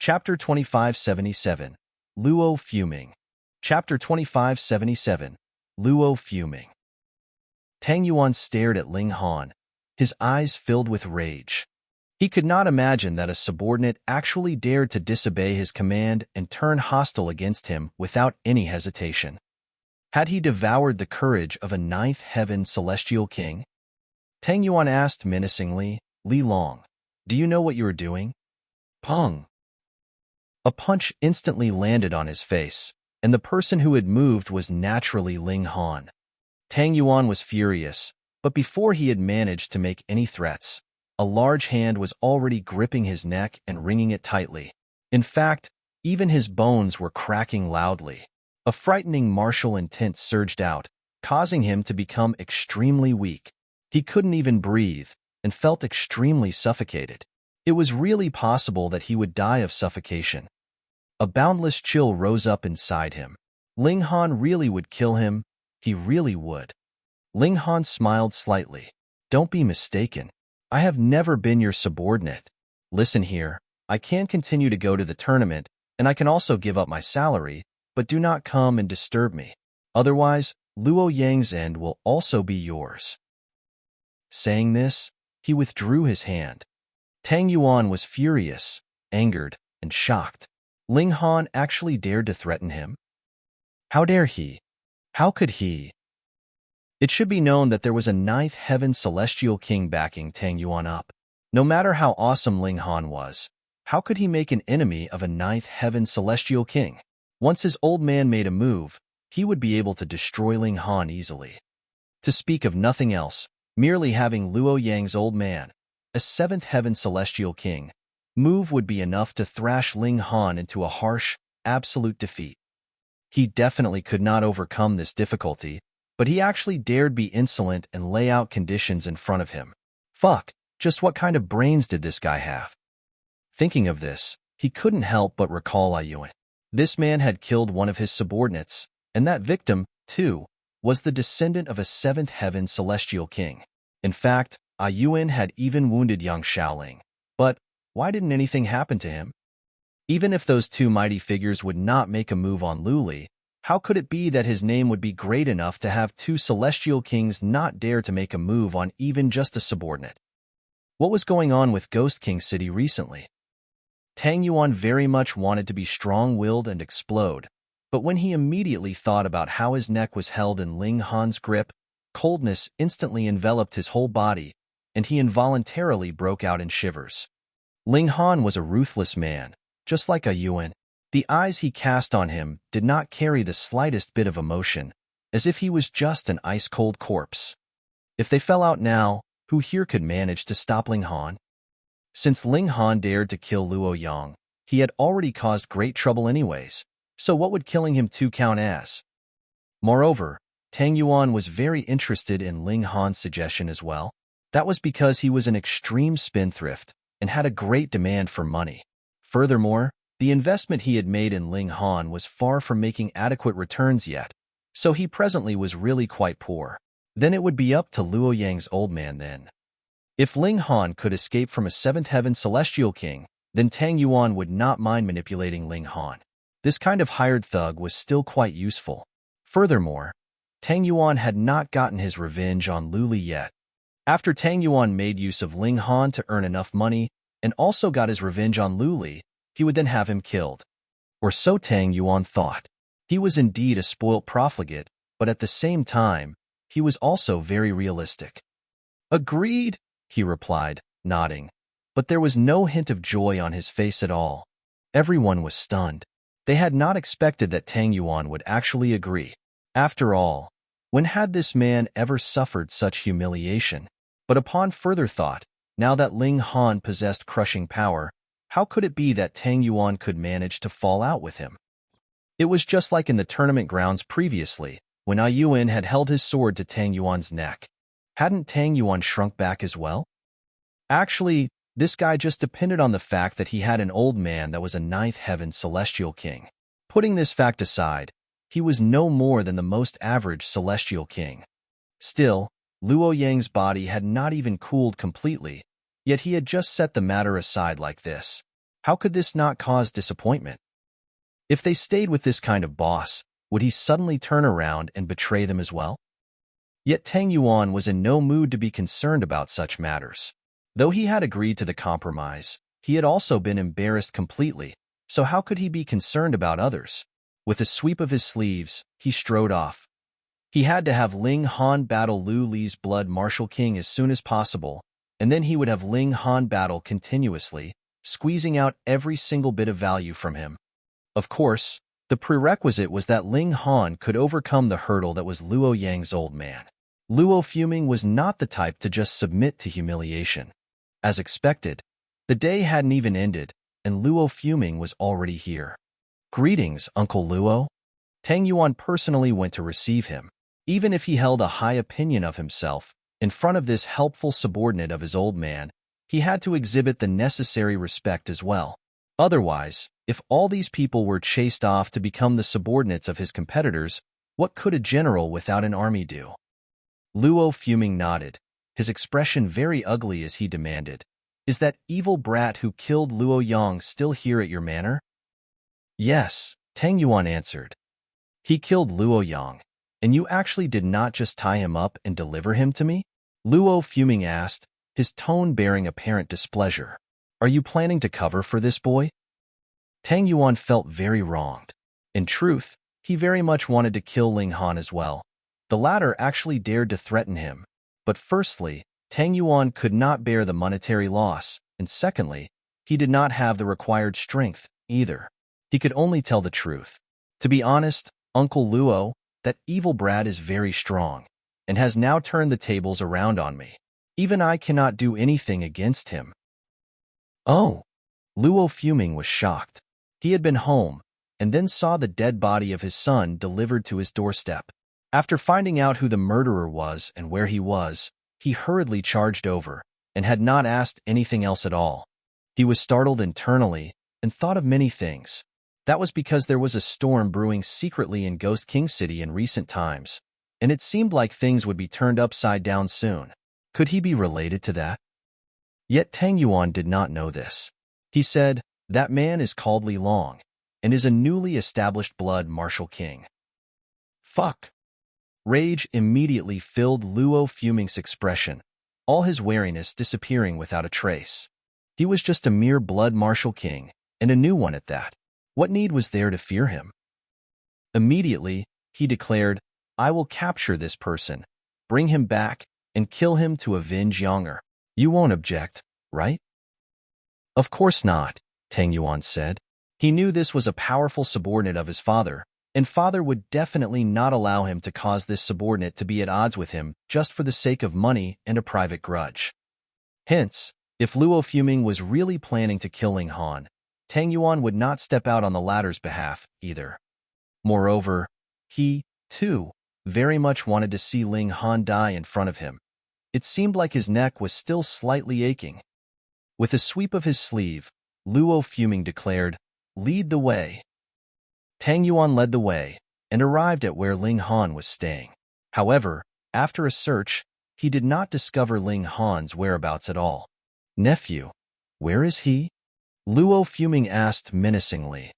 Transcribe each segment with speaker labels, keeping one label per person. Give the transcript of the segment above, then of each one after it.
Speaker 1: Chapter 2577, Luo Fuming. Chapter 2577, Luo Fuming. Tang Yuan stared at Ling Han, his eyes filled with rage. He could not imagine that a subordinate actually dared to disobey his command and turn hostile against him without any hesitation. Had he devoured the courage of a ninth heaven celestial king? Tang Yuan asked menacingly, "Li Long, do you know what you are doing?" Pong! A punch instantly landed on his face, and the person who had moved was naturally Ling Han. Tang Yuan was furious, but before he had managed to make any threats, a large hand was already gripping his neck and wringing it tightly. In fact, even his bones were cracking loudly. A frightening martial intent surged out, causing him to become extremely weak. He couldn't even breathe and felt extremely suffocated. It was really possible that he would die of suffocation. A boundless chill rose up inside him. Ling Han really would kill him. He really would. Ling Han smiled slightly. "Don't be mistaken. I have never been your subordinate. Listen here, I can continue to go to the tournament, and I can also give up my salary, but do not come and disturb me. Otherwise, Luo Yang's end will also be yours." Saying this, he withdrew his hand. Tang Yuan was furious, angered, and shocked. Ling Han actually dared to threaten him? How dare he? How could he? It should be known that there was a ninth heaven celestial king backing Tang Yuan up. No matter how awesome Ling Han was, how could he make an enemy of a ninth heaven celestial king? Once his old man made a move, he would be able to destroy Ling Han easily. To speak of nothing else, merely having Luo Yang's old man, a seventh heaven celestial king, move would be enough to thrash Ling Han into a harsh, absolute defeat. He definitely could not overcome this difficulty, but he actually dared be insolent and lay out conditions in front of him. Fuck, just what kind of brains did this guy have? Thinking of this, he couldn't help but recall Yuan. This man had killed one of his subordinates, and that victim, too, was the descendant of a seventh heaven celestial king. In fact, Yuan had even wounded young Shaoling. But why didn't anything happen to him? Even if those two mighty figures would not make a move on Luli, how could it be that his name would be great enough to have two celestial kings not dare to make a move on even just a subordinate? What was going on with Ghost King City recently? Tang Yuan very much wanted to be strong-willed and explode, but when he immediately thought about how his neck was held in Ling Han's grip, coldness instantly enveloped his whole body, and he involuntarily broke out in shivers. Ling Han was a ruthless man, just like Yuan. The eyes he cast on him did not carry the slightest bit of emotion, as if he was just an ice-cold corpse. If they fell out now, who here could manage to stop Ling Han? Since Ling Han dared to kill Luo Yang, he had already caused great trouble anyways, so what would killing him two count as? Moreover, Tang Yuan was very interested in Ling Han's suggestion as well. That was because he was an extreme spendthrift and had a great demand for money. Furthermore, the investment he had made in Ling Han was far from making adequate returns yet, so he presently was really quite poor. Then it would be up to Luo Yang's old man then. If Ling Han could escape from a seventh heaven celestial king, then Tang Yuan would not mind manipulating Ling Han. This kind of hired thug was still quite useful. Furthermore, Tang Yuan had not gotten his revenge on Luli yet. After Tang Yuan made use of Ling Han to earn enough money and also got his revenge on Luli, he would then have him killed. Or so Tang Yuan thought. He was indeed a spoilt profligate, but at the same time, he was also very realistic. "Agreed," he replied, nodding. But there was no hint of joy on his face at all. Everyone was stunned. They had not expected that Tang Yuan would actually agree. After all, when had this man ever suffered such humiliation? But upon further thought, now that Ling Han possessed crushing power, how could it be that Tang Yuan could manage to fall out with him? It was just like in the tournament grounds previously, when Yuan had held his sword to Tang Yuan's neck. Hadn't Tang Yuan shrunk back as well? Actually, this guy just depended on the fact that he had an old man that was a ninth heaven celestial king. Putting this fact aside, he was no more than the most average celestial king. Still, Luo Yang's body had not even cooled completely, yet he had just set the matter aside like this. How could this not cause disappointment? If they stayed with this kind of boss, would he suddenly turn around and betray them as well? Yet Tang Yuan was in no mood to be concerned about such matters. Though he had agreed to the compromise, he had also been embarrassed completely, so how could he be concerned about others? With a sweep of his sleeves, he strode off. He had to have Ling Han battle Lu Li's blood martial king as soon as possible, and then he would have Ling Han battle continuously, squeezing out every single bit of value from him. Of course, the prerequisite was that Ling Han could overcome the hurdle that was Luo Yang's old man. Luo Fuming was not the type to just submit to humiliation. As expected, the day hadn't even ended, and Luo Fuming was already here. "Greetings, Uncle Luo." Tang Yuan personally went to receive him. Even if he held a high opinion of himself, in front of this helpful subordinate of his old man, he had to exhibit the necessary respect as well. Otherwise, if all these people were chased off to become the subordinates of his competitors, what could a general without an army do? Luo Fuming nodded, his expression very ugly as he demanded, "Is that evil brat who killed Luo Yang still here at your manor?" "Yes," Tang Yuan answered. "He killed Luo Yang, and you actually did not just tie him up and deliver him to me?" Luo Fuming asked, his tone bearing apparent displeasure. "Are you planning to cover for this boy?" Tang Yuan felt very wronged. In truth, he very much wanted to kill Ling Han as well. The latter actually dared to threaten him. But firstly, Tang Yuan could not bear the monetary loss, and secondly, he did not have the required strength, either. He could only tell the truth. "To be honest, Uncle Luo, that evil brat is very strong, and has now turned the tables around on me. Even I cannot do anything against him." "Oh!" Luo Fuming was shocked. He had been home, and then saw the dead body of his son delivered to his doorstep. After finding out who the murderer was and where he was, he hurriedly charged over, and had not asked anything else at all. He was startled internally, and thought of many things. That was because there was a storm brewing secretly in Ghost King City in recent times, and it seemed like things would be turned upside down soon. Could he be related to that? Yet Tang Yuan did not know this. He said, "That man is called Li Long, and is a newly established blood martial king." Fuck! Rage immediately filled Luo Fuming's expression, all his wariness disappearing without a trace. He was just a mere blood martial king, and a new one at that. What need was there to fear him? Immediately, he declared, "I will capture this person, bring him back, and kill him to avenge Yonger. You won't object, right?" "Of course not," Tang Yuan said. He knew this was a powerful subordinate of his father, and father would definitely not allow him to cause this subordinate to be at odds with him just for the sake of money and a private grudge. Hence, if Luo Fuming was really planning to kill Ling Han, Tang Yuan would not step out on the latter's behalf either. Moreover, he, too, very much wanted to see Ling Han die in front of him. It seemed like his neck was still slightly aching. With a sweep of his sleeve, Luo Fuming declared, "Lead the way." Tang Yuan led the way, and arrived at where Ling Han was staying. However, after a search, he did not discover Ling Han's whereabouts at all. "Nephew, where is he?" Luo Fuming asked menacingly.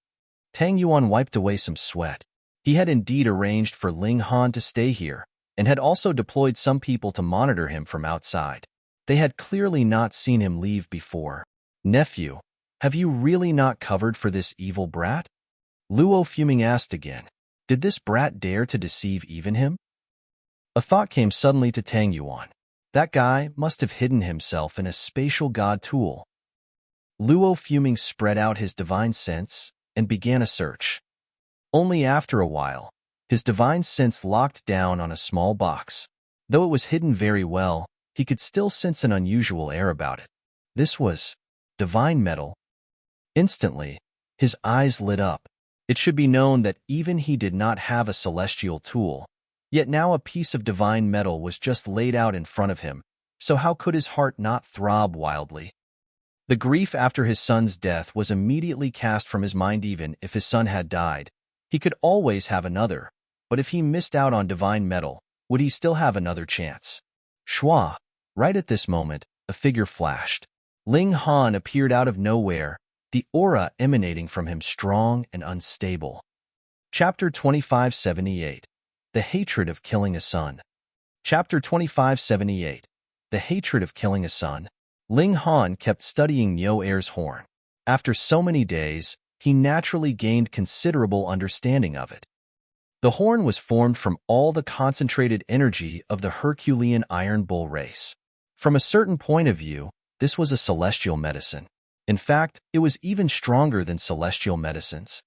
Speaker 1: Tang Yuan wiped away some sweat. He had indeed arranged for Ling Han to stay here, and had also deployed some people to monitor him from outside. They had clearly not seen him leave before. "Nephew, have you really not covered for this evil brat?" Luo Fuming asked again. Did this brat dare to deceive even him? A thought came suddenly to Tang Yuan. That guy must have hidden himself in a spatial god tool. Luo Fuming spread out his divine sense and began a search. Only after a while, his divine sense locked down on a small box. Though it was hidden very well, he could still sense an unusual air about it. This was divine metal. Instantly, his eyes lit up. It should be known that even he did not have a celestial tool, yet now a piece of divine metal was just laid out in front of him, so how could his heart not throb wildly? The grief after his son's death was immediately cast from his mind. Even if his son had died, he could always have another, but if he missed out on divine metal, would he still have another chance? Shua! Right at this moment, a figure flashed. Ling Han appeared out of nowhere, the aura emanating from him strong and unstable. Chapter 2578. The Hatred of Killing a Son. Chapter 2578. The Hatred of Killing a Son. Ling Han kept studying Nyo Air's horn. After so many days, he naturally gained considerable understanding of it. The horn was formed from all the concentrated energy of the Herculean Iron Bull race. From a certain point of view, this was a celestial medicine. In fact, it was even stronger than celestial medicines.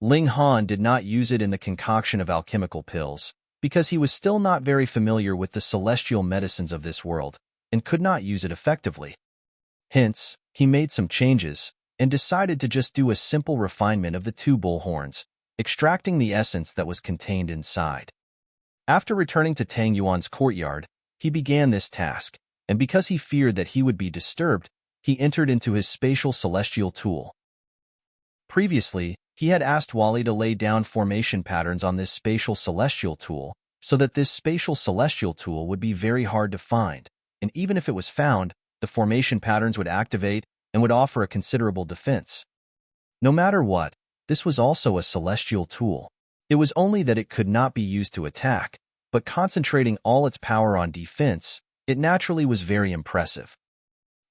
Speaker 1: Ling Han did not use it in the concoction of alchemical pills, because he was still not very familiar with the celestial medicines of this world, and could not use it effectively. Hence, he made some changes, and decided to just do a simple refinement of the two bull horns, extracting the essence that was contained inside. After returning to Tang Yuan's courtyard, he began this task, and because he feared that he would be disturbed, he entered into his spatial celestial tool. Previously, he had asked Wally to lay down formation patterns on this spatial celestial tool, so that this spatial celestial tool would be very hard to find, and even if it was found, the formation patterns would activate and would offer a considerable defense. No matter what, this was also a celestial tool. It was only that it could not be used to attack, but concentrating all its power on defense, it naturally was very impressive.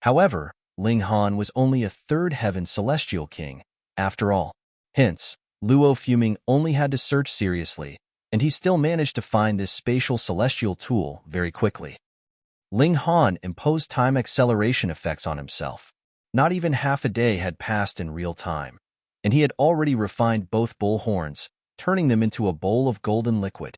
Speaker 1: However, Ling Han was only a third heaven celestial king, after all. Hence, Luo Fuming only had to search seriously, and he still managed to find this spatial celestial tool very quickly. Ling Han imposed time acceleration effects on himself. Not even half a day had passed in real time, and he had already refined both bull horns, turning them into a bowl of golden liquid.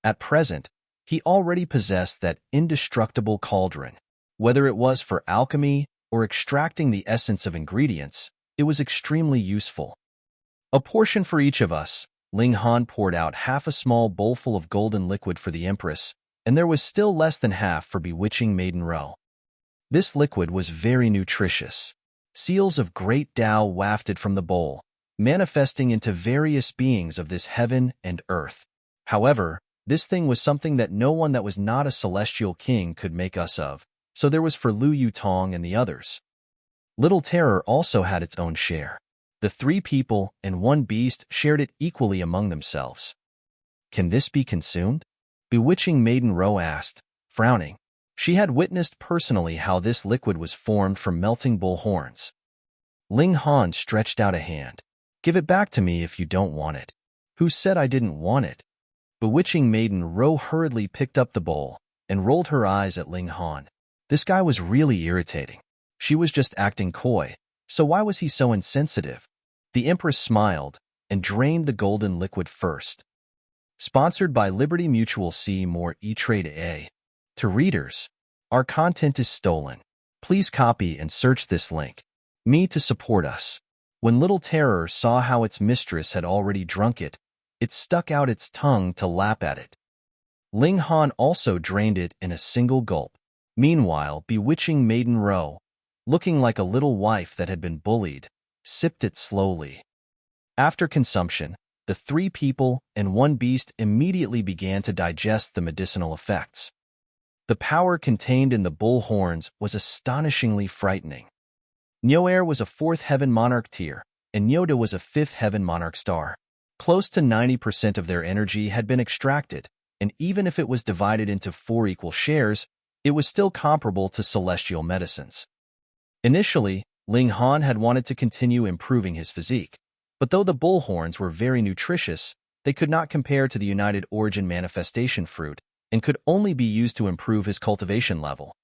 Speaker 1: At present, he already possessed that indestructible cauldron. Whether it was for alchemy or extracting the essence of ingredients, it was extremely useful. A portion for each of us, Ling Han poured out half a small bowlful of golden liquid for the Empress, and there was still less than half for bewitching Maiden Ro. This liquid was very nutritious. Seals of great Tao wafted from the bowl, manifesting into various beings of this heaven and earth. However, this thing was something that no one that was not a celestial king could make us of, so there was for Lu Yutong and the others. Little Terror also had its own share. The 3 people and 1 beast shared it equally among themselves. Can this be consumed? Bewitching Maiden Ro asked, frowning. She had witnessed personally how this liquid was formed from melting bull horns. Ling Han stretched out a hand. Give it back to me if you don't want it. Who said I didn't want it? Bewitching Maiden Ro hurriedly picked up the bowl and rolled her eyes at Ling Han. This guy was really irritating. She was just acting coy, so why was he so insensitive? The Empress smiled and drained the golden liquid first. Sponsored by Liberty Mutual. See more E-Trade A. To readers, our content is stolen. Please copy and search this link. Me to support us. When Little Terror saw how its mistress had already drunk it, it stuck out its tongue to lap at it. Ling Han also drained it in a single gulp. Meanwhile, bewitching Maiden Ro, looking like a little wife that had been bullied, sipped it slowly. After consumption, the 3 people and 1 beast immediately began to digest the medicinal effects. The power contained in the bull horns was astonishingly frightening. Nyo Air was a 4th heaven monarch tier, and Nyoda was a 5th heaven monarch star. Close to 90% of their energy had been extracted, and even if it was divided into 4 equal shares, it was still comparable to celestial medicines. Initially, Ling Han had wanted to continue improving his physique, but though the bull horns were very nutritious, they could not compare to the United Origin manifestation fruit and could only be used to improve his cultivation level.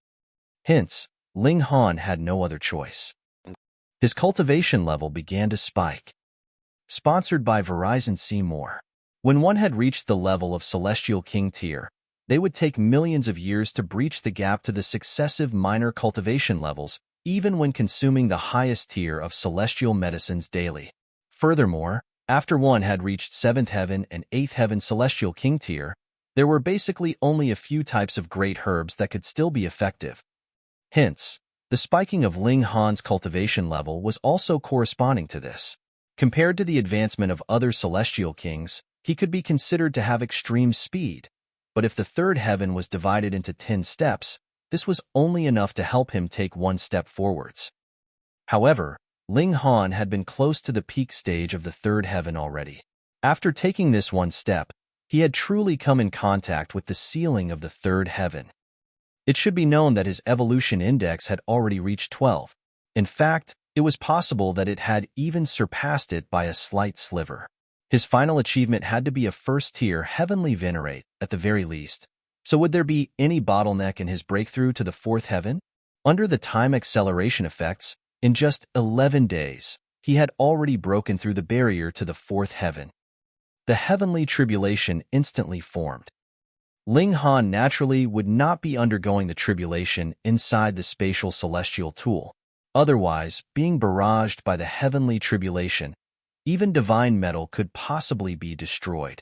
Speaker 1: Hence, Ling Han had no other choice. His cultivation level began to spike. Sponsored by Verizon. See more. When one had reached the level of Celestial King tier, they would take millions of years to breach the gap to the successive minor cultivation levels, even when consuming the highest tier of celestial medicines daily. Furthermore, after one had reached 7th heaven and 8th heaven Celestial King tier, there were basically only a few types of great herbs that could still be effective. Hence, the spiking of Ling Han's cultivation level was also corresponding to this. Compared to the advancement of other celestial kings, he could be considered to have extreme speed, but if the 3rd heaven was divided into 10 steps, this was only enough to help him take 1 step forwards. However, Ling Han had been close to the peak stage of the third heaven already. After taking this one step, he had truly come in contact with the ceiling of the third heaven. It should be known that his evolution index had already reached 12. In fact, it was possible that it had even surpassed it by a slight sliver. His final achievement had to be a first-tier heavenly venerate, at the very least. So would there be any bottleneck in his breakthrough to the fourth heaven? Under the time acceleration effects, in just 11 days, he had already broken through the barrier to the fourth heaven. The heavenly tribulation instantly formed. Ling Han naturally would not be undergoing the tribulation inside the spatial celestial tool. Otherwise, being barraged by the heavenly tribulation, even divine metal could possibly be destroyed.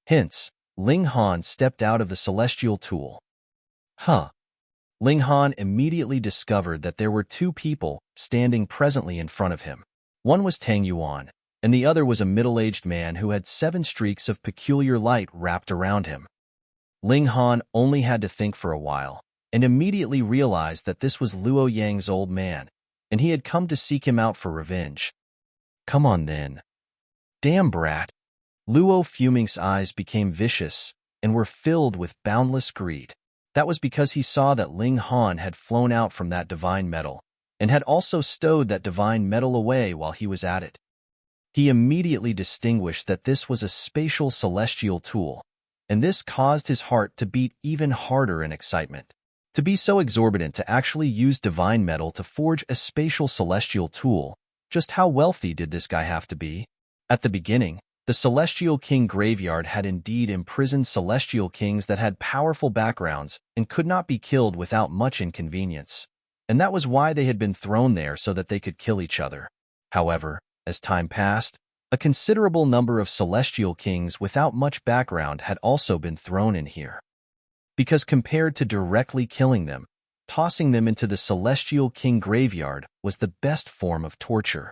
Speaker 1: Hence, Ling Han stepped out of the celestial tool. Ling Han immediately discovered that there were two people standing presently in front of him. One was Tang Yuan, and the other was a middle-aged man who had 7 streaks of peculiar light wrapped around him. Ling Han only had to think for a while, and immediately realized that this was Luo Yang's old man, and he had come to seek him out for revenge. Come on then. Damn brat. Luo Fuming's eyes became vicious and were filled with boundless greed. That was because he saw that Ling Han had flown out from that divine metal, and had also stowed that divine metal away while he was at it. He immediately distinguished that this was a spatial celestial tool, and this caused his heart to beat even harder in excitement. To be so exorbitant to actually use divine metal to forge a spatial celestial tool, just how wealthy did this guy have to be? At the beginning, the Celestial King graveyard had indeed imprisoned celestial kings that had powerful backgrounds and could not be killed without much inconvenience, and that was why they had been thrown there so that they could kill each other. However, as time passed, a considerable number of celestial kings without much background had also been thrown in here. Because compared to directly killing them, tossing them into the Celestial King graveyard was the best form of torture.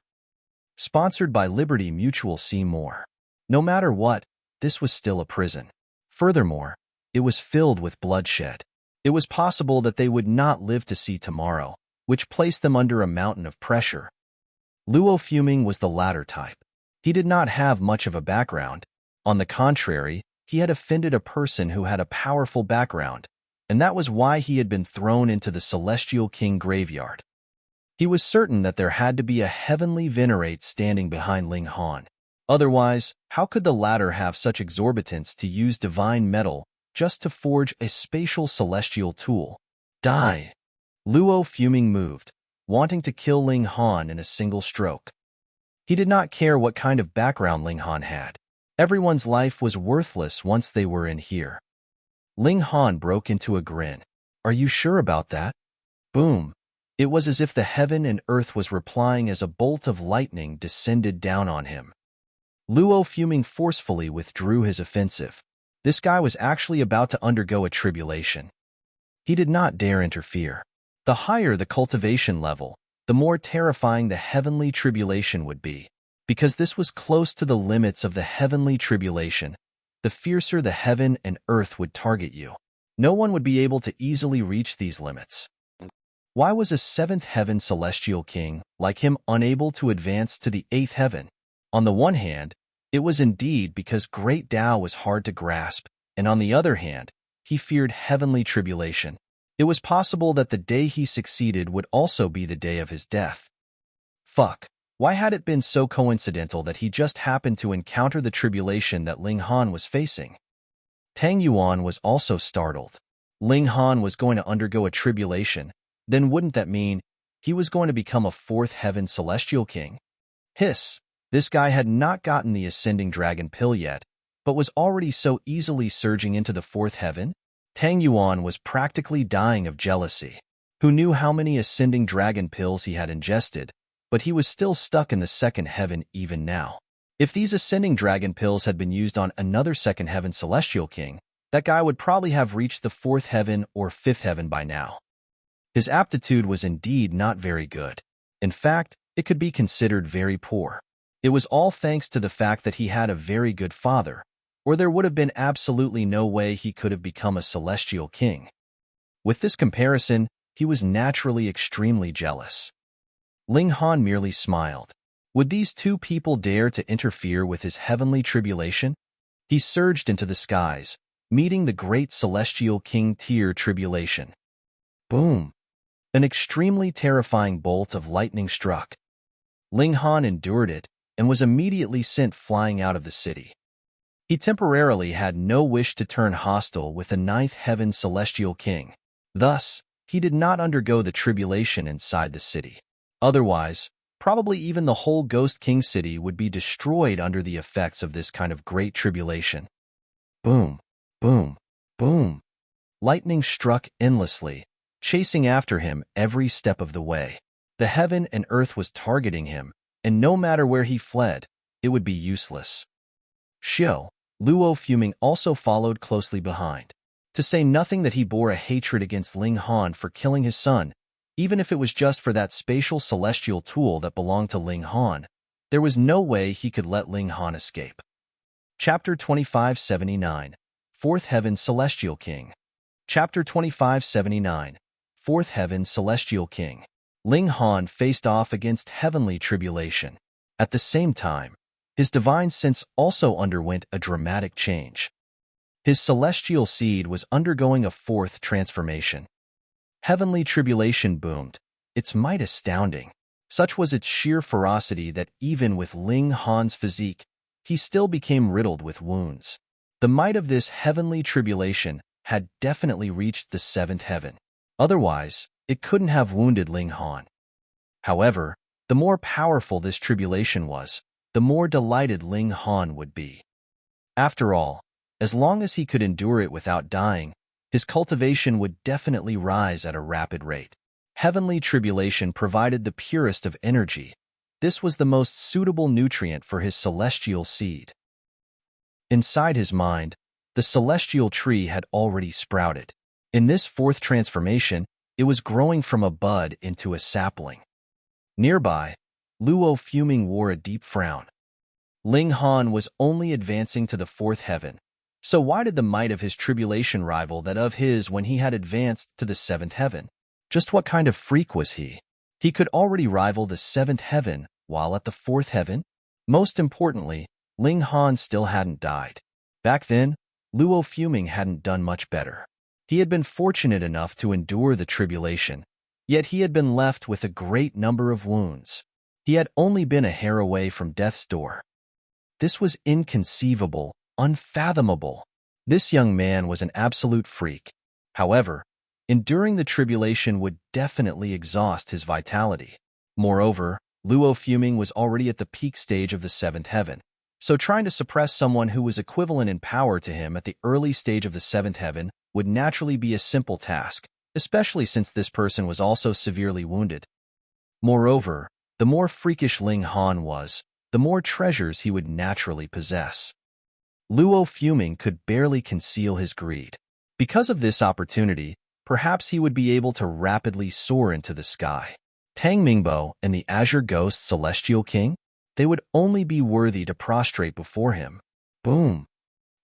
Speaker 1: Sponsored by Liberty Mutual. See more. No matter what, this was still a prison. Furthermore, it was filled with bloodshed. It was possible that they would not live to see tomorrow, which placed them under a mountain of pressure. Luo Fuming was the latter type. He did not have much of a background. On the contrary, he had offended a person who had a powerful background, and that was why he had been thrown into the Celestial King graveyard. He was certain that there had to be a heavenly venerate standing behind Ling Han. Otherwise, how could the latter have such exorbitance to use divine metal just to forge a spatial celestial tool? Die! Luo Fuming moved, wanting to kill Ling Han in a single stroke. He did not care what kind of background Ling Han had. Everyone's life was worthless once they were in here. Ling Han broke into a grin. Are you sure about that? Boom. It was as if the heaven and earth was replying as a bolt of lightning descended down on him. Luo Fuming forcefully withdrew his offensive. This guy was actually about to undergo a tribulation. He did not dare interfere. The higher the cultivation level, the more terrifying the heavenly tribulation would be. Because this was close to the limits of the heavenly tribulation, the fiercer the heaven and earth would target you. No one would be able to easily reach these limits. Why was a 7th heaven celestial king like him unable to advance to the 8th heaven? On the one hand, it was indeed because great Tao was hard to grasp, and on the other hand, he feared heavenly tribulation. It was possible that the day he succeeded would also be the day of his death. Fuck. Why had it been so coincidental that he just happened to encounter the tribulation that Ling Han was facing? Tang Yuan was also startled. Ling Han was going to undergo a tribulation, then wouldn't that mean he was going to become a 4th heaven celestial king? Hiss! This guy had not gotten the ascending dragon pill yet, but was already so easily surging into the 4th heaven? Tang Yuan was practically dying of jealousy. Who knew how many ascending dragon pills he had ingested? But he was still stuck in the 2nd heaven even now. If these ascending dragon pills had been used on another 2nd heaven celestial king, that guy would probably have reached the 4th heaven or 5th heaven by now. His aptitude was indeed not very good. In fact, it could be considered very poor. It was all thanks to the fact that he had a very good father, or there would have been absolutely no way he could have become a celestial king. With this comparison, he was naturally extremely jealous. Ling Han merely smiled. Would these two people dare to interfere with his heavenly tribulation? He surged into the skies, meeting the great celestial king tier tribulation. Boom! An extremely terrifying bolt of lightning struck. Ling Han endured it and was immediately sent flying out of the city. He temporarily had no wish to turn hostile with the ninth heaven celestial king. Thus, he did not undergo the tribulation inside the city. Otherwise, probably even the whole Ghost King city would be destroyed under the effects of this kind of great tribulation. Boom, boom, boom. Lightning struck endlessly, chasing after him every step of the way. The heaven and earth was targeting him, and no matter where he fled, it would be useless. Luo Fuming also followed closely behind. To say nothing that he bore a hatred against Ling Han for killing his son, even if it was just for that spatial celestial tool that belonged to Ling Han, there was no way he could let Ling Han escape. Chapter 2579, Fourth Heaven Celestial King. Chapter 2579, Fourth Heaven Celestial King. Ling Han faced off against heavenly tribulation. At the same time, his divine sense also underwent a dramatic change. His celestial seed was undergoing a fourth transformation. Heavenly tribulation boomed, its might astounding. Such was its sheer ferocity that even with Ling Han's physique, he still became riddled with wounds. The might of this heavenly tribulation had definitely reached the seventh heaven. Otherwise, it couldn't have wounded Ling Han. However, the more powerful this tribulation was, the more delighted Ling Han would be. After all, as long as he could endure it without dying, his cultivation would definitely rise at a rapid rate. Heavenly tribulation provided the purest of energy. This was the most suitable nutrient for his celestial seed. Inside his mind, the celestial tree had already sprouted. In this fourth transformation, it was growing from a bud into a sapling. Nearby, Luo Fuming wore a deep frown. Ling Han was only advancing to the fourth heaven, so why did the might of his tribulation rival that of his when he had advanced to the seventh heaven? Just what kind of freak was he? He could already rival the seventh heaven while at the fourth heaven? Most importantly, Ling Han still hadn't died. Back then, Luo Fuming hadn't done much better. He had been fortunate enough to endure the tribulation, yet he had been left with a great number of wounds. He had only been a hair away from death's door. This was inconceivable, unfathomable. This young man was an absolute freak. However, enduring the tribulation would definitely exhaust his vitality. Moreover, Luo Fuming was already at the peak stage of the seventh heaven, so trying to suppress someone who was equivalent in power to him at the early stage of the seventh heaven would naturally be a simple task, especially since this person was also severely wounded. Moreover, the more freakish Ling Han was, the more treasures he would naturally possess. Luo Fuming could barely conceal his greed. Because of this opportunity, perhaps he would be able to rapidly soar into the sky. Tang Mingbo and the Azure Ghost Celestial King? They would only be worthy to prostrate before him. Boom!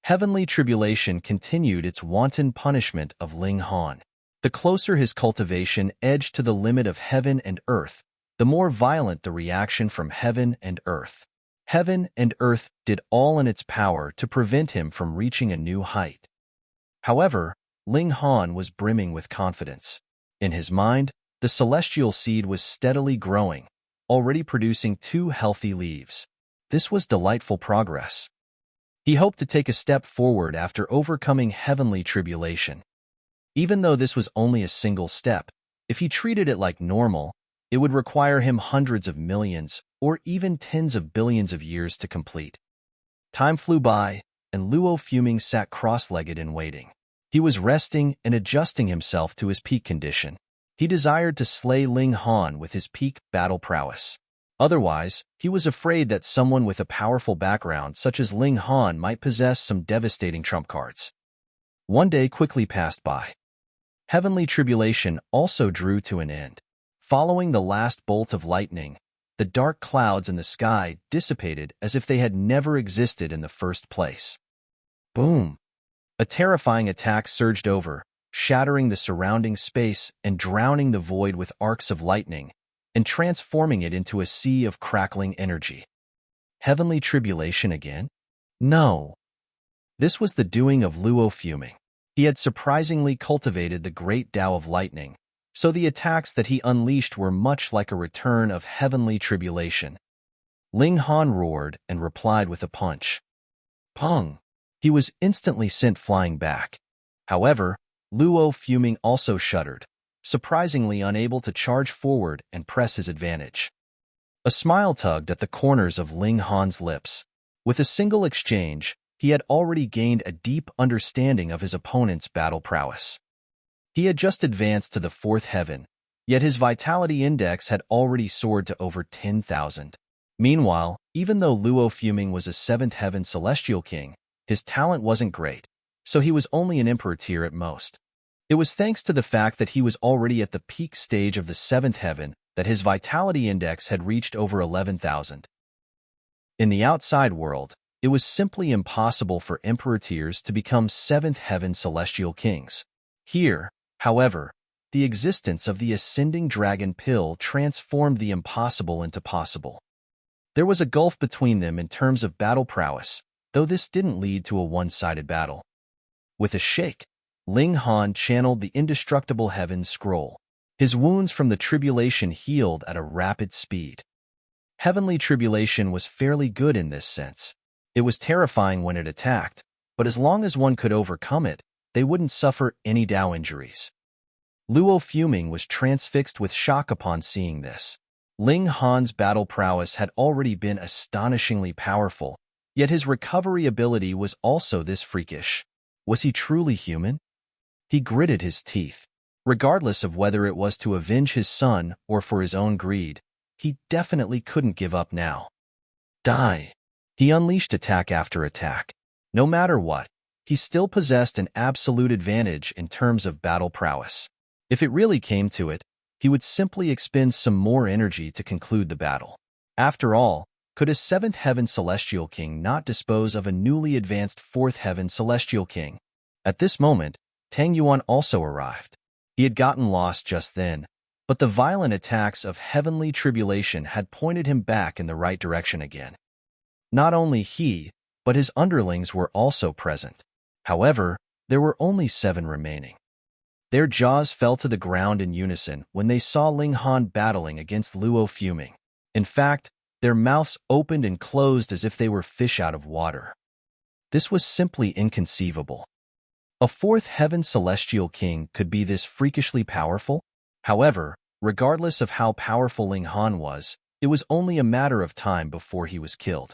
Speaker 1: Heavenly tribulation continued its wanton punishment of Ling Han. The closer his cultivation edged to the limit of heaven and earth, the more violent the reaction from heaven and earth. Heaven and earth did all in its power to prevent him from reaching a new height. However, Ling Han was brimming with confidence. In his mind, the celestial seed was steadily growing, already producing 2 healthy leaves. This was delightful progress. He hoped to take a step forward after overcoming heavenly tribulation. Even though this was only a single step, if he treated it like normal, it would require him hundreds of millions or even tens of billions of years to complete. Time flew by, and Luo Fuming sat cross-legged and waiting. He was resting and adjusting himself to his peak condition. He desired to slay Ling Han with his peak battle prowess. Otherwise, he was afraid that someone with a powerful background such as Ling Han might possess some devastating trump cards. One day quickly passed by. Heavenly tribulation also drew to an end. Following the last bolt of lightning, the dark clouds in the sky dissipated as if they had never existed in the first place. Boom! A terrifying attack surged over, shattering the surrounding space and drowning the void with arcs of lightning, and transforming it into a sea of crackling energy. Heavenly tribulation again? No. This was the doing of Luo Fuming. He had surprisingly cultivated the great Tao of lightning, so the attacks that he unleashed were much like a return of heavenly tribulation. Ling Han roared and replied with a punch. Pung! He was instantly sent flying back. However, Luo Fuming also shuddered, surprisingly unable to charge forward and press his advantage. A smile tugged at the corners of Ling Han's lips. With a single exchange, he had already gained a deep understanding of his opponent's battle prowess. He had just advanced to the 4th heaven, yet his vitality index had already soared to over 10,000. Meanwhile, even though Luo Fuming was a 7th heaven celestial king, his talent wasn't great, so he was only an emperor tier at most. It was thanks to the fact that he was already at the peak stage of the 7th heaven that his vitality index had reached over 11,000. In the outside world, it was simply impossible for emperor tiers to become 7th heaven celestial kings. Here, however, the existence of the ascending dragon pill transformed the impossible into possible. There was a gulf between them in terms of battle prowess, though this didn't lead to a one-sided battle. With a shake, Ling Han channeled the indestructible heaven scroll. His wounds from the tribulation healed at a rapid speed. Heavenly tribulation was fairly good in this sense. It was terrifying when it attacked, but as long as one could overcome it, they wouldn't suffer any Tao injuries. Luo Fuming was transfixed with shock upon seeing this. Ling Han's battle prowess had already been astonishingly powerful, yet his recovery ability was also this freakish. Was he truly human? He gritted his teeth. Regardless of whether it was to avenge his son or for his own greed, he definitely couldn't give up now. Die! He unleashed attack after attack. No matter what, he still possessed an absolute advantage in terms of battle prowess. If it really came to it, he would simply expend some more energy to conclude the battle. After all, could a 7th heaven celestial king not dispose of a newly advanced 4th heaven celestial king? At this moment, Tang Yuan also arrived. He had gotten lost just then, but the violent attacks of heavenly tribulation had pointed him back in the right direction again. Not only he, but his underlings were also present. However, there were only 7 remaining. Their jaws fell to the ground in unison when they saw Ling Han battling against Luo Fuming. In fact, their mouths opened and closed as if they were fish out of water. This was simply inconceivable. A 4th heaven celestial king could be this freakishly powerful? However, regardless of how powerful Ling Han was, it was only a matter of time before he was killed.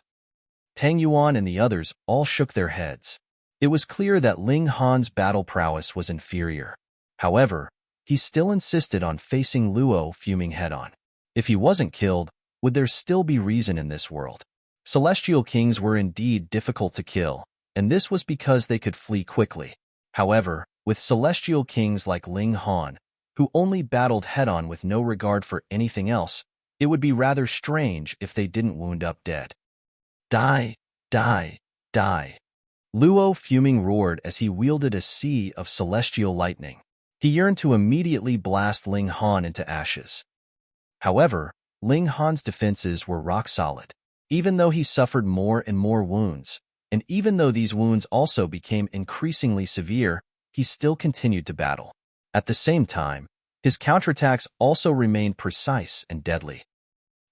Speaker 1: Tang Yuan and the others all shook their heads. It was clear that Ling Han's battle prowess was inferior. However, he still insisted on facing Luo Fuming head-on. If he wasn't killed, would there still be reason in this world? Celestial kings were indeed difficult to kill, and this was because they could flee quickly. However, with celestial kings like Ling Han, who only battled head-on with no regard for anything else, it would be rather strange if they didn't wound up dead. Die, die, die. Luo Fuming roared as he wielded a sea of celestial lightning. He yearned to immediately blast Ling Han into ashes. However, Ling Han's defenses were rock solid. Even though he suffered more and more wounds, and even though these wounds also became increasingly severe, he still continued to battle. At the same time, his counterattacks also remained precise and deadly.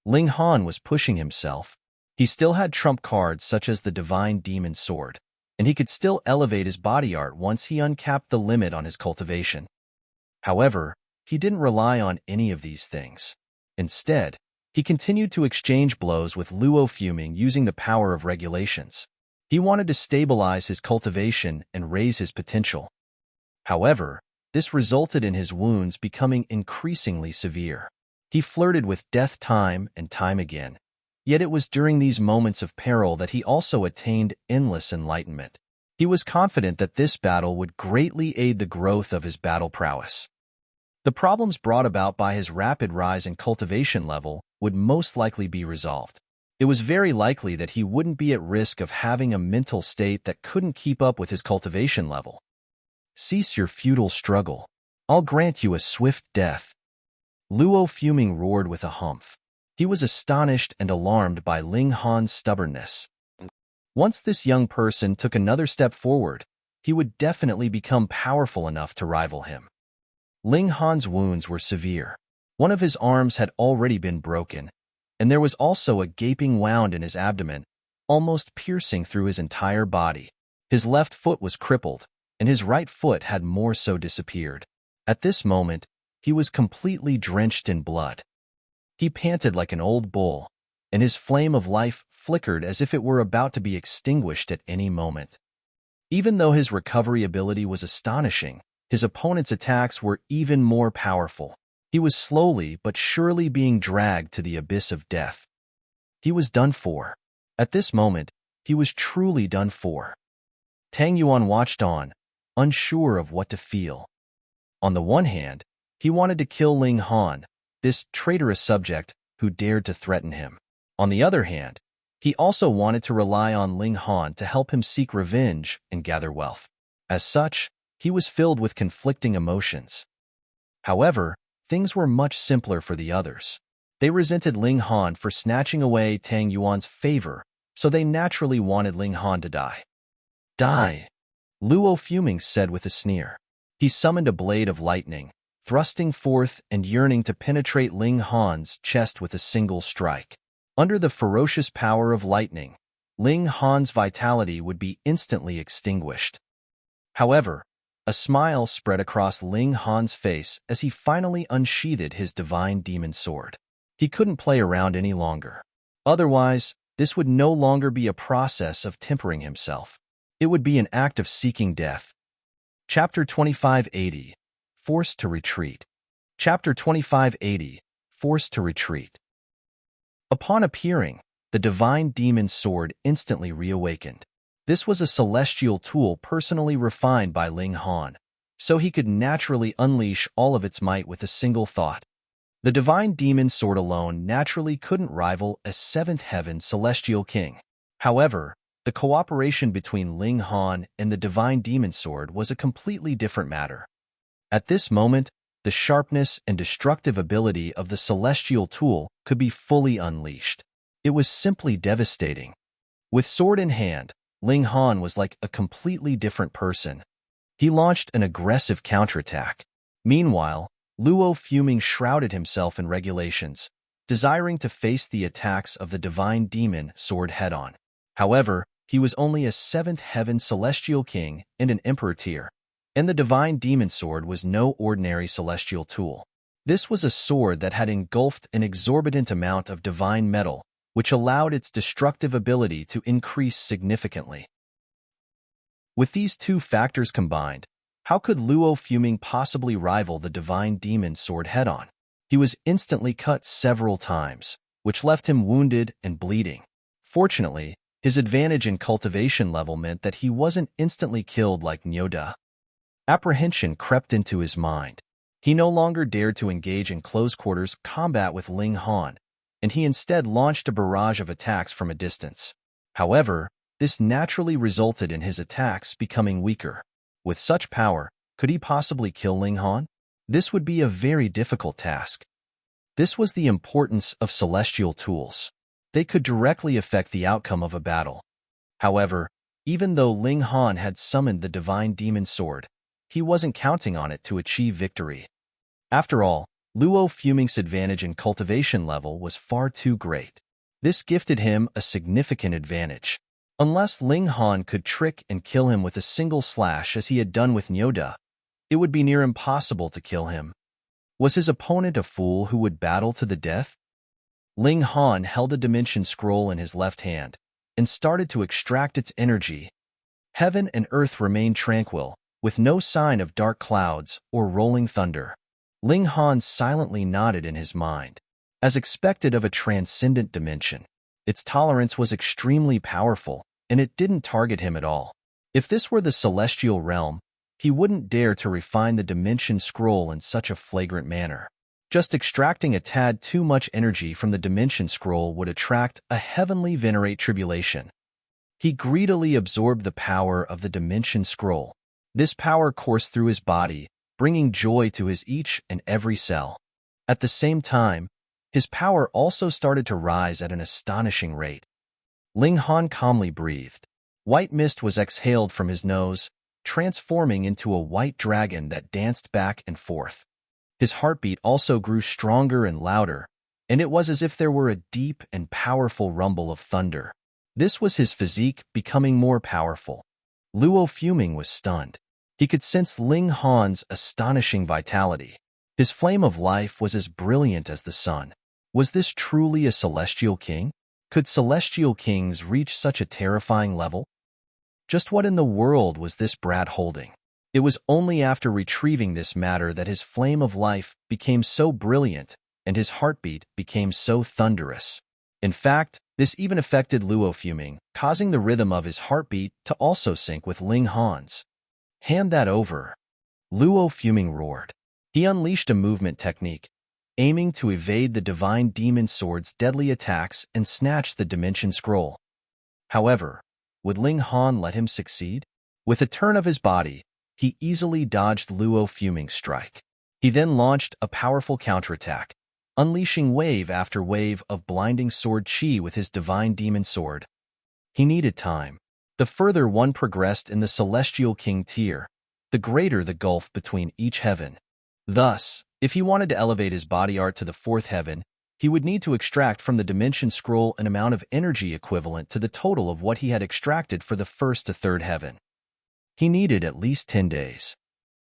Speaker 1: Ling Han was pushing himself. He still had trump cards such as the Divine Demon Sword, and he could still elevate his body art once he uncapped the limit on his cultivation. However, he didn't rely on any of these things. Instead, he continued to exchange blows with Luo Fuming using the power of regulations. He wanted to stabilize his cultivation and raise his potential. However, this resulted in his wounds becoming increasingly severe. He flirted with death time and time again, yet it was during these moments of peril that he also attained endless enlightenment. He was confident that this battle would greatly aid the growth of his battle prowess. The problems brought about by his rapid rise in cultivation level would most likely be resolved. It was very likely that he wouldn't be at risk of having a mental state that couldn't keep up with his cultivation level. Cease your futile struggle. I'll grant you a swift death. Luo Fuming roared with a humph. He was astonished and alarmed by Ling Han's stubbornness. Once this young person took another step forward, he would definitely become powerful enough to rival him. Ling Han's wounds were severe. One of his arms had already been broken, and there was also a gaping wound in his abdomen, almost piercing through his entire body. His left foot was crippled, and his right foot had more so disappeared. At this moment, he was completely drenched in blood. He panted like an old bull, and his flame of life flickered as if it were about to be extinguished at any moment. Even though his recovery ability was astonishing, his opponent's attacks were even more powerful. He was slowly but surely being dragged to the abyss of death. He was done for. At this moment, he was truly done for. Tang Yuan watched on, unsure of what to feel. On the one hand, he wanted to kill Ling Han, this traitorous subject who dared to threaten him. On the other hand, he also wanted to rely on Ling Han to help him seek revenge and gather wealth. As such, he was filled with conflicting emotions. However, things were much simpler for the others. They resented Ling Han for snatching away Tang Yuan's favor, so they naturally wanted Ling Han to die. Die, Luo Fuming said with a sneer. He summoned a blade of lightning, thrusting forth and yearning to penetrate Ling Han's chest with a single strike. Under the ferocious power of lightning, Ling Han's vitality would be instantly extinguished. However, a smile spread across Ling Han's face as he finally unsheathed his divine demon sword. He couldn't play around any longer. Otherwise, this would no longer be a process of tempering himself. It would be an act of seeking death. Chapter 2580, Forced to Retreat. Chapter 2580, Forced to Retreat. Upon appearing, the divine demon sword instantly reawakened. This was a celestial tool personally refined by Ling Han, so he could naturally unleash all of its might with a single thought. The divine demon sword alone naturally couldn't rival a seventh heaven celestial king. However, the cooperation between Ling Han and the divine demon sword was a completely different matter. At this moment, the sharpness and destructive ability of the celestial tool could be fully unleashed. It was simply devastating. With sword in hand, Ling Han was like a completely different person. He launched an aggressive counterattack. Meanwhile, Luo Fuming shrouded himself in regulations, desiring to face the attacks of the divine demon sword head-on. However, he was only a seventh heaven celestial king and an emperor tier, and the divine demon sword was no ordinary celestial tool. This was a sword that had engulfed an exorbitant amount of divine metal, which allowed its destructive ability to increase significantly. With these two factors combined, how could Luo Fuming possibly rival the divine demon sword head-on? He was instantly cut several times, which left him wounded and bleeding. Fortunately, his advantage in cultivation level meant that he wasn't instantly killed like Nyoda. Apprehension crept into his mind. He no longer dared to engage in close-quarters combat with Ling Han, and he instead launched a barrage of attacks from a distance. However, this naturally resulted in his attacks becoming weaker. With such power, could he possibly kill Ling Han? This would be a very difficult task. This was the importance of celestial tools. They could directly affect the outcome of a battle. However, even though Ling Han had summoned the divine demon sword, he wasn't counting on it to achieve victory. After all, Luo Fuming's advantage in cultivation level was far too great. This gifted him a significant advantage. Unless Ling Han could trick and kill him with a single slash as he had done with Nyoda, it would be near impossible to kill him. Was his opponent a fool who would battle to the death? Ling Han held a dimension scroll in his left hand and started to extract its energy. Heaven and earth remained tranquil, with no sign of dark clouds or rolling thunder. Ling Han silently nodded in his mind. As expected of a transcendent dimension, its tolerance was extremely powerful, and it didn't target him at all. If this were the celestial realm, he wouldn't dare to refine the dimension scroll in such a flagrant manner. Just extracting a tad too much energy from the dimension scroll would attract a heavenly venerate tribulation. He greedily absorbed the power of the dimension scroll. This power coursed through his body, bringing joy to his each and every cell. At the same time, his power also started to rise at an astonishing rate. Ling Han calmly breathed. White mist was exhaled from his nose, transforming into a white dragon that danced back and forth. His heartbeat also grew stronger and louder, and it was as if there were a deep and powerful rumble of thunder. This was his physique becoming more powerful. Luo Fuming was stunned. He could sense Ling Han's astonishing vitality. His flame of life was as brilliant as the sun. Was this truly a celestial king? Could celestial kings reach such a terrifying level? Just what in the world was this brat holding? It was only after retrieving this matter that his flame of life became so brilliant and his heartbeat became so thunderous. In fact, this even affected Luo Fuming, causing the rhythm of his heartbeat to also sync with Ling Han's. "Hand that over," Luo Fuming roared. He unleashed a movement technique, aiming to evade the divine demon sword's deadly attacks and snatch the dimension scroll. However, would Ling Han let him succeed? With a turn of his body, he easily dodged Luo Fuming's strike. He then launched a powerful counterattack, unleashing wave after wave of blinding sword chi with his divine demon sword. He needed time. The further one progressed in the celestial king tier, the greater the gulf between each heaven. Thus, if he wanted to elevate his body art to the fourth heaven, he would need to extract from the dimension scroll an amount of energy equivalent to the total of what he had extracted for the first to third heaven. He needed at least 10 days.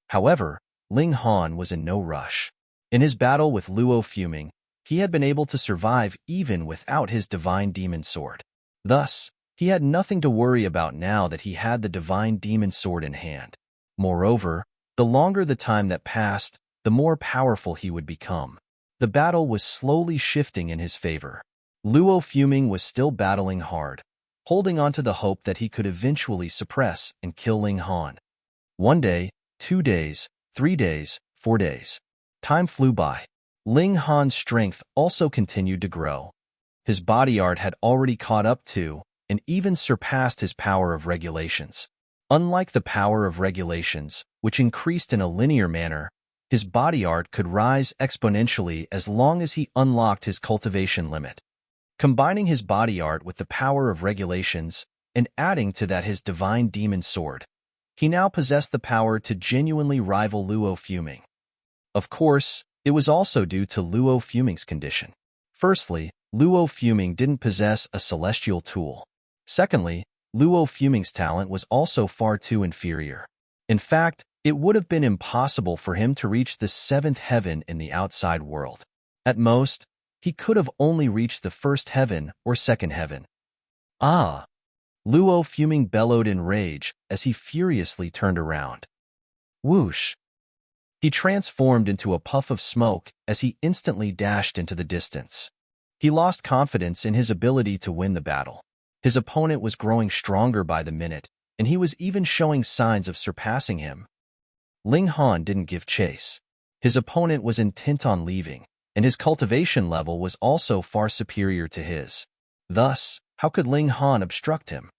Speaker 1: However, Ling Han was in no rush. In his battle with Luo Fuming, he had been able to survive even without his divine demon sword. Thus, he had nothing to worry about now that he had the divine demon sword in hand. Moreover, the longer the time that passed, the more powerful he would become. The battle was slowly shifting in his favor. Luo Fuming was still battling hard, holding on to the hope that he could eventually suppress and kill Ling Han. 1 day, 2 days, 3 days, 4 days. Time flew by. Ling Han's strength also continued to grow. His body art had already caught up to and even surpassed his power of regulations. Unlike the power of regulations, which increased in a linear manner, his body art could rise exponentially as long as he unlocked his cultivation limit. Combining his body art with the power of regulations and adding to that his divine demon sword, he now possessed the power to genuinely rival Luo Fuming. Of course, it was also due to Luo Fuming's condition. Firstly, Luo Fuming didn't possess a celestial tool. Secondly, Luo Fuming's talent was also far too inferior. In fact, it would have been impossible for him to reach the 7th heaven in the outside world. At most, he could have only reached the 1st heaven or 2nd heaven. Ah! Luo Fuming bellowed in rage as he furiously turned around. Whoosh! He transformed into a puff of smoke as he instantly dashed into the distance. He lost confidence in his ability to win the battle. His opponent was growing stronger by the minute, and he was even showing signs of surpassing him. Ling Han didn't give chase. His opponent was intent on leaving, and his cultivation level was also far superior to his. Thus, how could Ling Han obstruct him?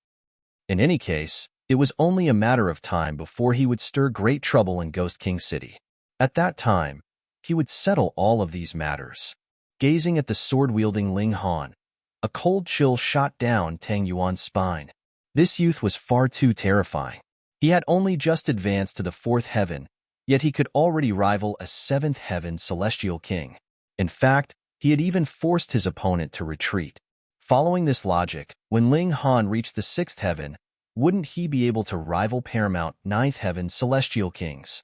Speaker 1: In any case, it was only a matter of time before he would stir great trouble in Ghost King City. At that time, he would settle all of these matters. Gazing at the sword-wielding Ling Han, a cold chill shot down Tang Yuan's spine. This youth was far too terrifying. He had only just advanced to the 4th heaven, yet he could already rival a 7th heaven celestial king. In fact, he had even forced his opponent to retreat. Following this logic, when Ling Han reached the 6th heaven, wouldn't he be able to rival paramount 9th heaven celestial kings?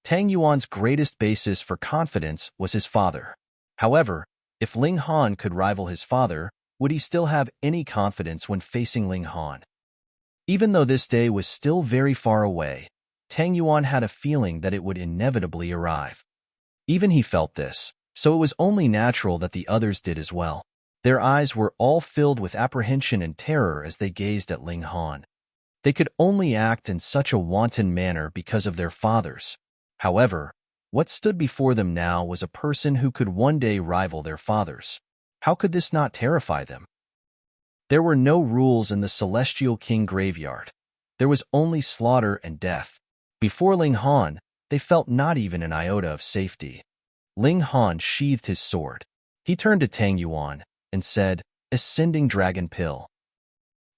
Speaker 1: Tang Yuan's greatest basis for confidence was his father. However, if Ling Han could rival his father, would he still have any confidence when facing Ling Han? Even though this day was still very far away, Tang Yuan had a feeling that it would inevitably arrive. Even he felt this, so it was only natural that the others did as well. Their eyes were all filled with apprehension and terror as they gazed at Ling Han. They could only act in such a wanton manner because of their fathers. However, what stood before them now was a person who could one day rival their fathers. How could this not terrify them? There were no rules in the Celestial King graveyard. There was only slaughter and death. Before Ling Han, they felt not even an iota of safety. Ling Han sheathed his sword. He turned to Tang Yuan and said, "Ascending Dragon Pill."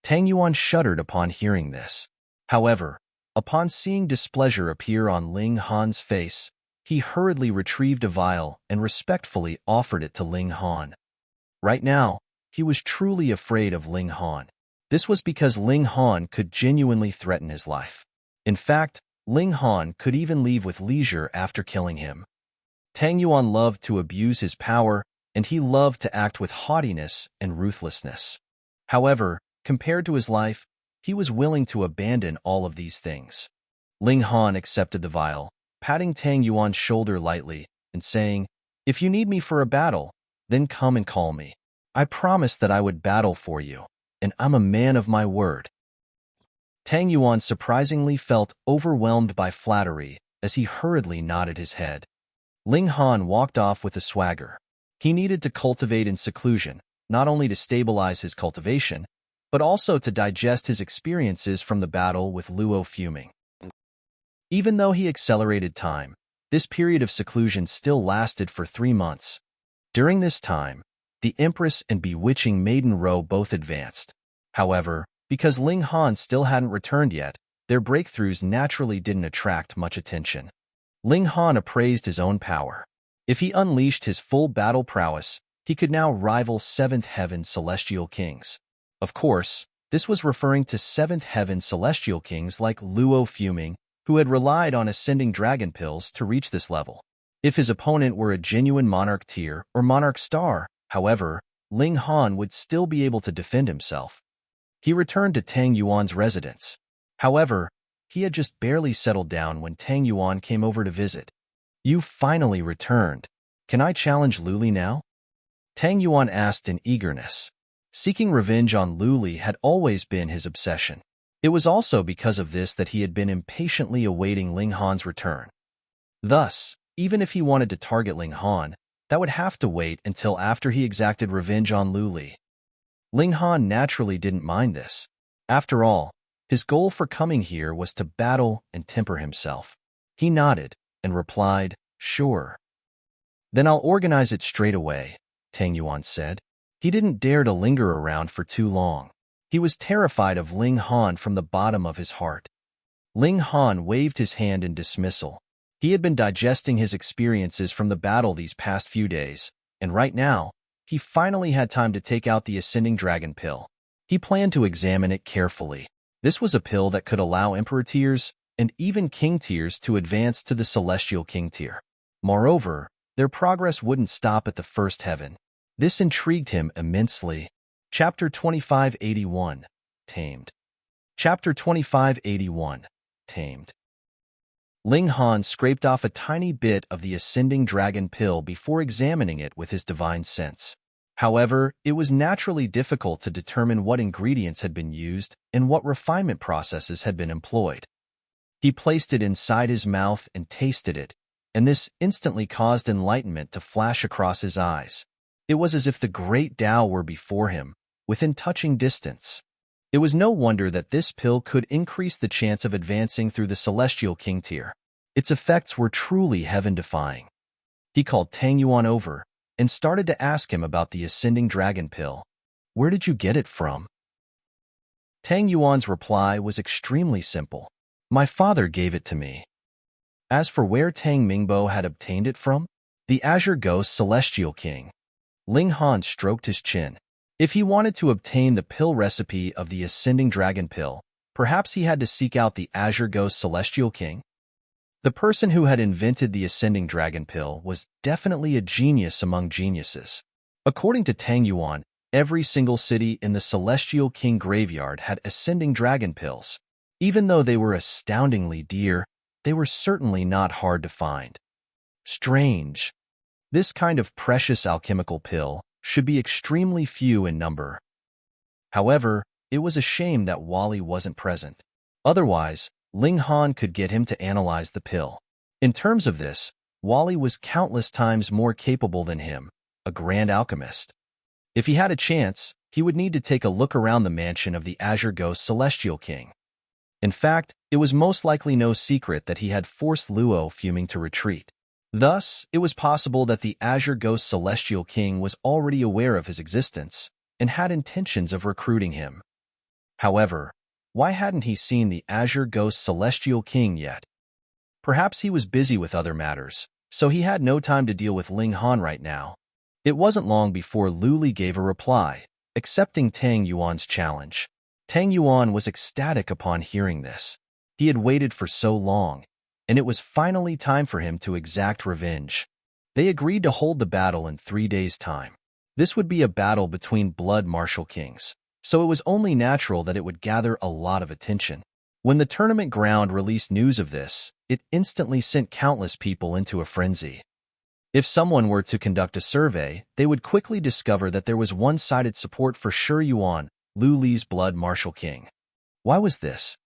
Speaker 1: Tang Yuan shuddered upon hearing this. However, upon seeing displeasure appear on Ling Han's face, he hurriedly retrieved a vial and respectfully offered it to Ling Han. Right now, he was truly afraid of Ling Han. This was because Ling Han could genuinely threaten his life. In fact, Ling Han could even leave with leisure after killing him. Tang Yuan loved to abuse his power, and he loved to act with haughtiness and ruthlessness. However, compared to his life, he was willing to abandon all of these things. Ling Han accepted the vial, patting Tang Yuan's shoulder lightly and saying, "If you need me for a battle, then come and call me. I promised that I would battle for you, and I'm a man of my word." Tang Yuan surprisingly felt overwhelmed by flattery as he hurriedly nodded his head. Ling Han walked off with a swagger. He needed to cultivate in seclusion, not only to stabilize his cultivation, but also to digest his experiences from the battle with Luo Fuming. Even though he accelerated time, this period of seclusion still lasted for 3 months. During this time, the Empress and bewitching Maiden Ro both advanced. However, because Ling Han still hadn't returned yet, their breakthroughs naturally didn't attract much attention. Ling Han appraised his own power. If he unleashed his full battle prowess, he could now rival 7th Heaven Celestial Kings. Of course, this was referring to 7th Heaven Celestial Kings like Luo Fuming, who had relied on ascending dragon pills to reach this level. If his opponent were a genuine Monarch tier or Monarch star, however, Ling Han would still be able to defend himself. He returned to Tang Yuan's residence. However, he had just barely settled down when Tang Yuan came over to visit. "You finally returned. Can I challenge Luli now?" Tang Yuan asked in eagerness. Seeking revenge on Luli had always been his obsession. It was also because of this that he had been impatiently awaiting Ling Han's return. Thus, even if he wanted to target Ling Han, that would have to wait until after he exacted revenge on Luli. Ling Han naturally didn't mind this. After all, his goal for coming here was to battle and temper himself. He nodded and replied, "Sure." "Then I'll organize it straight away," Tang Yuan said. He didn't dare to linger around for too long. He was terrified of Ling Han from the bottom of his heart. Ling Han waved his hand in dismissal. He had been digesting his experiences from the battle these past few days, and right now, he finally had time to take out the Ascending Dragon Pill. He planned to examine it carefully. This was a pill that could allow Emperor tiers and even King tiers to advance to the Celestial King tier. Moreover, their progress wouldn't stop at the first heaven. This intrigued him immensely. Chapter 2581, Tamed. Chapter 2581, Tamed. Ling Han scraped off a tiny bit of the Ascending Dragon Pill before examining it with his divine sense. However, it was naturally difficult to determine what ingredients had been used and what refinement processes had been employed. He placed it inside his mouth and tasted it, and this instantly caused enlightenment to flash across his eyes. It was as if the great Tao were before him, within touching distance. It was no wonder that this pill could increase the chance of advancing through the Celestial King tier. Its effects were truly heaven-defying. He called Tang Yuan over and started to ask him about the Ascending Dragon Pill. "Where did you get it from?" Tang Yuan's reply was extremely simple. "My father gave it to me." As for where Tang Mingbo had obtained it from, the Azure Ghost Celestial King. Ling Han stroked his chin. If he wanted to obtain the pill recipe of the Ascending Dragon Pill, perhaps he had to seek out the Azure Ghost Celestial King? The person who had invented the Ascending Dragon Pill was definitely a genius among geniuses. According to Tang Yuan, every single city in the Celestial King graveyard had Ascending Dragon Pills. Even though they were astoundingly dear, they were certainly not hard to find. Strange. This kind of precious alchemical pill should be extremely few in number. However, it was a shame that Wally wasn't present. Otherwise, Ling Han could get him to analyze the pill. In terms of this, Wally was countless times more capable than him, a grand alchemist. If he had a chance, he would need to take a look around the mansion of the Azure Ghost Celestial King. In fact, it was most likely no secret that he had forced Luo Fuming to retreat. Thus, it was possible that the Azure Ghost Celestial King was already aware of his existence and had intentions of recruiting him. However, why hadn't he seen the Azure Ghost Celestial King yet? Perhaps he was busy with other matters, so he had no time to deal with Ling Han right now. It wasn't long before Lu Li gave a reply, accepting Tang Yuan's challenge. Tang Yuan was ecstatic upon hearing this. He had waited for so long, and it was finally time for him to exact revenge. They agreed to hold the battle in 3 days' time. This would be a battle between blood martial kings, so it was only natural that it would gather a lot of attention. When the tournament ground released news of this, it instantly sent countless people into a frenzy. If someone were to conduct a survey, they would quickly discover that there was one-sided support for Shi Yuan, Lu Li's blood martial king. Why was this?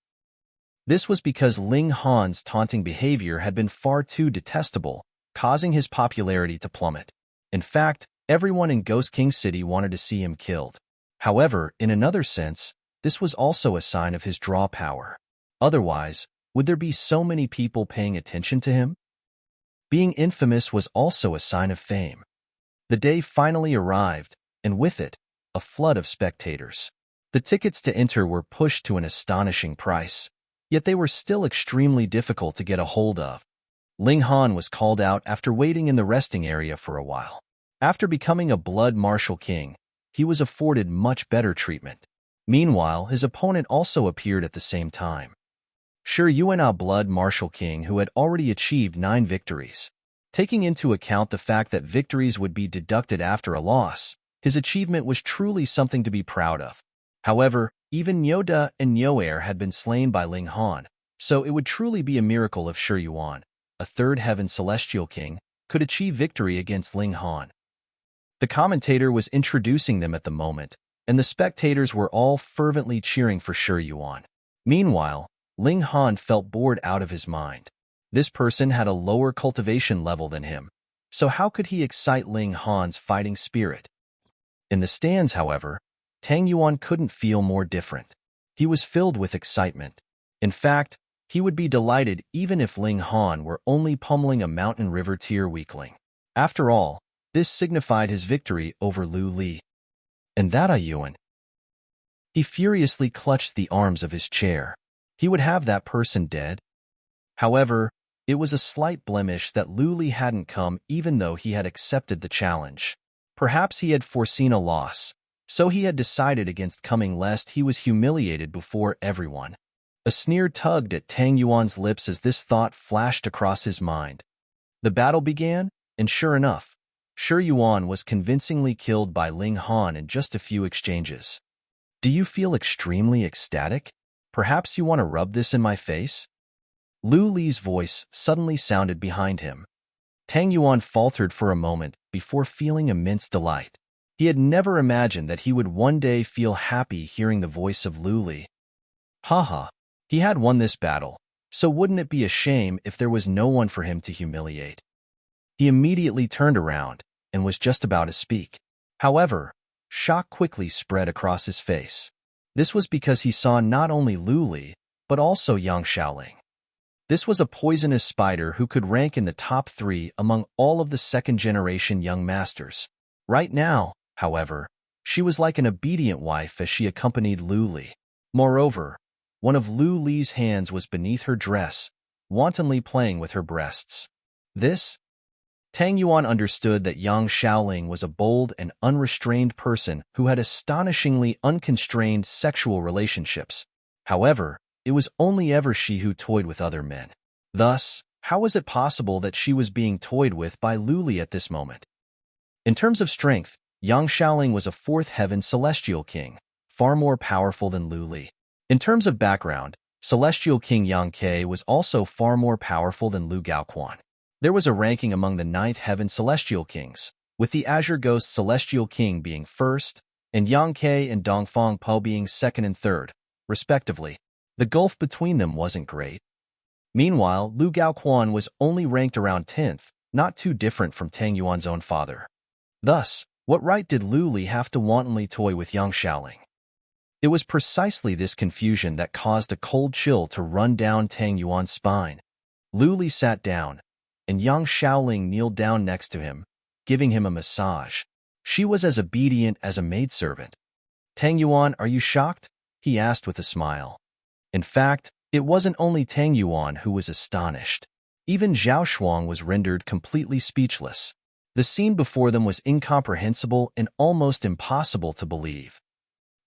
Speaker 1: This was because Ling Han's taunting behavior had been far too detestable, causing his popularity to plummet. In fact, everyone in Ghost King City wanted to see him killed. However, in another sense, this was also a sign of his draw power. Otherwise, would there be so many people paying attention to him? Being infamous was also a sign of fame. The day finally arrived, and with it, a flood of spectators. The tickets to enter were pushed to an astonishing price, yet they were still extremely difficult to get a hold of. Ling Han was called out after waiting in the resting area for a while. After becoming a blood martial king, he was afforded much better treatment. Meanwhile, his opponent also appeared at the same time. Shi Yuan, a blood martial king who had already achieved 9 victories. Taking into account the fact that victories would be deducted after a loss, his achievement was truly something to be proud of. However, even Nyoda and Nyoair had been slain by Ling Han, so it would truly be a miracle if Shi Yuan, a third heaven celestial king, could achieve victory against Ling Han. The commentator was introducing them at the moment, and the spectators were all fervently cheering for Shi Yuan. Meanwhile, Ling Han felt bored out of his mind. This person had a lower cultivation level than him, so how could he excite Ling Han's fighting spirit? In the stands, however, Tang Yuan couldn't feel more different. He was filled with excitement. In fact, he would be delighted even if Ling Han were only pummeling a mountain river tier weakling. After all, this signified his victory over Lu Li. And that Yuan. He furiously clutched the arms of his chair. He would have that person dead. However, it was a slight blemish that Lu Li hadn't come even though he had accepted the challenge. Perhaps he had foreseen a loss, so he had decided against coming lest he was humiliated before everyone. A sneer tugged at Tang Yuan's lips as this thought flashed across his mind. The battle began, and sure enough, Shi Yuan was convincingly killed by Ling Han in just a few exchanges. Do you feel extremely ecstatic? Perhaps you want to rub this in my face? Lu Li's voice suddenly sounded behind him. Tang Yuan faltered for a moment before feeling immense delight. He had never imagined that he would one day feel happy hearing the voice of Lu Li. Haha, he had won this battle, so wouldn't it be a shame if there was no one for him to humiliate? He immediately turned around and was just about to speak. However, shock quickly spread across his face. This was because he saw not only Lu Li, but also Yang Xiaoling. This was a poisonous spider who could rank in the top 3 among all of the second-generation young masters. Right now, however, she was like an obedient wife as she accompanied Lu Li. Moreover, one of Lu Li's hands was beneath her dress, wantonly playing with her breasts. Tang Yuan understood that Yang Xiaoling was a bold and unrestrained person who had astonishingly unconstrained sexual relationships. However, it was only ever she who toyed with other men. Thus, how was it possible that she was being toyed with by Lu Li at this moment? In terms of strength, Yang Xiaoling was a 4th heaven celestial king, far more powerful than Lu Li. In terms of background, Celestial King Yang Ke was also far more powerful than Lu Gaoquan. There was a ranking among the 9th heaven celestial kings, with the Azure Ghost Celestial King being 1st, and Yang Ke and Dongfang Po being 2nd and 3rd, respectively. The gulf between them wasn't great. Meanwhile, Lu Gaoquan was only ranked around 10th, not too different from Tang Yuan's own father. Thus, what right did Lu Li have to wantonly toy with Yang Xiaoling? It was precisely this confusion that caused a cold chill to run down Tang Yuan's spine. Lu Li sat down, and young Shaoling kneeled down next to him, giving him a massage. She was as obedient as a maidservant. Tang Yuan, are you shocked? He asked with a smile. In fact, it wasn't only Tang Yuan who was astonished. Even Zhao Shuang was rendered completely speechless. The scene before them was incomprehensible and almost impossible to believe.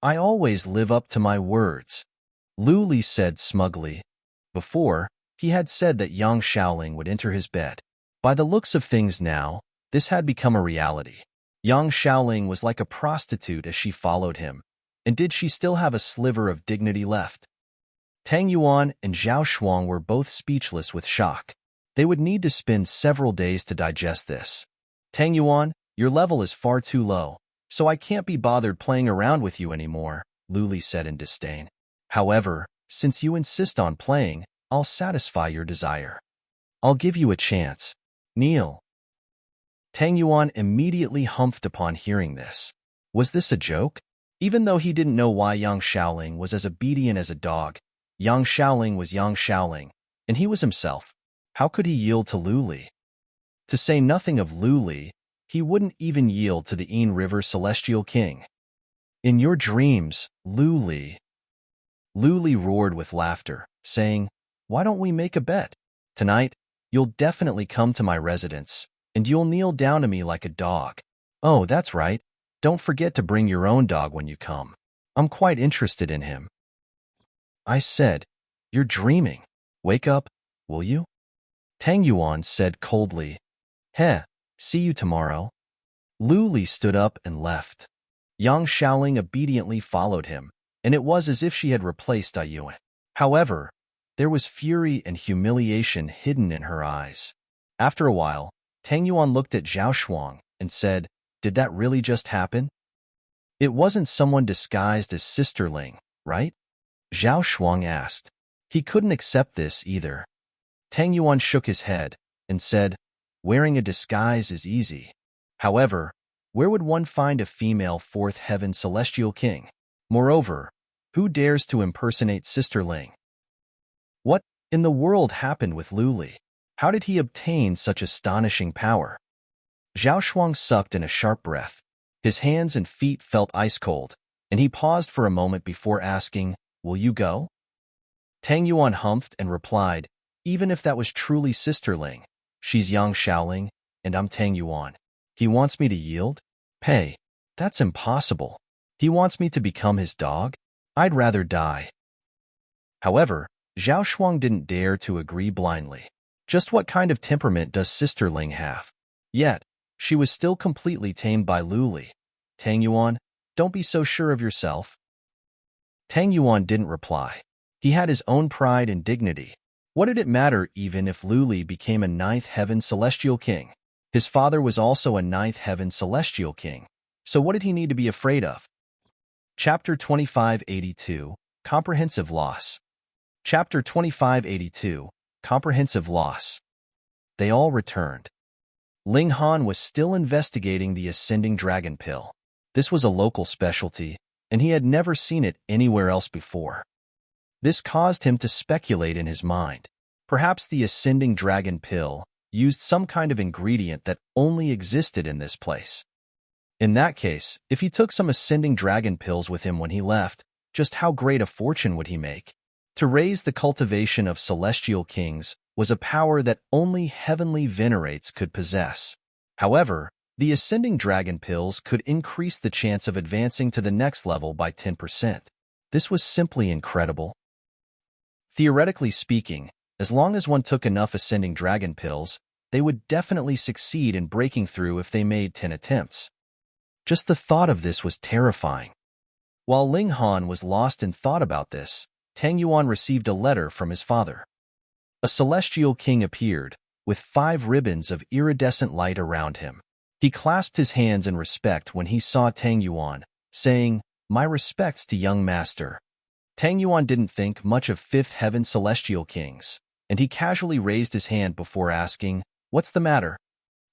Speaker 1: I always live up to my words, Lu Li said smugly. Before, he had said that young Shaoling would enter his bed. By the looks of things now, this had become a reality. Young Shaoling was like a prostitute as she followed him. And did she still have a sliver of dignity left? Tang Yuan and Zhao Shuang were both speechless with shock. They would need to spend several days to digest this. Tang Yuan, your level is far too low, so I can't be bothered playing around with you anymore, Lu Li said in disdain. However, since you insist on playing, I'll satisfy your desire. I'll give you a chance. Kneel. Tang Yuan immediately humphed upon hearing this. Was this a joke? Even though he didn't know why young Shaoling was as obedient as a dog, young Shaoling was young Shaoling, and he was himself. How could he yield to Lu Li? To say nothing of Lu Li, he wouldn't even yield to the Yin River Celestial King. In your dreams, Lu Li. Lu Li roared with laughter, saying, why don't we make a bet? Tonight, you'll definitely come to my residence, and you'll kneel down to me like a dog. Oh, that's right. Don't forget to bring your own dog when you come. I'm quite interested in him. I said, you're dreaming. Wake up, will you? Tang Yuan said coldly. Heh, see you tomorrow. Lu Li stood up and left. Yang Shaoling obediently followed him, and it was as if she had replaced Yuan. However, there was fury and humiliation hidden in her eyes. After a while, Tang Yuan looked at Zhao Shuang and said, did that really just happen? It wasn't someone disguised as Sisterling, right? Zhao Shuang asked. He couldn't accept this either. Tang Yuan shook his head and said, wearing a disguise is easy. However, where would one find a female fourth heaven celestial king? Moreover, who dares to impersonate Sisterling? What in the world happened with Lu Li? How did he obtain such astonishing power? Zhao Shuang sucked in a sharp breath. His hands and feet felt ice-cold, and he paused for a moment before asking, will you go? Tang Yuan humphed and replied, even if that was truly Sisterling, she's young Shaoling, and I'm Tang Yuan. He wants me to yield? Hey, that's impossible. He wants me to become his dog? I'd rather die. However, Zhao Shuang didn't dare to agree blindly. Just what kind of temperament does Sisterling have? Yet, she was still completely tamed by Lu Li. Tang Yuan, don't be so sure of yourself. Tang Yuan didn't reply. He had his own pride and dignity. What did it matter even if Lu Li became a ninth heaven celestial king? His father was also a ninth heaven celestial king. So what did he need to be afraid of? Chapter 2582, Comprehensive Loss. Chapter 2582, Comprehensive Loss. They all returned. Ling Han was still investigating the ascending dragon pill. This was a local specialty, and he had never seen it anywhere else before. This caused him to speculate in his mind. Perhaps the ascending dragon pill used some kind of ingredient that only existed in this place. In that case, if he took some ascending dragon pills with him when he left, just how great a fortune would he make? To raise the cultivation of celestial kings was a power that only heavenly venerates could possess. However, the ascending dragon pills could increase the chance of advancing to the next level by 10%. This was simply incredible. Theoretically speaking, as long as one took enough ascending dragon pills, they would definitely succeed in breaking through if they made 10 attempts. Just the thought of this was terrifying. While Ling Han was lost in thought about this, Tang Yuan received a letter from his father. A celestial king appeared, with 5 ribbons of iridescent light around him. He clasped his hands in respect when he saw Tang Yuan, saying, "My respects to young master." Tang Yuan didn't think much of fifth heaven celestial kings, and he casually raised his hand before asking, "What's the matter?"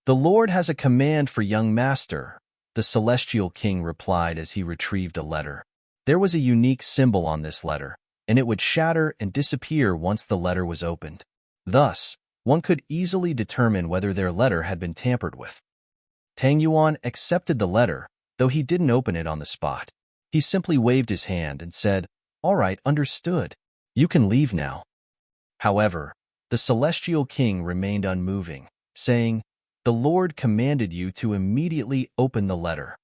Speaker 1: "The Lord has a command for young master," the celestial king replied as he retrieved a letter. There was a unique symbol on this letter, and it would shatter and disappear once the letter was opened. Thus, one could easily determine whether their letter had been tampered with. Tang Yuan accepted the letter, though he didn't open it on the spot. He simply waved his hand and said, "All right, understood. You can leave now." However, the Celestial King remained unmoving, saying, "The Lord commanded you to immediately open the letter."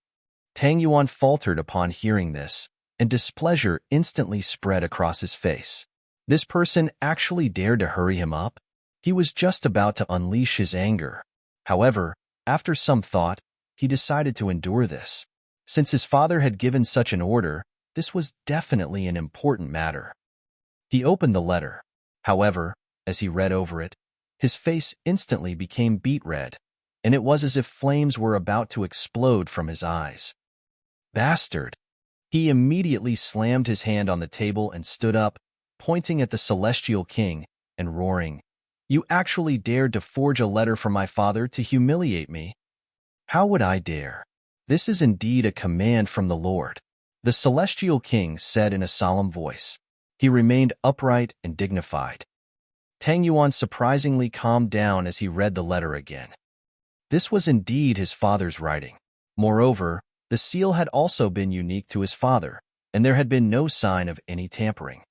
Speaker 1: Tang Yuan faltered upon hearing this, and displeasure instantly spread across his face. This person actually dared to hurry him up? He was just about to unleash his anger. However, after some thought, he decided to endure this. Since his father had given such an order, this was definitely an important matter. He opened the letter. However, as he read over it, his face instantly became beet red, and it was as if flames were about to explode from his eyes. Bastard! He immediately slammed his hand on the table and stood up, pointing at the Celestial King and roaring, "You actually dared to forge a letter from my father to humiliate me? How would I dare? This is indeed a command from the Lord," the Celestial King said in a solemn voice. He remained upright and dignified. Tang Yuan surprisingly calmed down as he read the letter again. This was indeed his father's writing. Moreover, the seal had also been unique to his father, and there had been no sign of any tampering.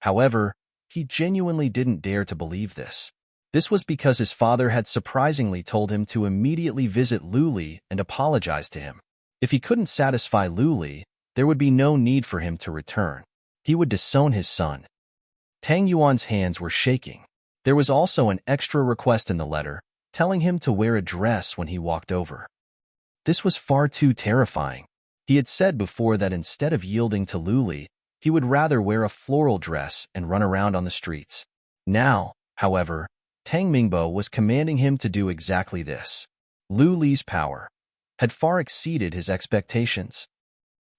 Speaker 1: However, he genuinely didn't dare to believe this. This was because his father had surprisingly told him to immediately visit Lu Li and apologize to him. If he couldn't satisfy Lu Li, there would be no need for him to return. He would disown his son. Tang Yuan's hands were shaking. There was also an extra request in the letter, telling him to wear a dress when he walked over. This was far too terrifying. He had said before that instead of yielding to Lu Li, he would rather wear a floral dress and run around on the streets. Now, however, Tang Mingbo was commanding him to do exactly this. Lu Li's power had far exceeded his expectations.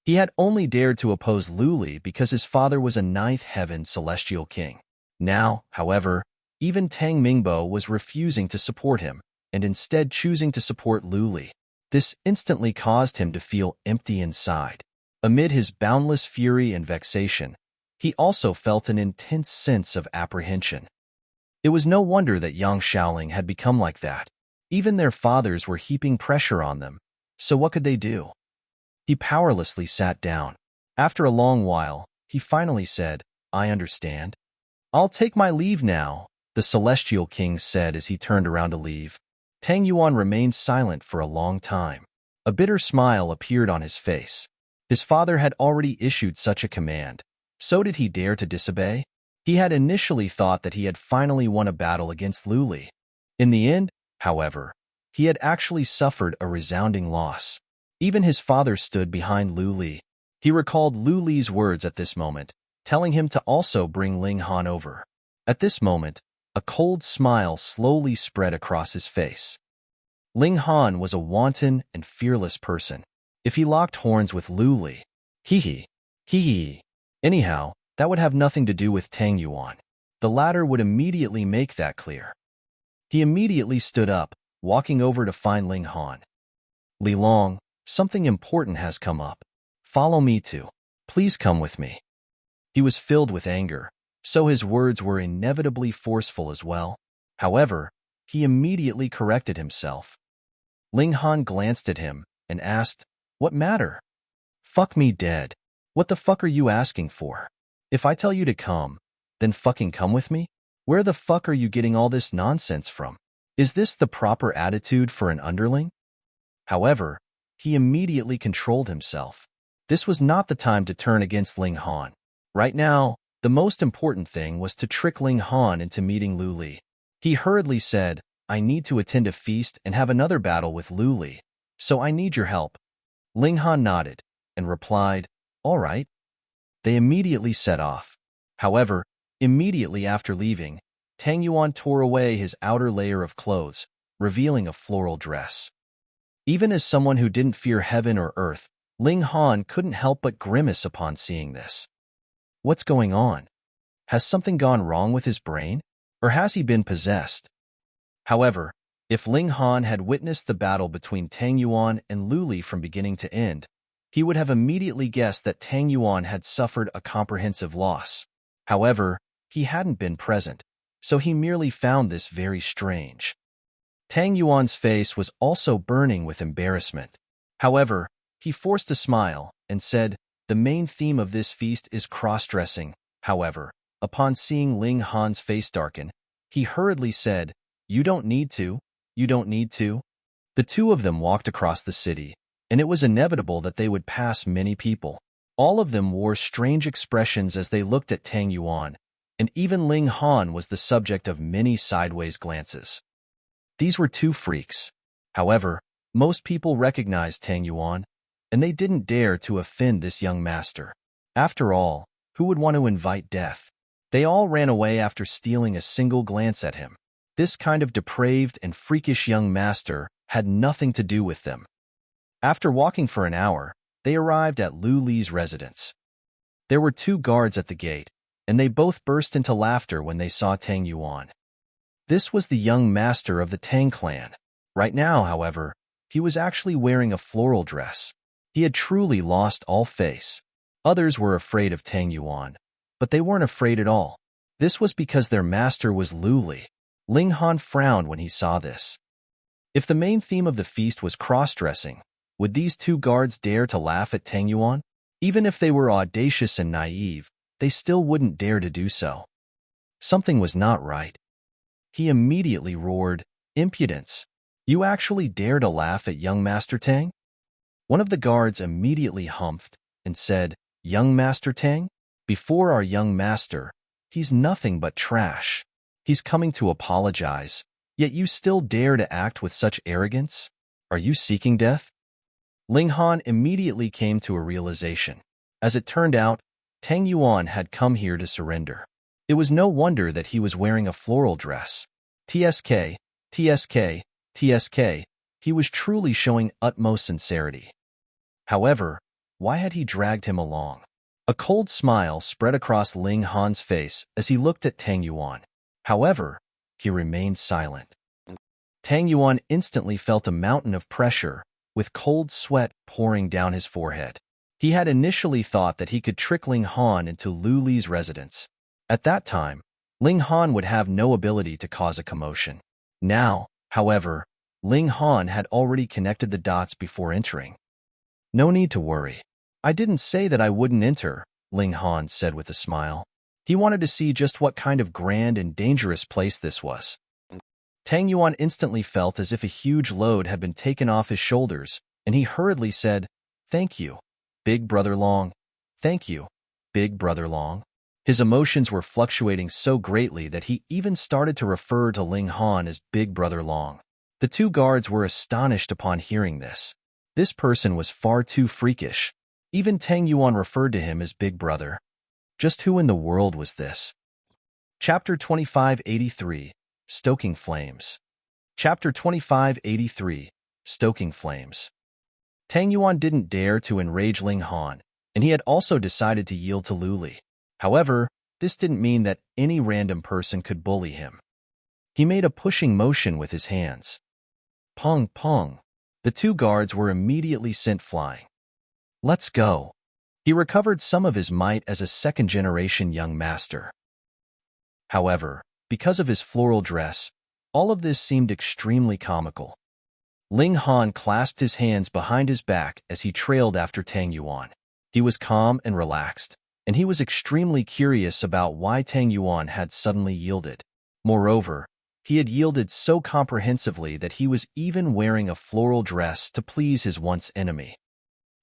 Speaker 1: He had only dared to oppose Lu Li because his father was a ninth heaven celestial king. Now, however, even Tang Mingbo was refusing to support him, and instead choosing to support Lu Li. This instantly caused him to feel empty inside. Amid his boundless fury and vexation, he also felt an intense sense of apprehension. It was no wonder that Yang Shaoling had become like that. Even their fathers were heaping pressure on them, so what could they do? He powerlessly sat down. After a long while, he finally said, "I understand. I'll take my leave now," the Celestial King said as he turned around to leave. Tang Yuan remained silent for a long time. A bitter smile appeared on his face. His father had already issued such a command, so did he dare to disobey? He had initially thought that he had finally won a battle against Lu Li. In the end, however, he had actually suffered a resounding loss. Even his father stood behind Lu Li. He recalled Lu Li's words at this moment, telling him to also bring Ling Han over. At this moment, a cold smile slowly spread across his face. Ling Han was a wanton and fearless person. If he locked horns with Lu Li, hee. Anyhow, that would have nothing to do with Tang Yuan. The latter would immediately make that clear. He immediately stood up, walking over to find Ling Han. "Li Long, something important has come up. Follow me to. Please come with me." He was filled with anger, so his words were inevitably forceful as well. However, he immediately corrected himself. Ling Han glanced at him and asked, "What matter?" "Fuck me dead. What the fuck are you asking for? If I tell you to come, then fucking come with me? Where the fuck are you getting all this nonsense from? Is this the proper attitude for an underling?" However, he immediately controlled himself. This was not the time to turn against Ling Han. Right now, the most important thing was to trick Ling Han into meeting Lu Li. He hurriedly said, "I need to attend a feast and have another battle with Lu Li, so I need your help." Ling Han nodded and replied, "All right." They immediately set off. However, immediately after leaving, Tang Yuan tore away his outer layer of clothes, revealing a floral dress. Even as someone who didn't fear heaven or earth, Ling Han couldn't help but grimace upon seeing this. What's going on? Has something gone wrong with his brain? Or has he been possessed? However, if Ling Han had witnessed the battle between Tang Yuan and Lu Li from beginning to end, he would have immediately guessed that Tang Yuan had suffered a comprehensive loss. However, he hadn't been present, so he merely found this very strange. Tang Yuan's face was also burning with embarrassment. However, he forced a smile and said, "The main theme of this feast is cross-dressing." However, upon seeing Ling Han's face darken, he hurriedly said, "You don't need to. You don't need to." The two of them walked across the city, and it was inevitable that they would pass many people. All of them wore strange expressions as they looked at Tang Yuan, and even Ling Han was the subject of many sideways glances. These were two freaks. However, most people recognized Tang Yuan, and they didn't dare to offend this young master. After all, who would want to invite death? They all ran away after stealing a single glance at him. This kind of depraved and freakish young master had nothing to do with them. After walking for an hour, they arrived at Lu Li's residence. There were two guards at the gate, and they both burst into laughter when they saw Tang Yuan. This was the young master of the Tang clan. Right now, however, he was actually wearing a floral dress. He had truly lost all face. Others were afraid of Tang Yuan, but they weren't afraid at all. This was because their master was Lu Li. Ling Han frowned when he saw this. If the main theme of the feast was cross-dressing, would these two guards dare to laugh at Tang Yuan? Even if they were audacious and naive, they still wouldn't dare to do so. Something was not right. He immediately roared, "Impudence! You actually dare to laugh at young Master Tang?" One of the guards immediately humphed and said, "Young Master Tang? Before our young master, he's nothing but trash. He's coming to apologize, yet you still dare to act with such arrogance? Are you seeking death?" Ling Han immediately came to a realization. As it turned out, Tang Yuan had come here to surrender. It was no wonder that he was wearing a floral dress. TSK, TSK, TSK, he was truly showing utmost sincerity. However, why had he dragged him along? A cold smile spread across Ling Han's face as he looked at Tang Yuan. However, he remained silent. Tang Yuan instantly felt a mountain of pressure, with cold sweat pouring down his forehead. He had initially thought that he could trick Ling Han into Lu Li's residence. At that time, Ling Han would have no ability to cause a commotion. Now, however, Ling Han had already connected the dots before entering. "No need to worry. I didn't say that I wouldn't enter," Ling Han said with a smile. He wanted to see just what kind of grand and dangerous place this was. Tang Yuan instantly felt as if a huge load had been taken off his shoulders, and he hurriedly said, "Thank you, Big Brother Long. Thank you, Big Brother Long." His emotions were fluctuating so greatly that he even started to refer to Ling Han as Big Brother Long. The two guards were astonished upon hearing this. This person was far too freakish. Even Tang Yuan referred to him as Big Brother. Just who in the world was this? Chapter 2583, Stoking Flames. Chapter 2583, Stoking Flames. Tang Yuan didn't dare to enrage Ling Han, and he had also decided to yield to Lu Li. However, this didn't mean that any random person could bully him. He made a pushing motion with his hands. Pong, pong. The two guards were immediately sent flying. "Let's go." He recovered some of his might as a second-generation young master. However, because of his floral dress, all of this seemed extremely comical. Ling Han clasped his hands behind his back as he trailed after Tang Yuan. He was calm and relaxed, and he was extremely curious about why Tang Yuan had suddenly yielded. Moreover, he had yielded so comprehensively that he was even wearing a floral dress to please his once enemy.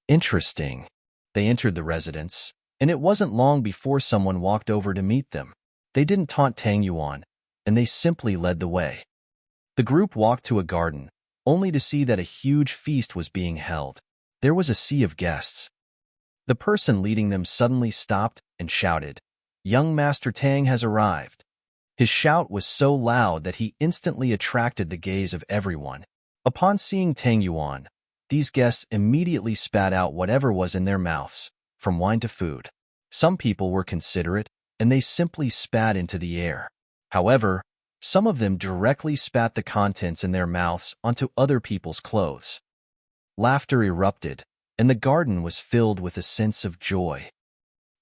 Speaker 1: Interesting. They entered the residence, and it wasn't long before someone walked over to meet them. They didn't taunt Tang Yuan, and they simply led the way. The group walked to a garden, only to see that a huge feast was being held. There was a sea of guests. The person leading them suddenly stopped and shouted, "Young Master Tang has arrived." His shout was so loud that he instantly attracted the gaze of everyone. Upon seeing Tang Yuan, these guests immediately spat out whatever was in their mouths, from wine to food. Some people were considerate, and they simply spat into the air. However, some of them directly spat the contents in their mouths onto other people's clothes. Laughter erupted, and the garden was filled with a sense of joy.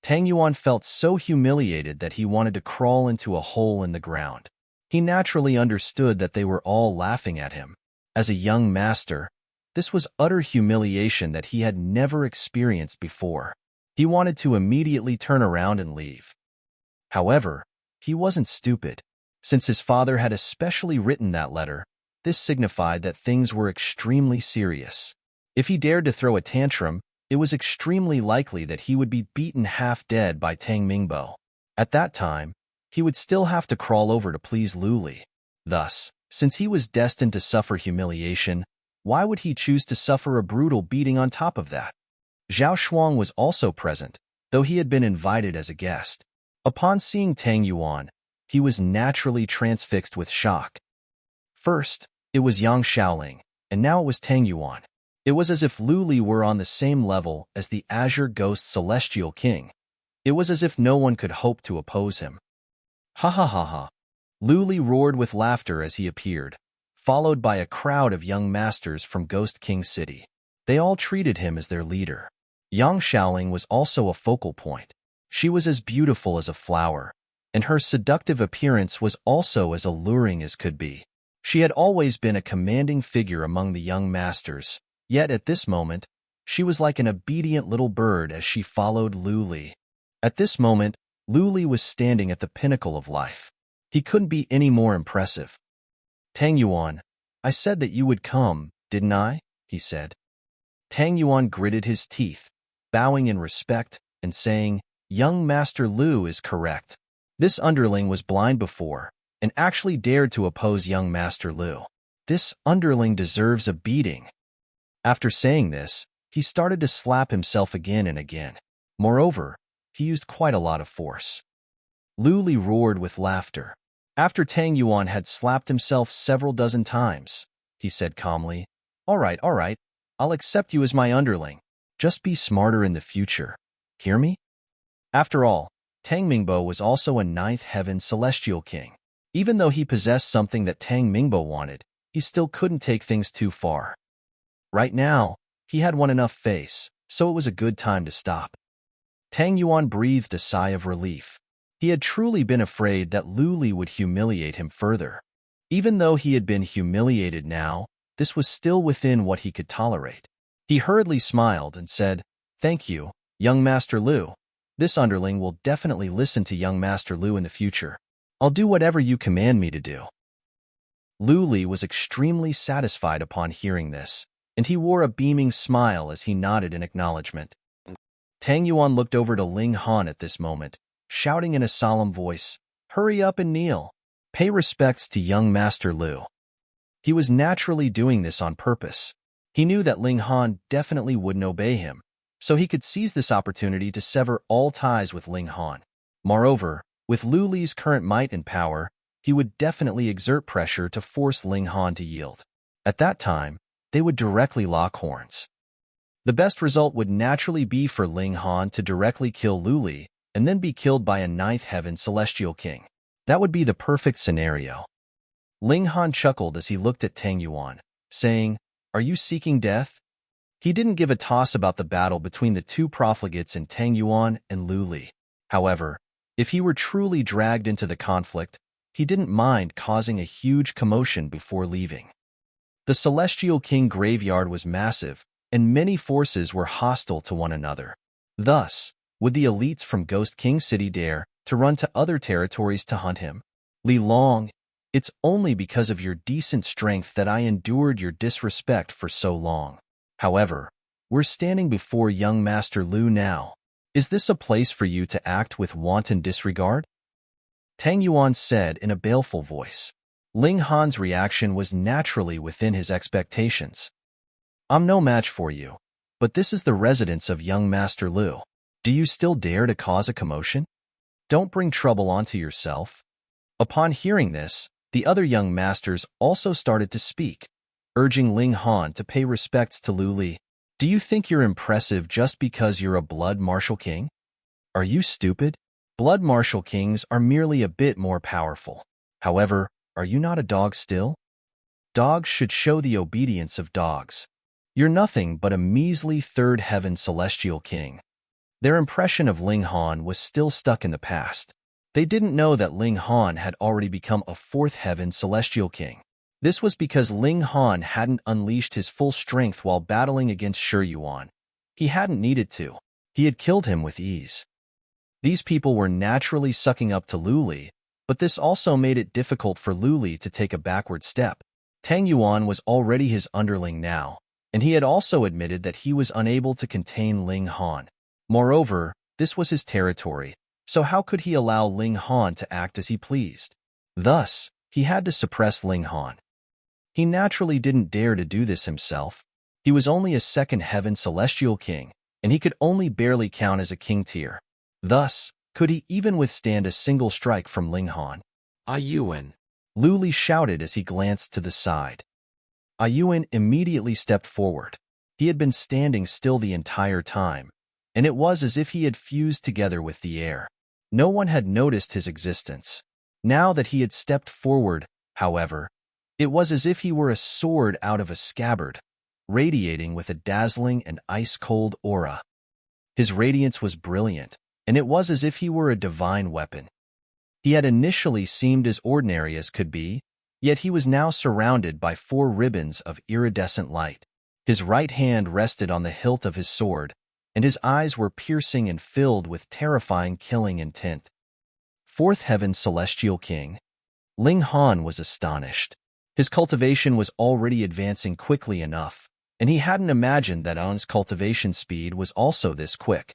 Speaker 1: Tang Yuan felt so humiliated that he wanted to crawl into a hole in the ground. He naturally understood that they were all laughing at him. As a young master, this was utter humiliation that he had never experienced before. He wanted to immediately turn around and leave. However, he wasn't stupid. Since his father had especially written that letter, this signified that things were extremely serious. If he dared to throw a tantrum, it was extremely likely that he would be beaten half dead by Tang Mingbo. At that time, he would still have to crawl over to please Lu Li. Thus, since he was destined to suffer humiliation, why would he choose to suffer a brutal beating on top of that? Zhao Shuang was also present, though he had been invited as a guest. Upon seeing Tang Yuan, he was naturally transfixed with shock. First, it was Yang Xiaoling, and now it was Tang Yuan. It was as if Lu Li were on the same level as the Azure Ghost Celestial King. It was as if no one could hope to oppose him. Ha ha ha ha. Lu Li roared with laughter as he appeared, followed by a crowd of young masters from Ghost King City. They all treated him as their leader. Yang Xiaoling was also a focal point. She was as beautiful as a flower, and her seductive appearance was also as alluring as could be. She had always been a commanding figure among the young masters, yet at this moment, she was like an obedient little bird as she followed Lu Li. At this moment, Lu Li was standing at the pinnacle of life. He couldn't be any more impressive. Tang Yuan, I said that you would come, didn't I? He said. Tang Yuan gritted his teeth, bowing in respect and saying, Young Master Lu is correct. This underling was blind before, and actually dared to oppose young Master Lu. This underling deserves a beating. After saying this, he started to slap himself again and again. Moreover, he used quite a lot of force. Lu Li roared with laughter. After Tang Yuan had slapped himself several dozen times, he said calmly, all right, I'll accept you as my underling. Just be smarter in the future. Hear me? After all, Tang Mingbo was also a ninth heaven celestial king. Even though he possessed something that Tang Mingbo wanted, he still couldn't take things too far. Right now, he had one enough face, so it was a good time to stop. Tang Yuan breathed a sigh of relief. He had truly been afraid that Lu Li would humiliate him further. Even though he had been humiliated now, this was still within what he could tolerate. He hurriedly smiled and said, Thank you, young Master Lu. This underling will definitely listen to young Master Lu in the future. I'll do whatever you command me to do. Lu Li was extremely satisfied upon hearing this, and he wore a beaming smile as he nodded in acknowledgement. Tang Yuan looked over to Ling Han at this moment, shouting in a solemn voice, Hurry up and kneel. Pay respects to young Master Lu. He was naturally doing this on purpose. He knew that Ling Han definitely wouldn't obey him, so he could seize this opportunity to sever all ties with Ling Han. Moreover, with Lu Li's current might and power, he would definitely exert pressure to force Ling Han to yield. At that time, they would directly lock horns. The best result would naturally be for Ling Han to directly kill Lu Li and then be killed by a ninth heaven celestial king. That would be the perfect scenario. Ling Han chuckled as he looked at Tang Yuan, saying, Are you seeking death? He didn't give a toss about the battle between the two profligates in Tang Yuan and Lu Li. However, if he were truly dragged into the conflict, he didn't mind causing a huge commotion before leaving. The Celestial King graveyard was massive, and many forces were hostile to one another. Thus, would the elites from Ghost King City dare to run to other territories to hunt him? Li Long, it's only because of your decent strength that I endured your disrespect for so long. However, we're standing before young Master Lu now. Is this a place for you to act with wanton disregard? Tang Yuan said in a baleful voice. Ling Han's reaction was naturally within his expectations. I'm no match for you, but this is the residence of young Master Lu. Do you still dare to cause a commotion? Don't bring trouble onto yourself. Upon hearing this, the other young masters also started to speak, urging Ling Han to pay respects to Lu Li. Do you think you're impressive just because you're a blood martial king? Are you stupid? Blood martial kings are merely a bit more powerful. However, are you not a dog still? Dogs should show the obedience of dogs. You're nothing but a measly third heaven celestial king. Their impression of Ling Han was still stuck in the past. They didn't know that Ling Han had already become a fourth heaven celestial king. This was because Ling Han hadn't unleashed his full strength while battling against Shi Yuan. He hadn't needed to. He had killed him with ease. These people were naturally sucking up to Lu Li, but this also made it difficult for Lu Li to take a backward step. Tang Yuan was already his underling now, and he had also admitted that he was unable to contain Ling Han. Moreover, this was his territory, so how could he allow Ling Han to act as he pleased? Thus, he had to suppress Ling Han. He naturally didn't dare to do this himself. He was only a second heaven celestial king, and he could only barely count as a king tier. Thus, could he even withstand a single strike from Ling Han?
Speaker 2: Yuan.
Speaker 1: Lu Li shouted as he glanced to the side. Yuan immediately stepped forward. He had been standing still the entire time, and it was as if he had fused together with the air. No one had noticed his existence. Now that he had stepped forward, however, it was as if he were a sword out of a scabbard, radiating with a dazzling and ice-cold aura. His radiance was brilliant, and it was as if he were a divine weapon. He had initially seemed as ordinary as could be, yet he was now surrounded by 4 ribbons of iridescent light. His right hand rested on the hilt of his sword, and his eyes were piercing and filled with terrifying killing intent. Fourth Heaven Celestial King. Ling Han was astonished. His cultivation was already advancing quickly enough, and he hadn't imagined that On's cultivation speed was also this quick.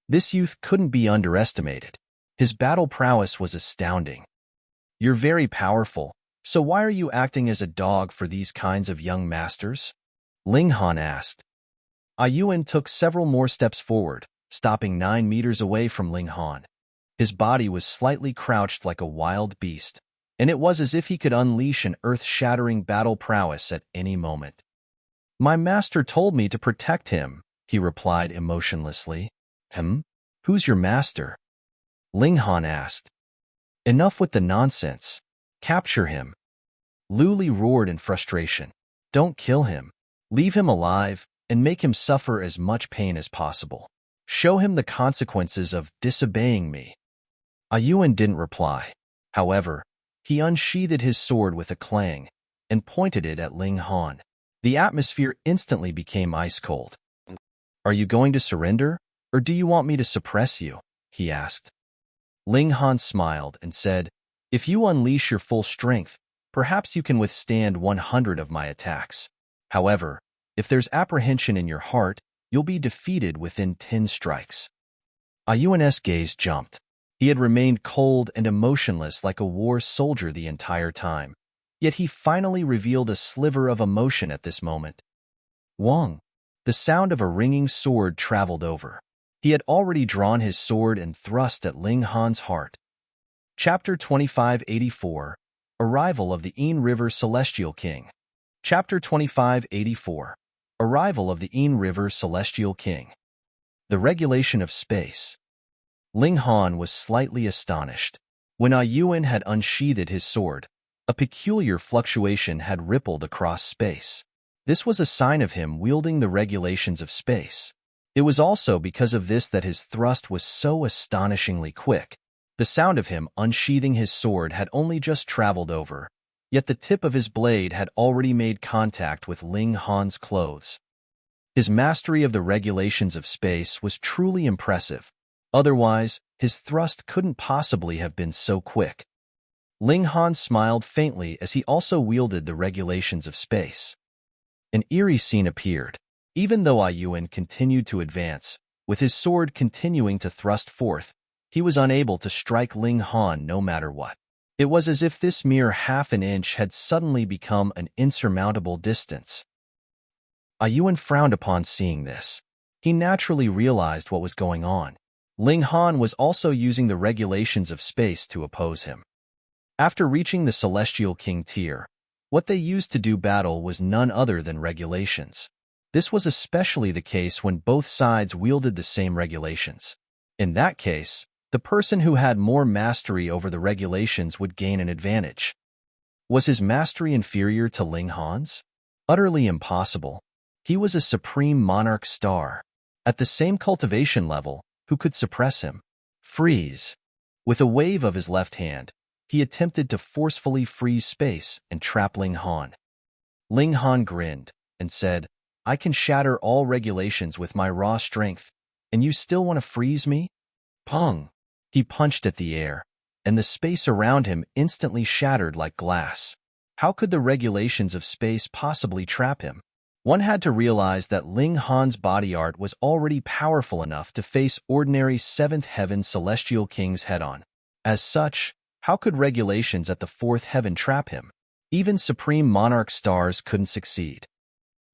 Speaker 1: This youth couldn't be underestimated. His battle prowess was astounding. You're very powerful, so why are you acting as a dog for these kinds of young masters? Ling Han asked. Yuan took several more steps forward, stopping 9 meters away from Ling Han. His body was slightly crouched like a wild beast, and it was as if he could unleash an earth-shattering battle prowess at any moment. My master told me to protect him, he replied emotionlessly. Who's your master? Ling Han asked. Enough with the nonsense. Capture him. Lu Li roared in frustration. Don't kill him. Leave him alive and make him suffer as much pain as possible. Show him the consequences of disobeying me. Yuan didn't reply. However, he unsheathed his sword with a clang and pointed it at Ling Han. The atmosphere instantly became ice-cold. Are you going to surrender, or do you want me to suppress you? He asked. Ling Han smiled and said, If you unleash your full strength, perhaps you can withstand 100 of my attacks. However, if there's apprehension in your heart, you'll be defeated within 10 strikes. Yuan's gaze jumped. He had remained cold and emotionless like a war soldier the entire time, yet he finally revealed a sliver of emotion at this moment. Wong. The sound of a ringing sword traveled over. He had already drawn his sword and thrust at Ling Han's heart. Chapter 2584. Arrival of the Ain River Celestial King. Chapter 2584. Arrival of the Ain River Celestial King. The regulation of space. Ling Han was slightly astonished. When Yuan had unsheathed his sword, a peculiar fluctuation had rippled across space. This was a sign of him wielding the regulations of space. It was also because of this that his thrust was so astonishingly quick. The sound of him unsheathing his sword had only just traveled over, yet the tip of his blade had already made contact with Ling Han's clothes. His mastery of the regulations of space was truly impressive. Otherwise, his thrust couldn't possibly have been so quick. Ling Han smiled faintly as he also wielded the regulations of space. An eerie scene appeared. Even though Yuan continued to advance, with his sword continuing to thrust forth, he was unable to strike Ling Han no matter what. It was as if this mere half an inch had suddenly become an insurmountable distance. Yuan frowned upon seeing this. He naturally realized what was going on. Ling Han was also using the regulations of space to oppose him. After reaching the Celestial King tier, what they used to do battle was none other than regulations. This was especially the case when both sides wielded the same regulations. In that case, the person who had more mastery over the regulations would gain an advantage. Was his mastery inferior to Ling Han's? Utterly impossible. He was a supreme monarch star. At the same cultivation level, Who could suppress him? Freeze. With a wave of his left hand, he attempted to forcefully freeze space and trap Ling Han. Ling Han grinned and said, I can shatter all regulations with my raw strength, and you still want to freeze me? Pong! He punched at the air, and the space around him instantly shattered like glass. How could the regulations of space possibly trap him? One had to realize that Ling Han's body art was already powerful enough to face ordinary seventh heaven celestial kings head-on. As such, how could regulations at the fourth heaven trap him? Even supreme monarch stars couldn't succeed.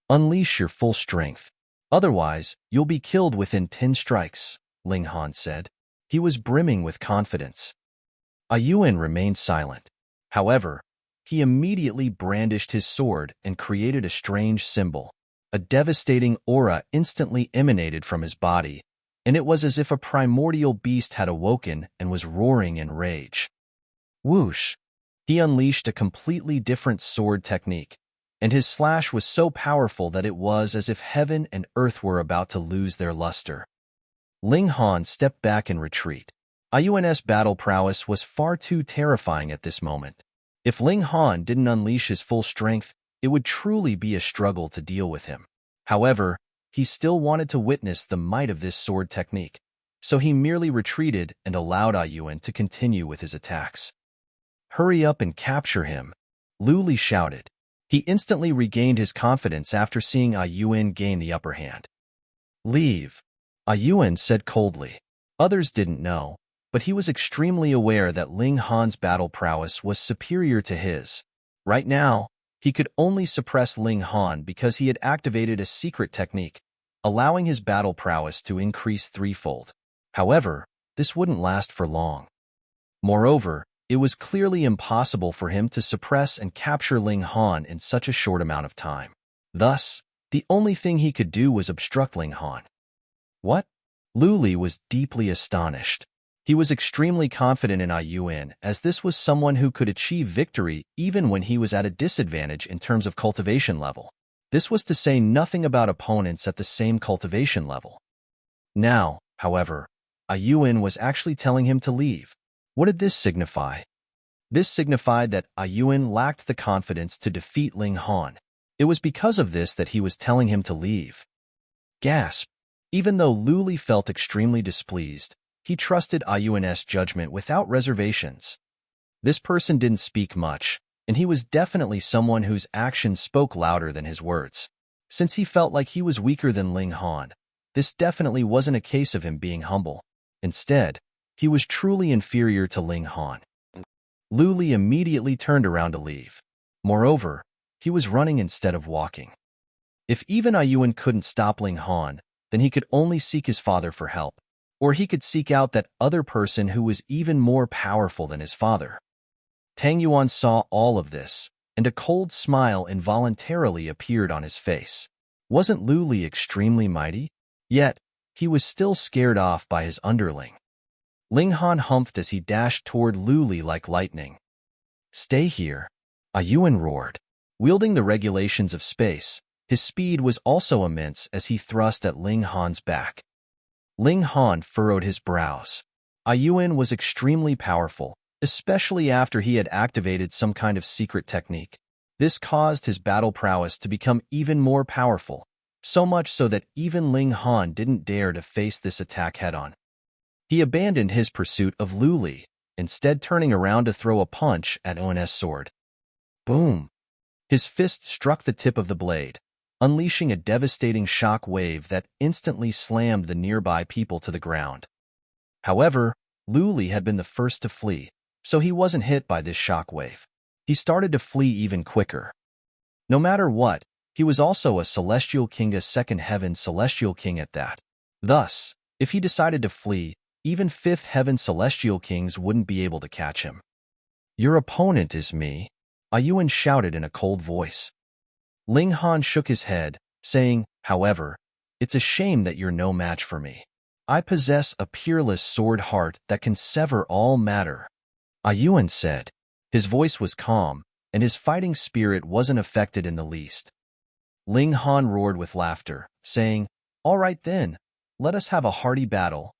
Speaker 1: Unleash your full strength. Otherwise, you'll be killed within 10 strikes, Ling Han said. He was brimming with confidence. Yuan remained silent. However, he immediately brandished his sword and created a strange symbol. A devastating aura instantly emanated from his body, and it was as if a primordial beast had awoken and was roaring in rage. Whoosh! He unleashed a completely different sword technique, and his slash was so powerful that it was as if heaven and earth were about to lose their luster. Ling Han stepped back in retreat. Yuan's battle prowess was far too terrifying at this moment. If Ling Han didn't unleash his full strength, it would truly be a struggle to deal with him. However, he still wanted to witness the might of this sword technique, so he merely retreated and allowed Yuan to continue with his attacks. Hurry up and capture him, Lu Li shouted. He instantly regained his confidence after seeing Yuan gain the upper hand. Leave, Yuan said coldly. Others didn't know, but he was extremely aware that Ling Han's battle prowess was superior to his. Right now, he could only suppress Ling Han because he had activated a secret technique, allowing his battle prowess to increase threefold. However, this wouldn't last for long. Moreover, it was clearly impossible for him to suppress and capture Ling Han in such a short amount of time. Thus, the only thing he could do was obstruct Ling Han. What? Lu Li was deeply astonished. He was extremely confident in Yuan, as this was someone who could achieve victory even when he was at a disadvantage in terms of cultivation level. This was to say nothing about opponents at the same cultivation level. Now, however, Yuan was actually telling him to leave. What did this signify? This signified that Yuan lacked the confidence to defeat Ling Han. It was because of this that he was telling him to leave. Gasp! Even though Lu Li felt extremely displeased, he trusted Yuan's judgment without reservations. This person didn't speak much, and he was definitely someone whose actions spoke louder than his words. Since he felt like he was weaker than Ling Han, this definitely wasn't a case of him being humble. Instead, he was truly inferior to Ling Han. Lu Li immediately turned around to leave. Moreover, he was running instead of walking. If even Yuan couldn't stop Ling Han, then he could only seek his father for help. Or he could seek out that other person who was even more powerful than his father. Tang Yuan saw all of this, and a cold smile involuntarily appeared on his face. Wasn't Lu Li extremely mighty? Yet, he was still scared off by his underling. Ling Han humphed as he dashed toward Lu Li like lightning. Stay here, Yuan roared. Wielding the regulations of space, his speed was also immense as he thrust at Ling Han's back. Ling Han furrowed his brows. Yuan was extremely powerful, especially after he had activated some kind of secret technique. This caused his battle prowess to become even more powerful, so much so that even Ling Han didn't dare to face this attack head-on. He abandoned his pursuit of Lu Li, instead turning around to throw a punch at Yuan's sword. Boom! His fist struck the tip of the blade, unleashing a devastating shock wave that instantly slammed the nearby people to the ground. However, Lu Li had been the first to flee, so he wasn't hit by this shock wave. He started to flee even quicker. No matter what, he was also a celestial king, a second heaven celestial king at that. Thus, if he decided to flee, even fifth heaven celestial kings wouldn't be able to catch him. Your opponent is me, Yuan shouted in a cold voice. Ling Han shook his head, saying, however, it's a shame that you're no match for me. I possess a peerless sword heart that can sever all matter. Yuan said. His voice was calm, and his fighting spirit wasn't affected in the least. Ling Han roared with laughter, saying, all right then, let us have a hearty battle.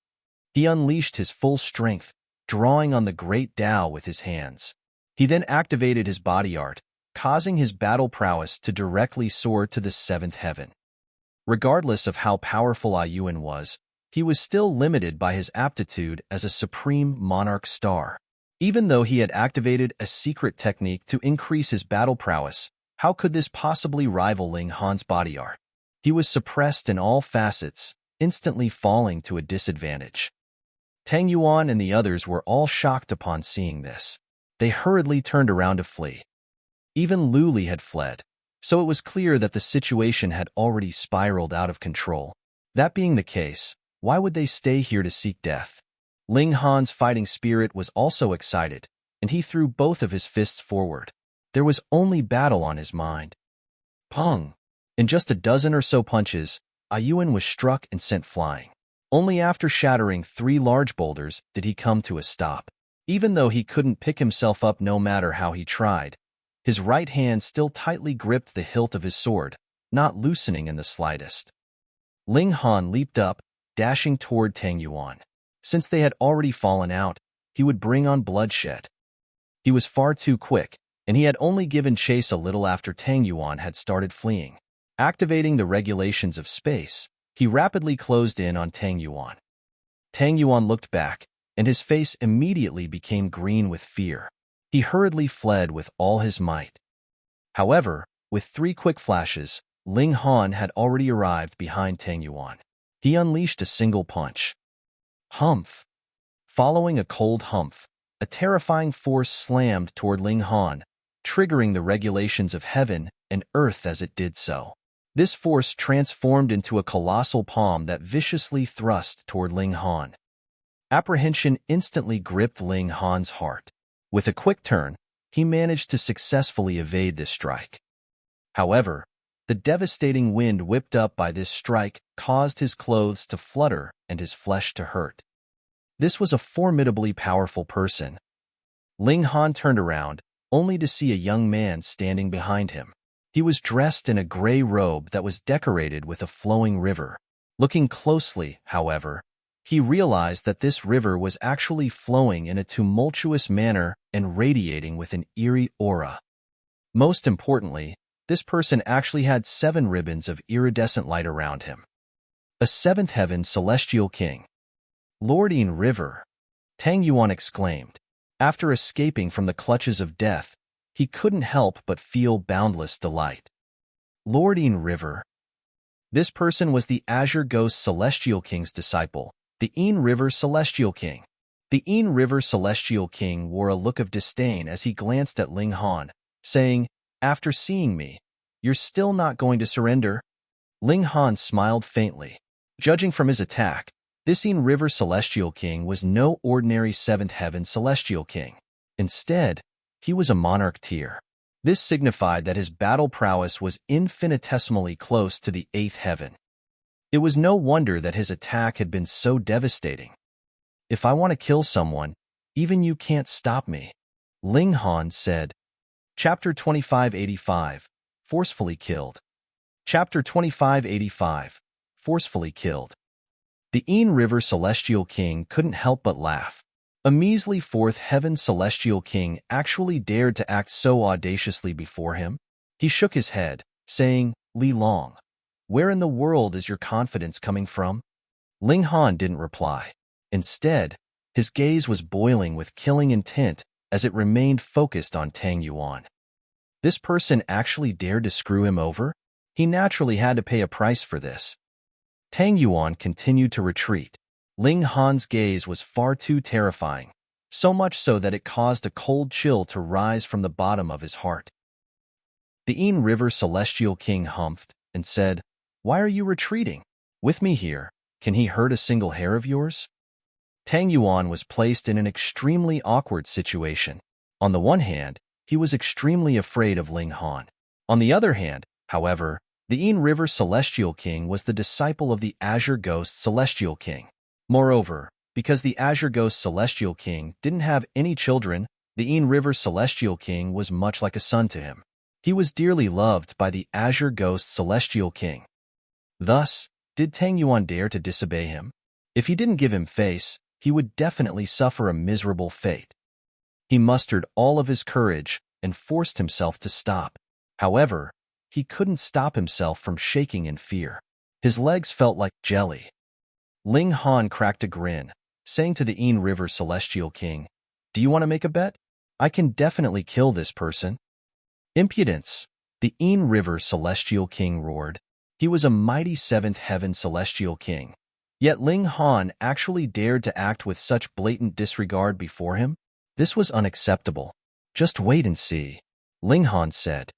Speaker 1: He unleashed his full strength, drawing on the great Tao with his hands. He then activated his body art, causing his battle prowess to directly soar to the seventh heaven. Regardless of how powerful Ayuan was, he was still limited by his aptitude as a supreme monarch star. Even though he had activated a secret technique to increase his battle prowess, how could this possibly rival Ling Han's body art? He was suppressed in all facets, instantly falling to a disadvantage. Tang Yuan and the others were all shocked upon seeing this. They hurriedly turned around to flee. Even Lu Li had fled, so it was clear that the situation had already spiraled out of control. That being the case, why would they stay here to seek death? Ling Han's fighting spirit was also excited, and he threw both of his fists forward. There was only battle on his mind. Pung! In just a dozen or so punches, Ayuan was struck and sent flying. Only after shattering 3 large boulders did he come to a stop. Even though he couldn't pick himself up no matter how he tried, his right hand still tightly gripped the hilt of his sword, not loosening in the slightest. Ling Han leaped up, dashing toward Tang Yuan. Since they had already fallen out, he would bring on bloodshed. He was far too quick, and he had only given chase a little after Tang Yuan had started fleeing. Activating the regulations of space, he rapidly closed in on Tang Yuan. Tang Yuan looked back, and his face immediately became green with fear. He hurriedly fled with all his might. However, with 3 quick flashes, Ling Han had already arrived behind Tang Yuan. He unleashed a single punch. Humph! Following a cold humph, a terrifying force slammed toward Ling Han, triggering the regulations of heaven and earth as it did so. This force transformed into a colossal palm that viciously thrust toward Ling Han. Apprehension instantly gripped Ling Han's heart. With a quick turn, he managed to successfully evade this strike. However, the devastating wind whipped up by this strike caused his clothes to flutter and his flesh to hurt. This was a formidably powerful person. Ling Han turned around, only to see a young man standing behind him. He was dressed in a gray robe that was decorated with a flowing river. Looking closely, however, he realized that this river was actually flowing in a tumultuous manner and radiating with an eerie aura. Most importantly, this person actually had 7 ribbons of iridescent light around him. A 7th heaven celestial king. Lording River, Tang Yuan exclaimed. After escaping from the clutches of death, he couldn't help but feel boundless delight. Lording River. This person was the Azure Ghost Celestial King's disciple, the Yin River Celestial King. The Yin River Celestial King wore a look of disdain as he glanced at Ling Han, saying, "After seeing me, you're still not going to surrender?" Ling Han smiled faintly. Judging from his attack, this Yin River Celestial King was no ordinary 7th Heaven Celestial King. Instead, he was a monarch tier. This signified that his battle prowess was infinitesimally close to the 8th heaven. It was no wonder that his attack had been so devastating. "If I want to kill someone, even you can't stop me," Ling Han said. Chapter 2585, Forcefully Killed. Chapter 2585, Forcefully Killed. The Yin River Celestial King couldn't help but laugh. A measly 4th Heaven Celestial King actually dared to act so audaciously before him? He shook his head, saying, "Li Long, where in the world is your confidence coming from?" Ling Han didn't reply. Instead, his gaze was boiling with killing intent as it remained focused on Tang Yuan. This person actually dared to screw him over? He naturally had to pay a price for this. Tang Yuan continued to retreat. Ling Han's gaze was far too terrifying, so much so that it caused a cold chill to rise from the bottom of his heart. The Yin River Celestial King humphed and said, "Why are you retreating? With me here, can he hurt a single hair of yours?" Tang Yuan was placed in an extremely awkward situation. On the one hand, he was extremely afraid of Ling Han. On the other hand, however, the Yin River Celestial King was the disciple of the Azure Ghost Celestial King. Moreover, because the Azure Ghost Celestial King didn't have any children, the Yin River Celestial King was much like a son to him. He was dearly loved by the Azure Ghost Celestial King. Thus, did Tang Yuan dare to disobey him? If he didn't give him face, he would definitely suffer a miserable fate. He mustered all of his courage and forced himself to stop. However, he couldn't stop himself from shaking in fear. His legs felt like jelly. Ling Han cracked a grin, saying to the Ain River Celestial King, "Do you want to make a bet? I can definitely kill this person." "Impudence!" the Ain River Celestial King roared. He was a mighty seventh heaven Celestial King. Yet Ling Han actually dared to act with such blatant disregard before him? This was unacceptable. "Just wait and see," Ling Han said.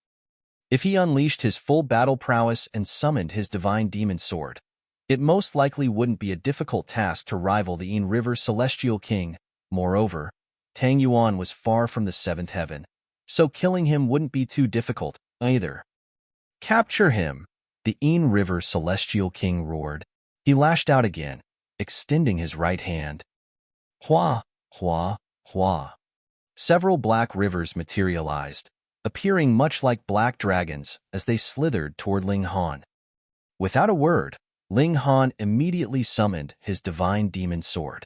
Speaker 1: If he unleashed his full battle prowess and summoned his divine demon sword, it most likely wouldn't be a difficult task to rival the Ain River Celestial King. Moreover, Tang Yuan was far from the seventh heaven, so killing him wouldn't be too difficult either. "Capture him!" the Ain River Celestial King roared. He lashed out again, extending his right hand. Hua, hua, hua. Several black rivers materialized, appearing much like black dragons as they slithered toward Ling Han. Without a word, Ling Han immediately summoned his divine demon sword.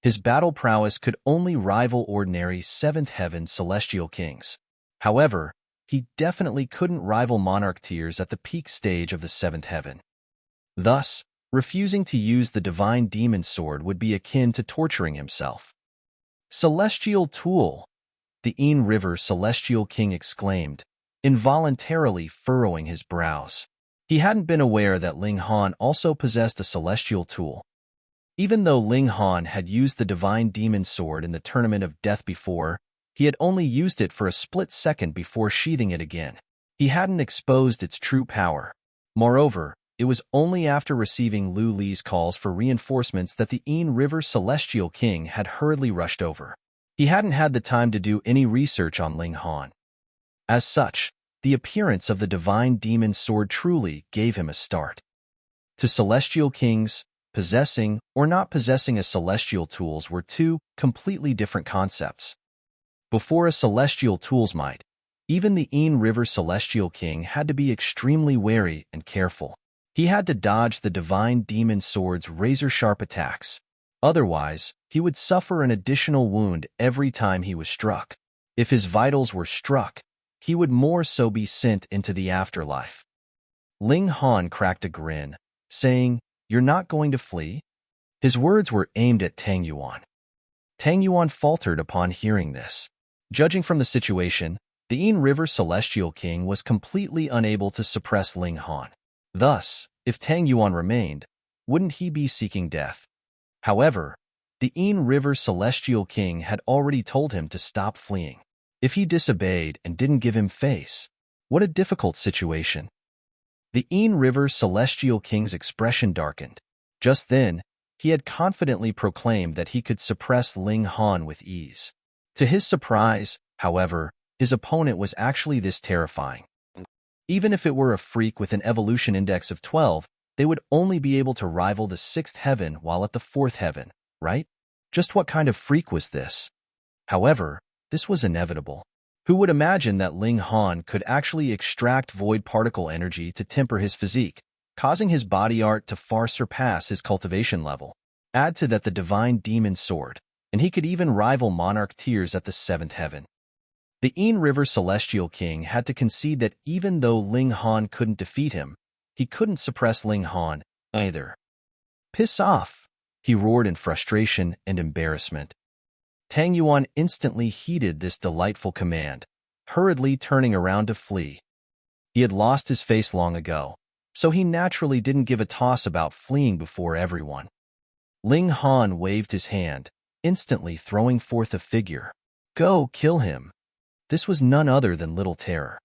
Speaker 1: His battle prowess could only rival ordinary seventh heaven celestial kings. However, he definitely couldn't rival monarch tiers at the peak stage of the seventh heaven. Thus, refusing to use the divine demon sword would be akin to torturing himself. "Celestial tool!" the Ain River Celestial King exclaimed, involuntarily furrowing his brows. He hadn't been aware that Ling Han also possessed a celestial tool. Even though Ling Han had used the divine demon sword in the Tournament of Death before, he had only used it for a split second before sheathing it again. He hadn't exposed its true power. Moreover, it was only after receiving Lu Li's calls for reinforcements that the Ain River Celestial King had hurriedly rushed over. He hadn't had the time to do any research on Ling Han. As such, the appearance of the divine demon sword truly gave him a start. To celestial kings, possessing or not possessing a celestial tools were two completely different concepts. Before a celestial tool's might, even the Ain River Celestial King had to be extremely wary and careful. He had to dodge the divine demon sword's razor-sharp attacks. Otherwise, he would suffer an additional wound every time he was struck. If his vitals were struck, he would more so be sent into the afterlife. Ling Han cracked a grin, saying, "You're not going to flee?" His words were aimed at Tang Yuan. Tang Yuan faltered upon hearing this. Judging from the situation, the Ain River Celestial King was completely unable to suppress Ling Han. Thus, if Tang Yuan remained, wouldn't he be seeking death? However, the Ain River Celestial King had already told him to stop fleeing. If he disobeyed and didn't give him face, what a difficult situation. The Ain River Celestial King's expression darkened. Just then, he had confidently proclaimed that he could suppress Ling Han with ease. To his surprise, however, his opponent was actually this terrifying. Even if it were a freak with an evolution index of 12, they would only be able to rival the sixth heaven while at the fourth heaven, right? Just what kind of freak was this? However, this was inevitable. Who would imagine that Ling Han could actually extract void particle energy to temper his physique, causing his body art to far surpass his cultivation level? Add to that the divine demon sword, and he could even rival monarch tiers at the seventh heaven. The Ain River Celestial King had to concede that even though Ling Han couldn't defeat him, he couldn't suppress Ling Han either. "Piss off!" he roared in frustration and embarrassment. Tang Yuan instantly heeded this delightful command, hurriedly turning around to flee. He had lost his face long ago, so he naturally didn't give a toss about fleeing before everyone. Ling Han waved his hand, instantly throwing forth a figure. "Go kill him." This was none other than Little Terror.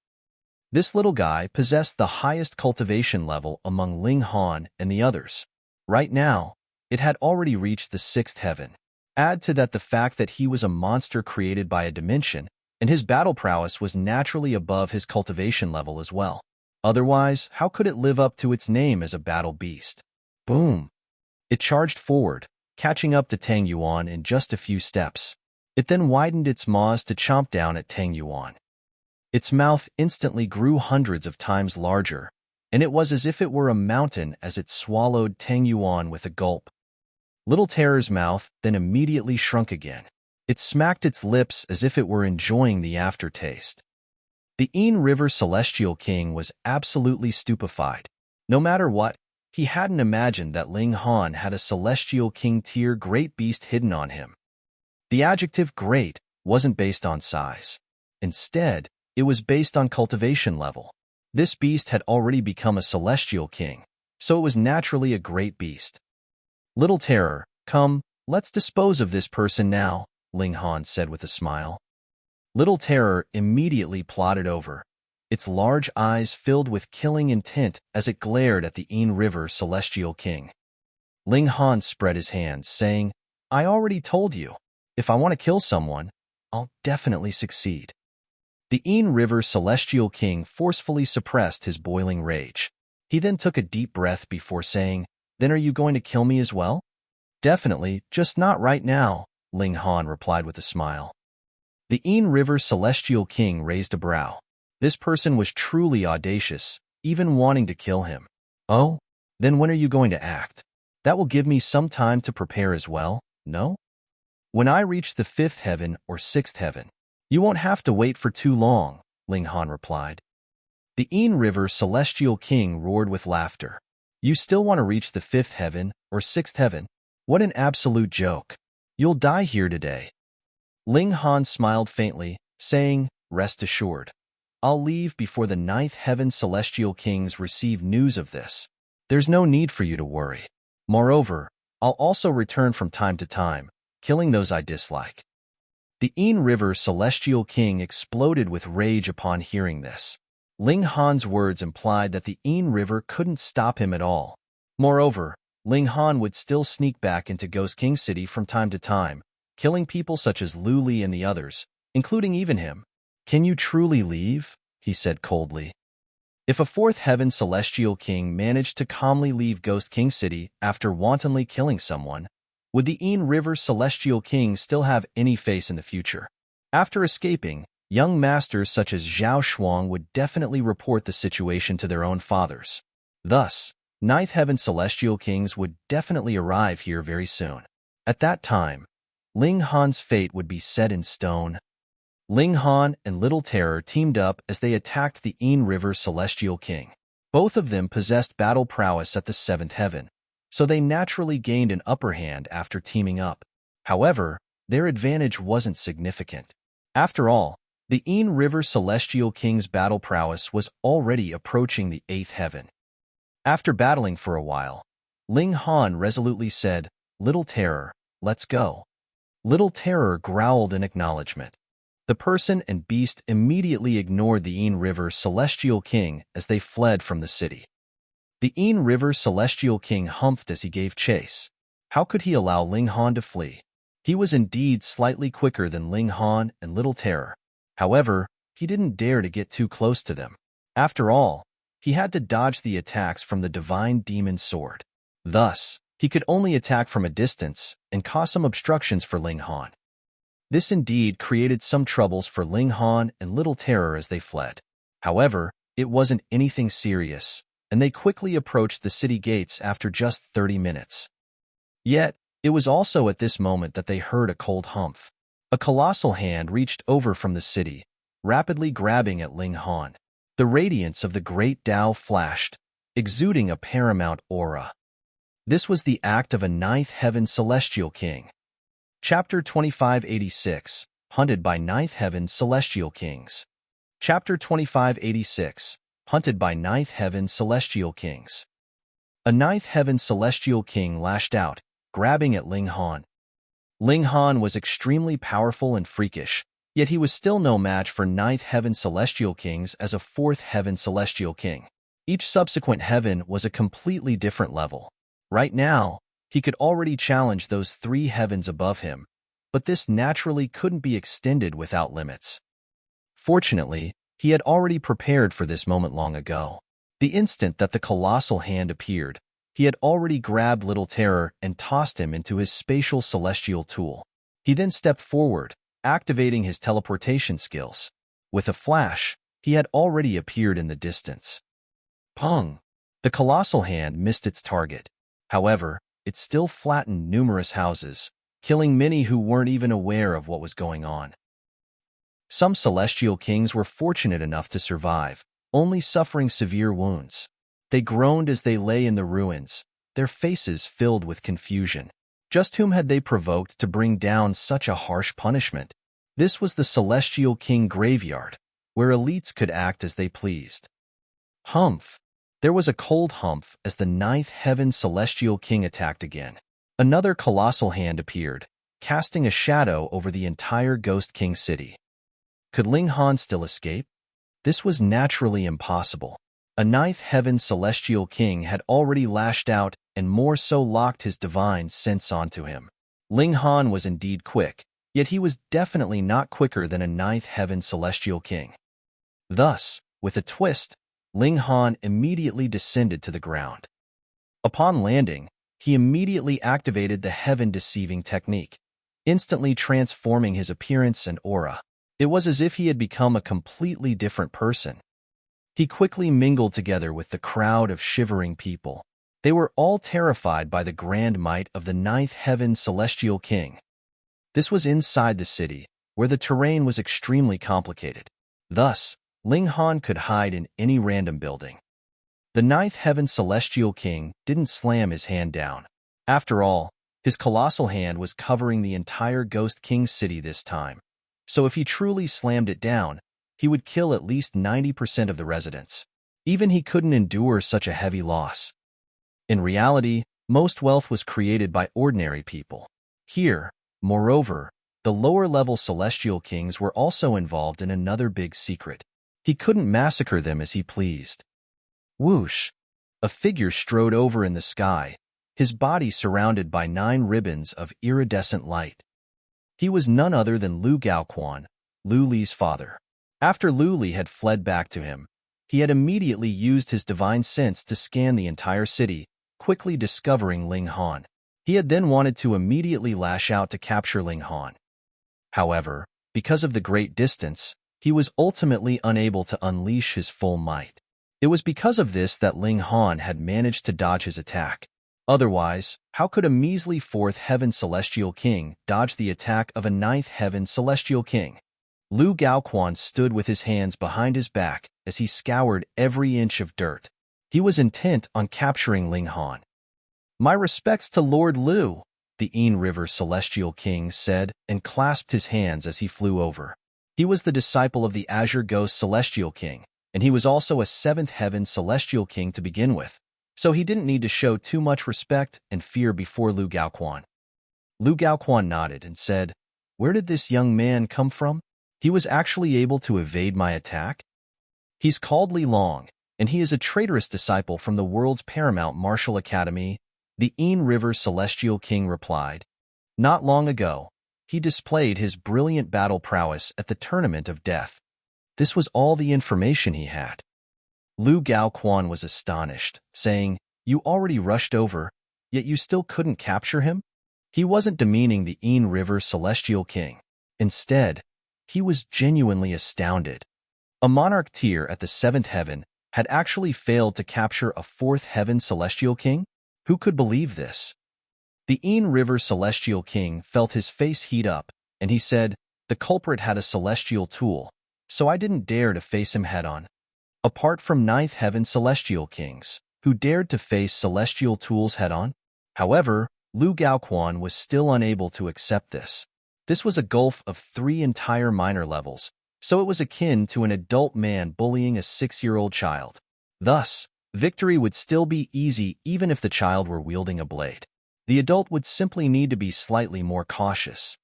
Speaker 1: This little guy possessed the highest cultivation level among Ling Han and the others. Right now, it had already reached the sixth heaven. Add to that the fact that he was a monster created by a dimension, and his battle prowess was naturally above his cultivation level as well. Otherwise, how could it live up to its name as a battle beast? Boom! It charged forward, catching up to Tang Yuan in just a few steps. It then widened its maws to chomp down at Tang Yuan. Its mouth instantly grew hundreds of times larger, and it was as if it were a mountain as it swallowed Tang Yuan with a gulp. Little Terror's mouth then immediately shrunk again. It smacked its lips as if it were enjoying the aftertaste. The River Celestial King was absolutely stupefied. No matter what, he hadn't imagined that Ling Han had a Celestial King tier great beast hidden on him. The adjective great wasn't based on size. Instead, it was based on cultivation level. This beast had already become a Celestial King, so it was naturally a great beast. Little Terror, come, let's dispose of this person now, Ling Han said with a smile. Little Terror immediately plodded over, its large eyes filled with killing intent as it glared at the River Celestial King. Ling Han spread his hands, saying, I already told you, if I want to kill someone, I'll definitely succeed. The River Celestial King forcefully suppressed his boiling rage. He then took a deep breath before saying, Then are you going to kill me as well? Definitely, just not right now, Ling Han replied with a smile. The River Celestial King raised a brow. This person was truly audacious, even wanting to kill him. Oh? Then when are you going to act? That will give me some time to prepare as well, no? When I reach the 5th heaven or 6th heaven. You won't have to wait for too long, Ling Han replied. The River Celestial King roared with laughter. You still want to reach the 5th heaven or 6th heaven? What an absolute joke. You'll die here today. Ling Han smiled faintly, saying, Rest assured. I'll leave before the 9th heaven Celestial Kings receive news of this. There's no need for you to worry. Moreover, I'll also return from time to time, killing those I dislike. The River Celestial King exploded with rage upon hearing this. Ling Han's words implied that the River couldn't stop him at all. Moreover, Ling Han would still sneak back into Ghost King City from time to time, killing people such as Lu Li and the others, including even him. Can you truly leave? He said coldly. If a 4th heaven Celestial King managed to calmly leave Ghost King City after wantonly killing someone, would the River Celestial King still have any face in the future? After escaping, young masters such as Zhao Shuang would definitely report the situation to their own fathers. Thus, 9th heaven Celestial Kings would definitely arrive here very soon. At that time, Ling Han's fate would be set in stone. Ling Han and Little Terror teamed up as they attacked the River Celestial King. Both of them possessed battle prowess at the 7th heaven, so they naturally gained an upper hand after teaming up. However, their advantage wasn't significant. After all, the River Celestial King's battle prowess was already approaching the 8th heaven. After battling for a while, Ling Han resolutely said, Little Terror, let's go. Little Terror growled in acknowledgement. The person and beast immediately ignored the River Celestial King as they fled from the city. The River Celestial King humphed as he gave chase. How could he allow Ling Han to flee? He was indeed slightly quicker than Ling Han and Little Terror. However, he didn't dare to get too close to them. After all, he had to dodge the attacks from the Divine Demon Sword. Thus, he could only attack from a distance and cause some obstructions for Ling Han. This indeed created some troubles for Ling Han and Little Terror as they fled. However, it wasn't anything serious, and they quickly approached the city gates after just 30 minutes. Yet, it was also at this moment that they heard a cold humph. A colossal hand reached over from the city, rapidly grabbing at Ling Han. The radiance of the great Tao flashed, exuding a paramount aura. This was the act of a 9th heaven Celestial King. Chapter 2586, Hunted by 9th Heaven Celestial Kings. Chapter 2586, Hunted by 9th Heaven Celestial Kings. A 9th Heaven Celestial King lashed out, grabbing at Ling Han. Ling Han was extremely powerful and freakish, yet he was still no match for 9th Heaven Celestial Kings as a 4th Heaven Celestial King. Each subsequent heaven was a completely different level. Right now, he could already challenge those 3 heavens above him, but this naturally couldn't be extended without limits. Fortunately, he had already prepared for this moment long ago. The instant that the colossal hand appeared, he had already grabbed Little Terror and tossed him into his spatial celestial tool. He then stepped forward, activating his teleportation skills. With a flash, he had already appeared in the distance. Pong! The colossal hand missed its target. However, it still flattened numerous houses, killing many who weren't even aware of what was going on. Some celestial kings were fortunate enough to survive, only suffering severe wounds. They groaned as they lay in the ruins, their faces filled with confusion. Just whom had they provoked to bring down such a harsh punishment? This was the Celestial King graveyard, where elites could act as they pleased. Humph! There was a cold humph as the ninth heaven Celestial King attacked again. Another colossal hand appeared, casting a shadow over the entire Ghost King city. Could Ling Han still escape? This was naturally impossible. A ninth heaven Celestial King had already lashed out and more so locked his divine sense onto him. Ling Han was indeed quick, yet he was definitely not quicker than a ninth heaven Celestial King. Thus, with a twist, Ling Han immediately descended to the ground. Upon landing, he immediately activated the heaven-deceiving technique, instantly transforming his appearance and aura. It was as if he had become a completely different person. He quickly mingled together with the crowd of shivering people. They were all terrified by the grand might of the ninth heaven Celestial King. This was inside the city, where the terrain was extremely complicated. Thus, Ling Han could hide in any random building. The ninth heaven Celestial King didn't slam his hand down. After all, his colossal hand was covering the entire Ghost King city this time. So if he truly slammed it down, he would kill at least 90% of the residents. Even he couldn't endure such a heavy loss. In reality, most wealth was created by ordinary people. Here, moreover, the lower-level Celestial Kings were also involved in another big secret. He couldn't massacre them as he pleased. Whoosh! A figure strode over in the sky, his body surrounded by 9 ribbons of iridescent light. He was none other than Lu Gaoquan, Lu Li's father. After Lu Li had fled back to him, he had immediately used his divine sense to scan the entire city, quickly discovering Ling Han. He had then wanted to immediately lash out to capture Ling Han. However, because of the great distance, he was ultimately unable to unleash his full might. It was because of this that Ling Han had managed to dodge his attack. Otherwise, how could a measly 4th Heaven Celestial King dodge the attack of a 9th Heaven Celestial King? Lu Gaoquan stood with his hands behind his back as he scoured every inch of dirt. He was intent on capturing Ling Han. "My respects to Lord Lu," the Yin River Celestial King said and clasped his hands as he flew over. He was the disciple of the Azure Ghost Celestial King, and he was also a 7th Heaven Celestial King to begin with, so he didn't need to show too much respect and fear before Lu Gaoquan. Lu Gaoquan nodded and said, "Where did this young man come from? He was actually able to evade my attack? He's called Li Long, and he is a traitorous disciple from the world's paramount martial academy," the Yin River Celestial King replied. "Not long ago, he displayed his brilliant battle prowess at the Tournament of Death. This was all the information he had." Lu Gaoquan was astonished, saying, "You already rushed over, yet you still couldn't capture him?" He wasn't demeaning the Yin River Celestial King. Instead, he was genuinely astounded. A monarch tier at the 7th heaven had actually failed to capture a 4th Heaven Celestial King? Who could believe this? The Yin River Celestial King felt his face heat up, and he said, "The culprit had a celestial tool, so I didn't dare to face him head-on." Apart from 9th Heaven Celestial Kings, who dared to face celestial tools head-on? However, Lu Gaoquan was still unable to accept this. This was a gulf of 3 entire minor levels, so it was akin to an adult man bullying a 6-year-old child. Thus, victory would still be easy even if the child were wielding a blade. The adult would simply need to be slightly more cautious.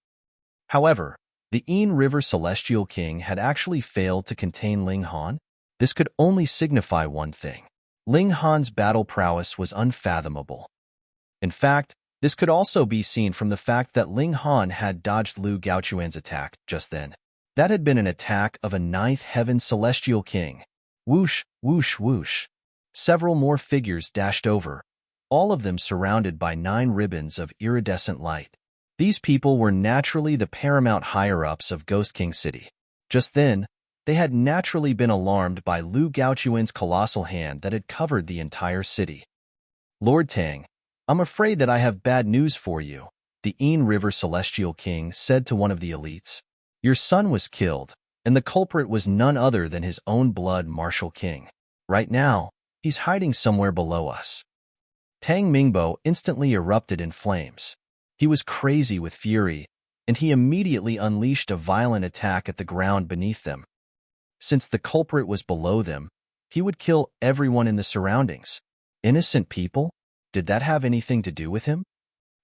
Speaker 1: However, the Yin River Celestial King had actually failed to contain Ling Han. This could only signify one thing. Ling Han's battle prowess was unfathomable. In fact, this could also be seen from the fact that Ling Han had dodged Lu Gaoquan's attack just then. That had been an attack of a 9th Heaven Celestial King. Whoosh, whoosh, whoosh. Several more figures dashed over, all of them surrounded by 9 ribbons of iridescent light. These people were naturally the paramount higher-ups of Ghost King City. Just then, they had naturally been alarmed by Lu Gaoquan's colossal hand that had covered the entire city. "Lord Tang, I'm afraid that I have bad news for you, the Ain River Celestial King said to one of the elites. Your son was killed, and the culprit was none other than his own blood martial king. Right now, he's hiding somewhere below us. Tang Mingbo instantly erupted in flames. He was crazy with fury, and he immediately unleashed a violent attack at the ground beneath them. Since the culprit was below them, he would kill everyone in the surroundings. Innocent people? Did that have anything to do with him?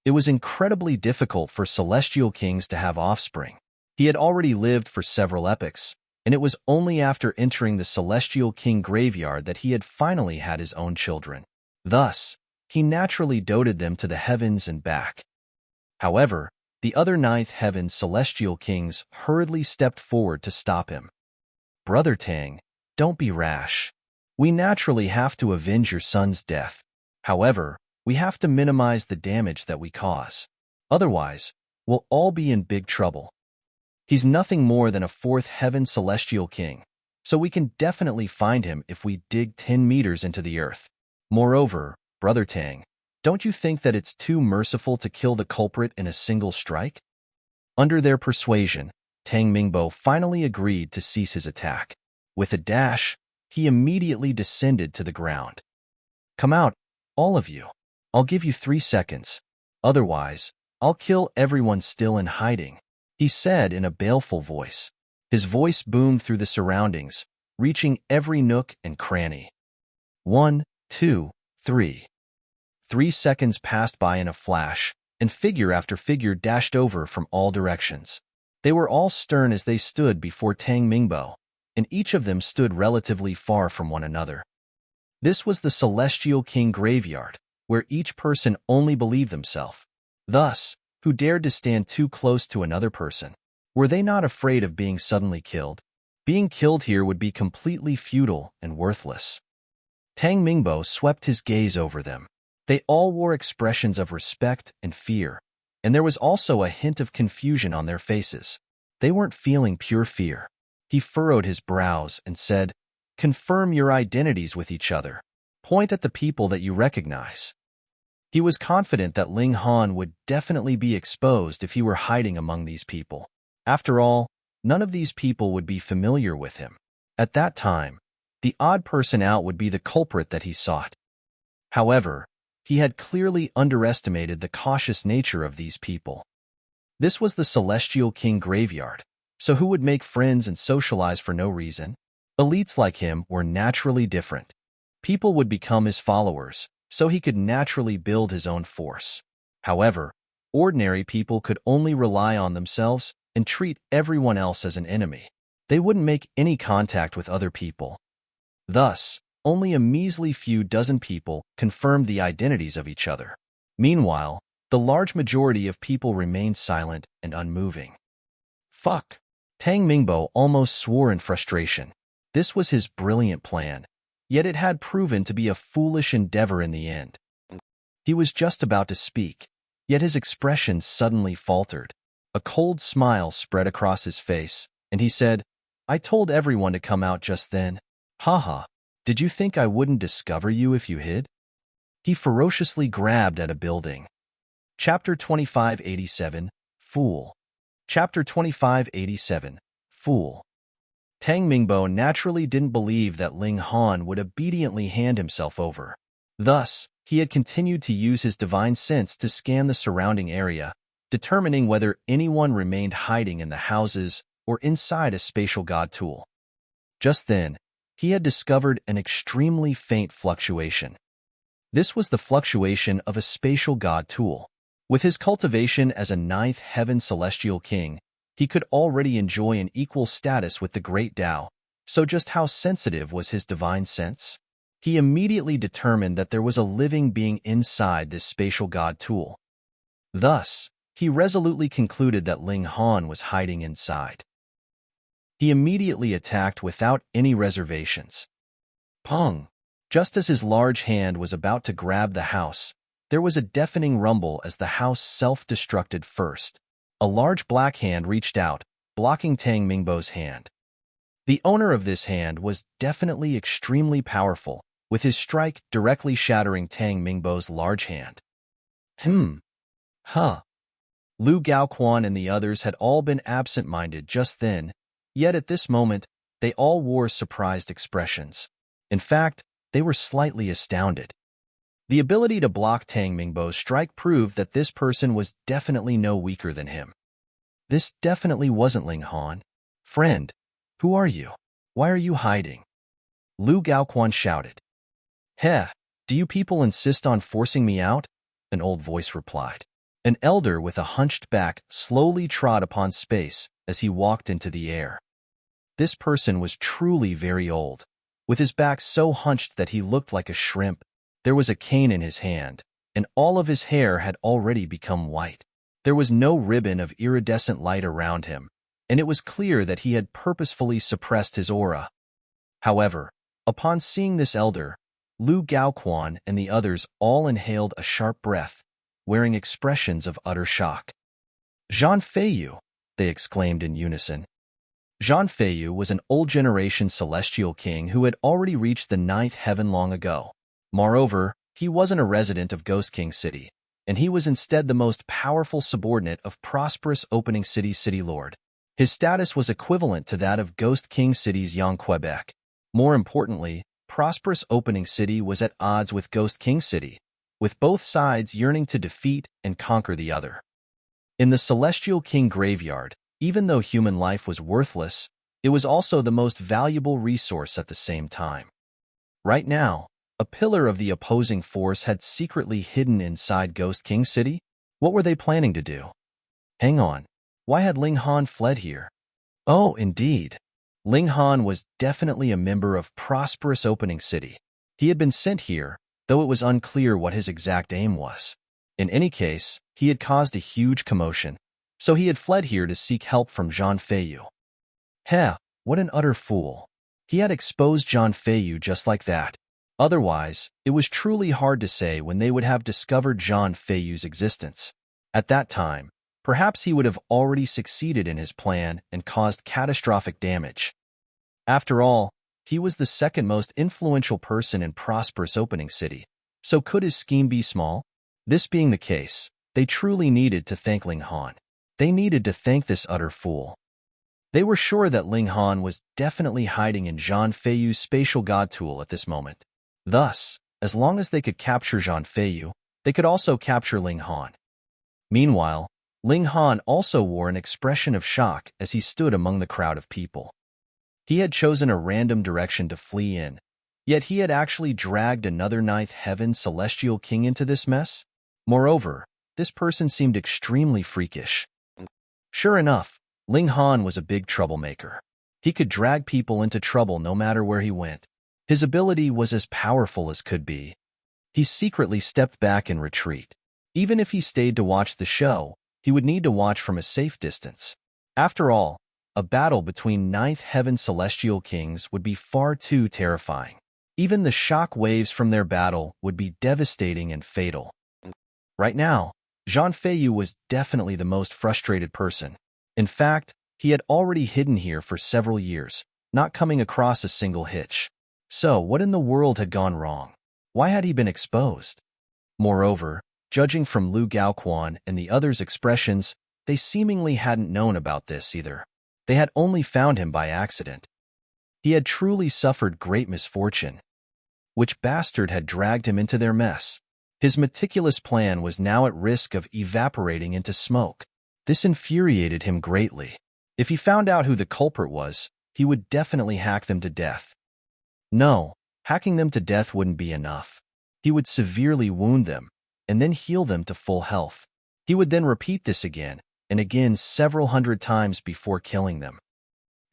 Speaker 1: It was incredibly difficult for celestial kings to have offspring. He had already lived for several epochs, and it was only after entering the celestial king graveyard that he had finally had his own children. Thus, he naturally doted them to the heavens and back. However, the other ninth heaven celestial kings hurriedly stepped forward to stop him. Brother Tang, don't be rash. We naturally have to avenge your son's death. However, we have to minimize the damage that we cause. Otherwise, we'll all be in big trouble. He's nothing more than a fourth heaven celestial king, so we can definitely find him if we dig 10 meters into the earth. Moreover, Brother Tang, don't you think that it's too merciful to kill the culprit in a single strike? Under their persuasion, Tang Mingbo finally agreed to cease his attack. With a dash, he immediately descended to the ground. Come out, all of you. I'll give you 3 seconds. Otherwise, I'll kill everyone still in hiding, he said in a baleful voice. His voice boomed through the surroundings, reaching every nook and cranny. 1, 2, 3. 3 seconds passed by in a flash, and figure after figure dashed over from all directions. They were all stern as they stood before Tang Mingbo, and each of them stood relatively far from one another. This was the Celestial King graveyard, where each person only believed themselves. Thus, who dared to stand too close to another person? Were they not afraid of being suddenly killed? Being killed here would be completely futile and worthless. Tang Mingbo swept his gaze over them. They all wore expressions of respect and fear, and there was also a hint of confusion on their faces. They weren't feeling pure fear. He furrowed his brows and said, "Confirm your identities with each other. Point at the people that you recognize." He was confident that Ling Han would definitely be exposed if he were hiding among these people. After all, none of these people would be familiar with him. At that time, the odd person out would be the culprit that he sought. However, he had clearly underestimated the cautious nature of these people. This was the Celestial King graveyard, so who would make friends and socialize for no reason? Elites like him were naturally different. People would become his followers, so he could naturally build his own force. However, ordinary people could only rely on themselves and treat everyone else as an enemy. They wouldn't make any contact with other people. Thus, only a measly few dozen people confirmed the identities of each other. Meanwhile, the large majority of people remained silent and unmoving. Fuck! Tang Mingbo almost swore in frustration. This was his brilliant plan, yet it had proven to be a foolish endeavor in the end. He was just about to speak, yet his expression suddenly faltered. A cold smile spread across his face, and he said, "I told everyone to come out just then. Haha. Did you think I wouldn't discover you if you hid?" He ferociously grabbed at a building. Chapter 2587, Fool. Chapter 2587, Fool. Tang Mingbo naturally didn't believe that Ling Han would obediently hand himself over. Thus, he had continued to use his divine sense to scan the surrounding area, determining whether anyone remained hiding in the houses or inside a spatial god tool. Just then, he had discovered an extremely faint fluctuation. This was the fluctuation of a spatial god tool. With his cultivation as a ninth heaven celestial king, he could already enjoy an equal status with the great Tao, so just how sensitive was his divine sense? He immediately determined that there was a living being inside this spatial god tool. Thus, he resolutely concluded that Ling Han was hiding inside. He immediately attacked without any reservations. Pong! Just as his large hand was about to grab the house, there was a deafening rumble as the house self-destructed first. A large black hand reached out, blocking Tang Mingbo's hand. The owner of this hand was definitely extremely powerful, with his strike directly shattering Tang Mingbo's large hand. Hmm. Huh. Lu Gaoquan and the others had all been absent-minded just then, yet at this moment, they all wore surprised expressions. In fact, they were slightly astounded. The ability to block Tang Mingbo's strike proved that this person was definitely no weaker than him. This definitely wasn't Ling Han. Friend, who are you? Why are you hiding? Lu Gaoquan shouted. Heh, do you people insist on forcing me out? An old voice replied. An elder with a hunched back slowly trod upon space as he walked into the air. This person was truly very old, with his back so hunched that he looked like a shrimp. There was a cane in his hand, and all of his hair had already become white. There was no ribbon of iridescent light around him, and it was clear that he had purposefully suppressed his aura. However, upon seeing this elder, Lu Gaoquan and the others all inhaled a sharp breath, wearing expressions of utter shock. Zhang Feiyu, they exclaimed in unison. Zhang Feiyu was an old-generation celestial king who had already reached the 9th heaven long ago. Moreover, he wasn't a resident of Ghost King City, and he was instead the most powerful subordinate of prosperous Opening City's city lord. His status was equivalent to that of Ghost King City's Young Quebec. More importantly, prosperous Opening City was at odds with Ghost King City, with both sides yearning to defeat and conquer the other. In the Celestial King graveyard, even though human life was worthless, it was also the most valuable resource at the same time. Right now, a pillar of the opposing force had secretly hidden inside Ghost King City. What were they planning to do? Hang on. Why had Ling Han fled here? Oh, indeed. Ling Han was definitely a member of prosperous Opening City. He had been sent here, though it was unclear what his exact aim was. In any case, he had caused a huge commotion, so he had fled here to seek help from Zhang Feiyu. Heh, what an utter fool. He had exposed Zhang Feiyu just like that. Otherwise, it was truly hard to say when they would have discovered Zhang Feiyu's existence. At that time, perhaps he would have already succeeded in his plan and caused catastrophic damage. After all, he was the second most influential person in prosperous Opening City, so could his scheme be small? This being the case, they truly needed to thank Ling Han. They needed to thank this utter fool. They were sure that Ling Han was definitely hiding in Zhang Feiyu's spatial god tool at this moment. Thus, as long as they could capture Zhang Feiyu, they could also capture Ling Han. Meanwhile, Ling Han also wore an expression of shock as he stood among the crowd of people. He had chosen a random direction to flee in, yet he had actually dragged another 9th heaven celestial king into this mess. Moreover, this person seemed extremely freakish. Sure enough, Ling Han was a big troublemaker. He could drag people into trouble no matter where he went. His ability was as powerful as could be. He secretly stepped back in retreat. Even if he stayed to watch the show, he would need to watch from a safe distance. After all, a battle between 9th heaven celestial kings would be far too terrifying. Even the shock waves from their battle would be devastating and fatal. Right now, Zhang Feiyu was definitely the most frustrated person. In fact, he had already hidden here for several years, not coming across a single hitch. So, what in the world had gone wrong? Why had he been exposed? Moreover, judging from Lu Gaoquan and the others' expressions, they seemingly hadn't known about this either. They had only found him by accident. He had truly suffered great misfortune. Which bastard had dragged him into their mess? His meticulous plan was now at risk of evaporating into smoke. This infuriated him greatly. If he found out who the culprit was, he would definitely hack them to death. No, hacking them to death wouldn't be enough. He would severely wound them, and then heal them to full health. He would then repeat this again and again several hundred times before killing them.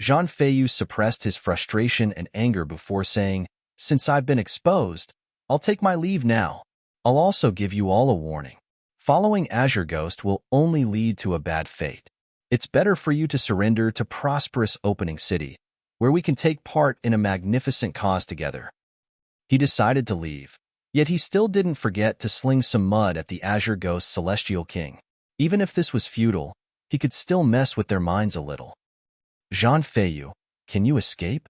Speaker 1: Zhang Feiyu suppressed his frustration and anger before saying, "Since I've been exposed, I'll take my leave now. I'll also give you all a warning. Following Azure Ghost will only lead to a bad fate. It's better for you to surrender to prosperous Opening City, where we can take part in a magnificent cause together." He decided to leave, yet he still didn't forget to sling some mud at the Azure Ghost Celestial King. Even if this was futile, he could still mess with their minds a little. "Zhang Feiyu, can you escape?"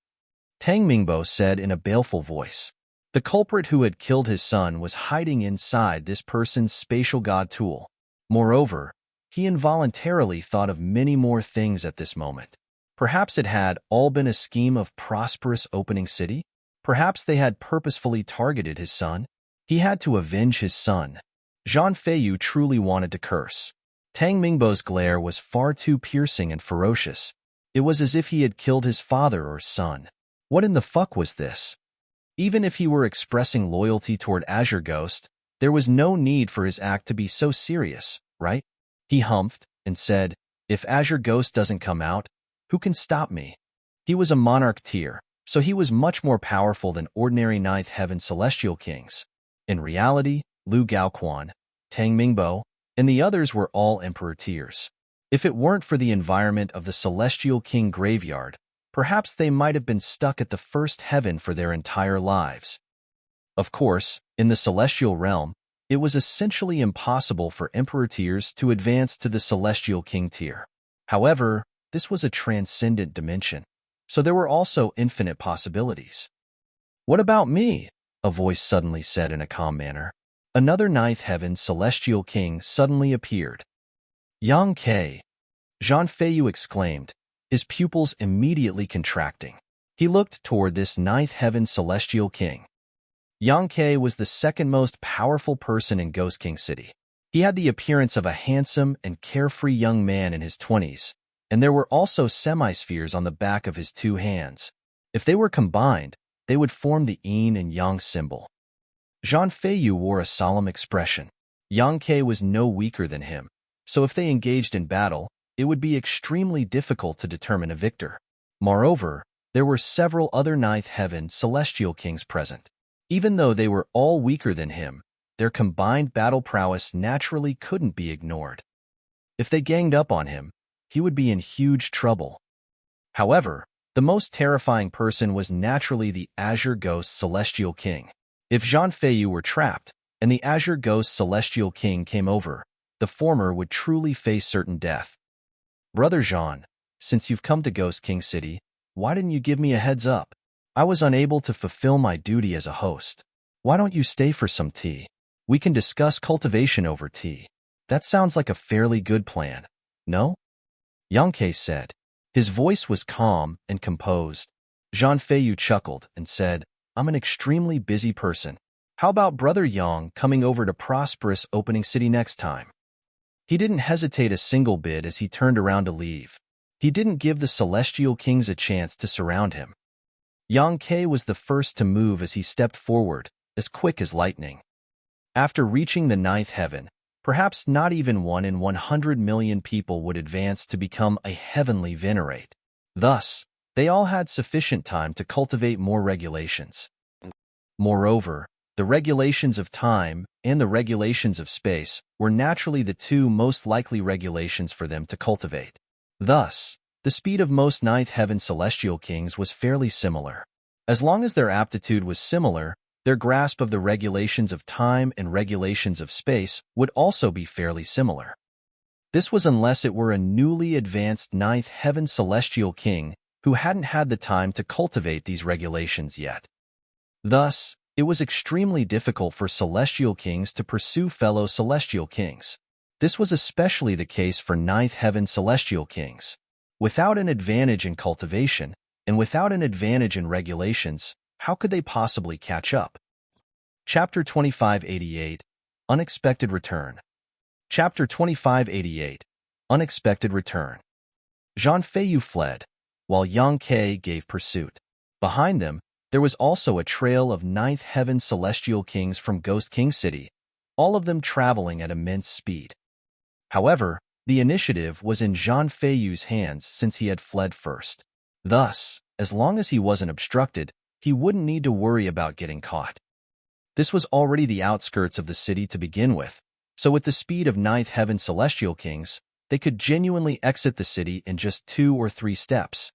Speaker 1: Tang Mingbo said in a baleful voice. The culprit who had killed his son was hiding inside this person's spatial god tool. Moreover, he involuntarily thought of many more things at this moment. Perhaps it had all been a scheme of prosperous opening city? Perhaps they had purposefully targeted his son? He had to avenge his son. Zhang Feiyu truly wanted to curse. Tang Mingbo's glare was far too piercing and ferocious. It was as if he had killed his father or son. What in the fuck was this? Even if he were expressing loyalty toward Azure Ghost, there was no need for his act to be so serious, right? He humphed and said, "If Azure Ghost doesn't come out, who can stop me?" He was a monarch tier, so he was much more powerful than ordinary Ninth Heaven Celestial Kings. In reality, Lu Gaoquan, Tang Mingbo, and the others were all Emperor tiers. If it weren't for the environment of the Celestial King graveyard, perhaps they might have been stuck at the first heaven for their entire lives. Of course, in the Celestial Realm, it was essentially impossible for Emperor tiers to advance to the Celestial King tier. However, this was a transcendent dimension, so there were also infinite possibilities. "What about me?" a voice suddenly said in a calm manner. Another Ninth Heaven Celestial King suddenly appeared. "Yang Ke!" Zhang Feiyu exclaimed, his pupils immediately contracting. He looked toward this Ninth Heaven Celestial King. Yang Ke was the second most powerful person in Ghost King City. He had the appearance of a handsome and carefree young man in his 20s, and there were also semispheres on the back of his two hands. If they were combined, they would form the yin and yang symbol. Zhang Feiyu wore a solemn expression. Yang Ke was no weaker than him, so if they engaged in battle, it would be extremely difficult to determine a victor. Moreover, there were several other Ninth Heaven Celestial Kings present. Even though they were all weaker than him, their combined battle prowess naturally couldn't be ignored. If they ganged up on him, he would be in huge trouble. However, the most terrifying person was naturally the Azure Ghost Celestial King. If Zhang Feiyu were trapped, and the Azure Ghost Celestial King came over, the former would truly face certain death. "Brother Zhang, since you've come to Ghost King City, why didn't you give me a heads up? I was unable to fulfill my duty as a host. Why don't you stay for some tea? We can discuss cultivation over tea. That sounds like a fairly good plan, no?" Yang Ke said. His voice was calm and composed. Zhang Feiyu chuckled and said, "I'm an extremely busy person. How about Brother Yang coming over to prosperous opening city next time?" He didn't hesitate a single bit as he turned around to leave. He didn't give the Celestial Kings a chance to surround him. Yang Ke was the first to move as he stepped forward, as quick as lightning. After reaching the Ninth Heaven, perhaps not even 1 in 100 million people would advance to become a heavenly venerate. Thus, they all had sufficient time to cultivate more regulations. Moreover, the regulations of time and the regulations of space were naturally the two most likely regulations for them to cultivate. Thus, the speed of most Ninth Heaven Celestial Kings was fairly similar. As long as their aptitude was similar, their grasp of the regulations of time and regulations of space would also be fairly similar. This was unless it were a newly advanced Ninth Heaven Celestial King who hadn't had the time to cultivate these regulations yet. Thus, it was extremely difficult for Celestial Kings to pursue fellow Celestial Kings. This was especially the case for Ninth Heaven Celestial Kings. Without an advantage in cultivation, and without an advantage in regulations, how could they possibly catch up? Chapter 2588, Unexpected Return. Chapter 2588, Unexpected Return. Zhang Feiyu fled, while Yang Ke gave pursuit. Behind them, there was also a trail of Ninth Heaven Celestial Kings from Ghost King City, all of them traveling at immense speed. However, the initiative was in Zhang Feiyu's hands since he had fled first. Thus, as long as he wasn't obstructed, he wouldn't need to worry about getting caught. This was already the outskirts of the city to begin with, so with the speed of Ninth Heaven Celestial Kings, they could genuinely exit the city in just 2 or 3 steps.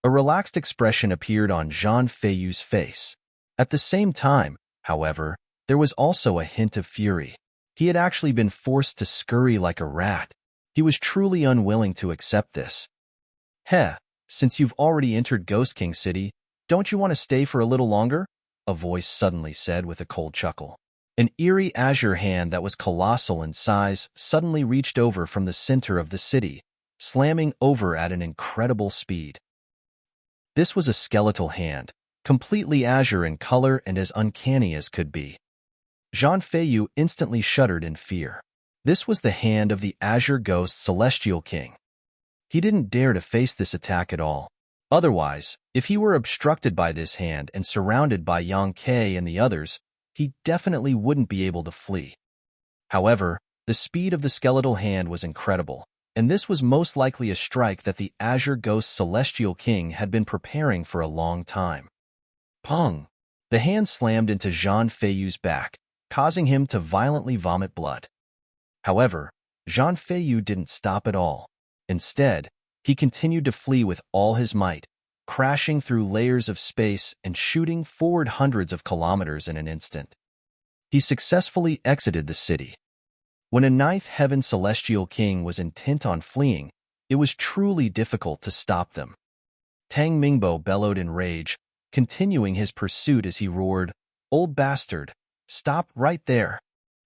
Speaker 1: A relaxed expression appeared on Zhang Feiyu's face. At the same time, however, there was also a hint of fury. He had actually been forced to scurry like a rat. He was truly unwilling to accept this. "Heh, since you've already entered Ghost King City, don't you want to stay for a little longer? a voice suddenly said with a cold chuckle. An eerie azure hand that was colossal in size suddenly reached over from the center of the city, slamming over at an incredible speed. This was a skeletal hand, completely azure in color and as uncanny as could be. Zhang Feiyu instantly shuddered in fear. This was the hand of the Azure Ghost Celestial King. He didn't dare to face this attack at all. Otherwise, if he were obstructed by this hand and surrounded by Yang Ke and the others, he definitely wouldn't be able to flee. However, the speed of the skeletal hand was incredible, and this was most likely a strike that the Azure Ghost Celestial King had been preparing for a long time. Pong! The hand slammed into Zhang Feiyu's back, causing him to violently vomit blood. However, Zhang Feiyu didn't stop at all. Instead, he continued to flee with all his might, crashing through layers of space and shooting forward hundreds of kilometers in an instant. He successfully exited the city. When a ninth heaven celestial king was intent on fleeing, it was truly difficult to stop them. Tang Mingbo bellowed in rage, continuing his pursuit as he roared, "Old bastard, stop right there."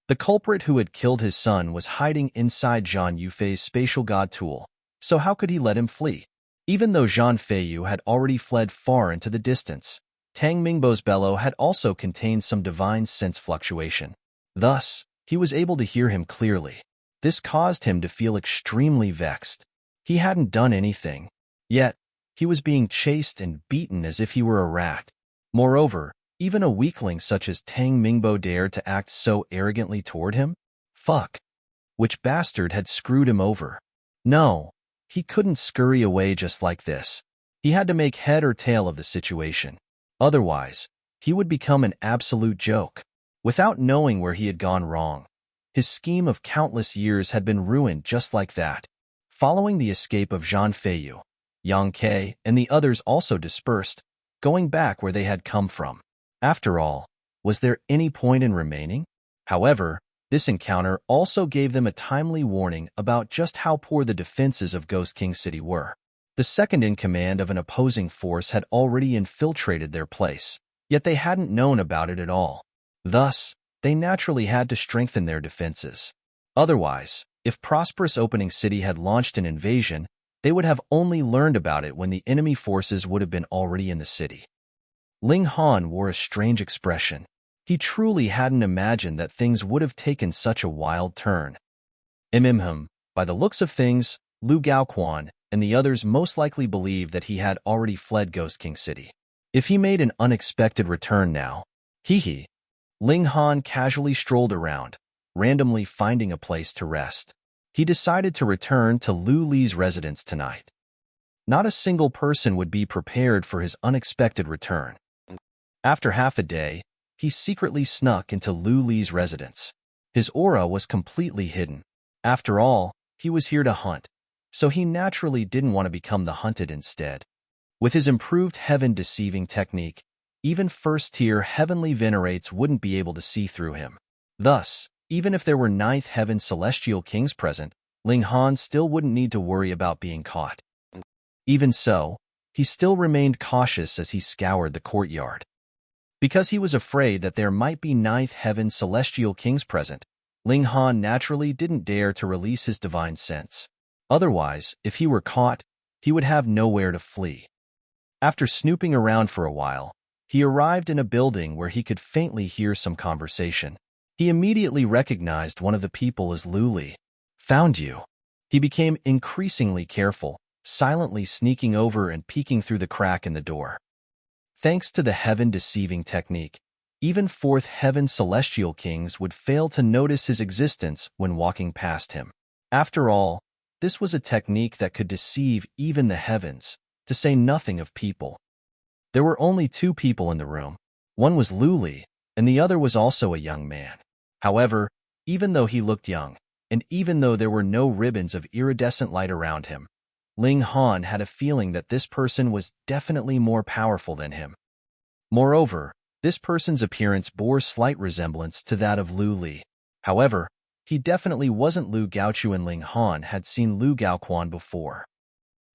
Speaker 1: The culprit who had killed his son was hiding inside Zhang Yufei's spatial god tool, so how could he let him flee? Even though Zhang Feiyu had already fled far into the distance, Tang Mingbo's bellow had also contained some divine sense fluctuation. Thus, he was able to hear him clearly. This caused him to feel extremely vexed. He hadn't done anything, yet he was being chased and beaten as if he were a rat. Moreover, even a weakling such as Tang Mingbo dared to act so arrogantly toward him? Fuck. Which bastard had screwed him over? No, he couldn't scurry away just like this. He had to make head or tail of the situation. Otherwise, he would become an absolute joke. Without knowing where he had gone wrong, his scheme of countless years had been ruined just like that. Following the escape of Zhang Feiyu, Yang Ke and the others also dispersed, going back where they had come from. After all, was there any point in remaining? However, this encounter also gave them a timely warning about just how poor the defenses of Ghost King City were. The second-in-command of an opposing force had already infiltrated their place, yet they hadn't known about it at all. Thus, they naturally had to strengthen their defenses. Otherwise, if Prosperous Opening City had launched an invasion, they would have only learned about it when the enemy forces would have been already in the city. Ling Han wore a strange expression. He truly hadn't imagined that things would have taken such a wild turn. By the looks of things, Lu Gaoquan and the others most likely believed that he had already fled Ghost King City. If he made an unexpected return now, hee. Ling Han casually strolled around, randomly finding a place to rest. He decided to return to Lu Li's residence tonight. Not a single person would be prepared for his unexpected return. After half a day, he secretly snuck into Lu Li's residence. His aura was completely hidden. After all, he was here to hunt, so he naturally didn't want to become the hunted instead. With his improved heaven-deceiving technique, even first-tier heavenly venerates wouldn't be able to see through him. Thus, even if there were ninth heaven celestial kings present, Ling Han still wouldn't need to worry about being caught. Even so, he still remained cautious as he scoured the courtyard. Because he was afraid that there might be ninth heaven celestial kings present, Ling Han naturally didn't dare to release his divine sense. Otherwise, if he were caught, he would have nowhere to flee. After snooping around for a while, he arrived in a building where he could faintly hear some conversation. He immediately recognized one of the people as Lu Li. Found you. He became increasingly careful, silently sneaking over and peeking through the crack in the door. Thanks to the heaven-deceiving technique, even fourth heaven celestial kings would fail to notice his existence when walking past him. After all, this was a technique that could deceive even the heavens, to say nothing of people. There were only two people in the room. One was Lu Li, and the other was also a young man. However, even though he looked young, and even though there were no ribbons of iridescent light around him, Ling Han had a feeling that this person was definitely more powerful than him. Moreover, this person's appearance bore slight resemblance to that of Lu Li. However, he definitely wasn't Lu Gaochu, and Ling Han had seen Lu Gaoquan before.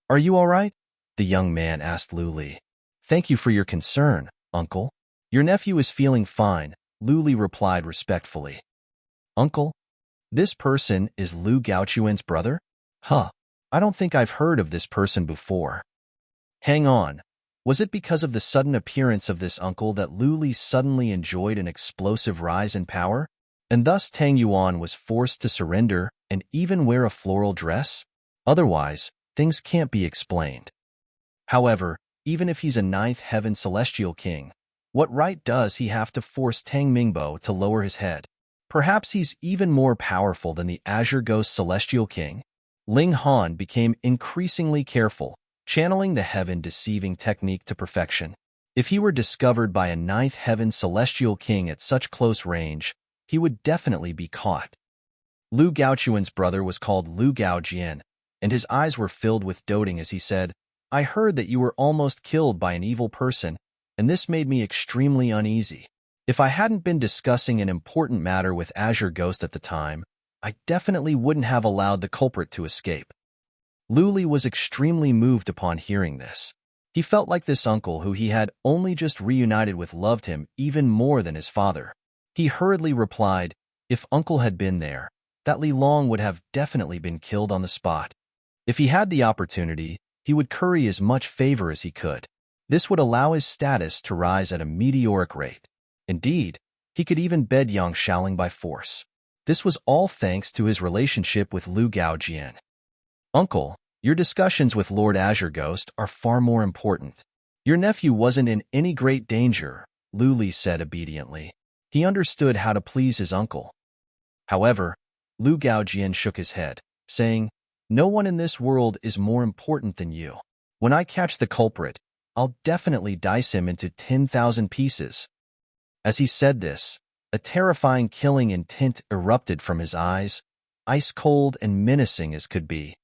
Speaker 1: "Are you all right?" the young man asked Lu Li. "Thank you for your concern, uncle." Your nephew is feeling fine, Lu replied respectfully. Uncle? This person is Lu Gaochuan's brother? Huh. I don't think I've heard of this person before. Hang on. Was it because of the sudden appearance of this uncle that Lu suddenly enjoyed an explosive rise in power? And thus Tang Yuan was forced to surrender and even wear a floral dress? Otherwise, things can't be explained. However, even if he's a ninth heaven celestial king, what right does he have to force Tang Mingbo to lower his head? Perhaps he's even more powerful than the Azure Ghost celestial king? Ling Han became increasingly careful, channeling the heaven-deceiving technique to perfection. If he were discovered by a ninth heaven celestial king at such close range, he would definitely be caught. Lu Gaochuan's brother was called Lu Gaojian, and his eyes were filled with doting as he said, I heard that you were almost killed by an evil person, and this made me extremely uneasy. If I hadn't been discussing an important matter with Azure Ghost at the time, I definitely wouldn't have allowed the culprit to escape. Lu was extremely moved upon hearing this. He felt like this uncle who he had only just reunited with loved him even more than his father. He hurriedly replied, if uncle had been there, that Li Long would have definitely been killed on the spot. If he had the opportunity, he would curry as much favor as he could. This would allow his status to rise at a meteoric rate. Indeed, he could even bed Yang Shaoling by force. This was all thanks to his relationship with Lu Gaojian. Uncle, your discussions with Lord Azure Ghost are far more important. Your nephew wasn't in any great danger, Lu said obediently. He understood how to please his uncle. However, Lu Gaojian shook his head, saying, no one in this world is more important than you. When I catch the culprit, I'll definitely dice him into 10,000 pieces. As he said this, a terrifying killing intent erupted from his eyes, ice-cold and menacing as could be.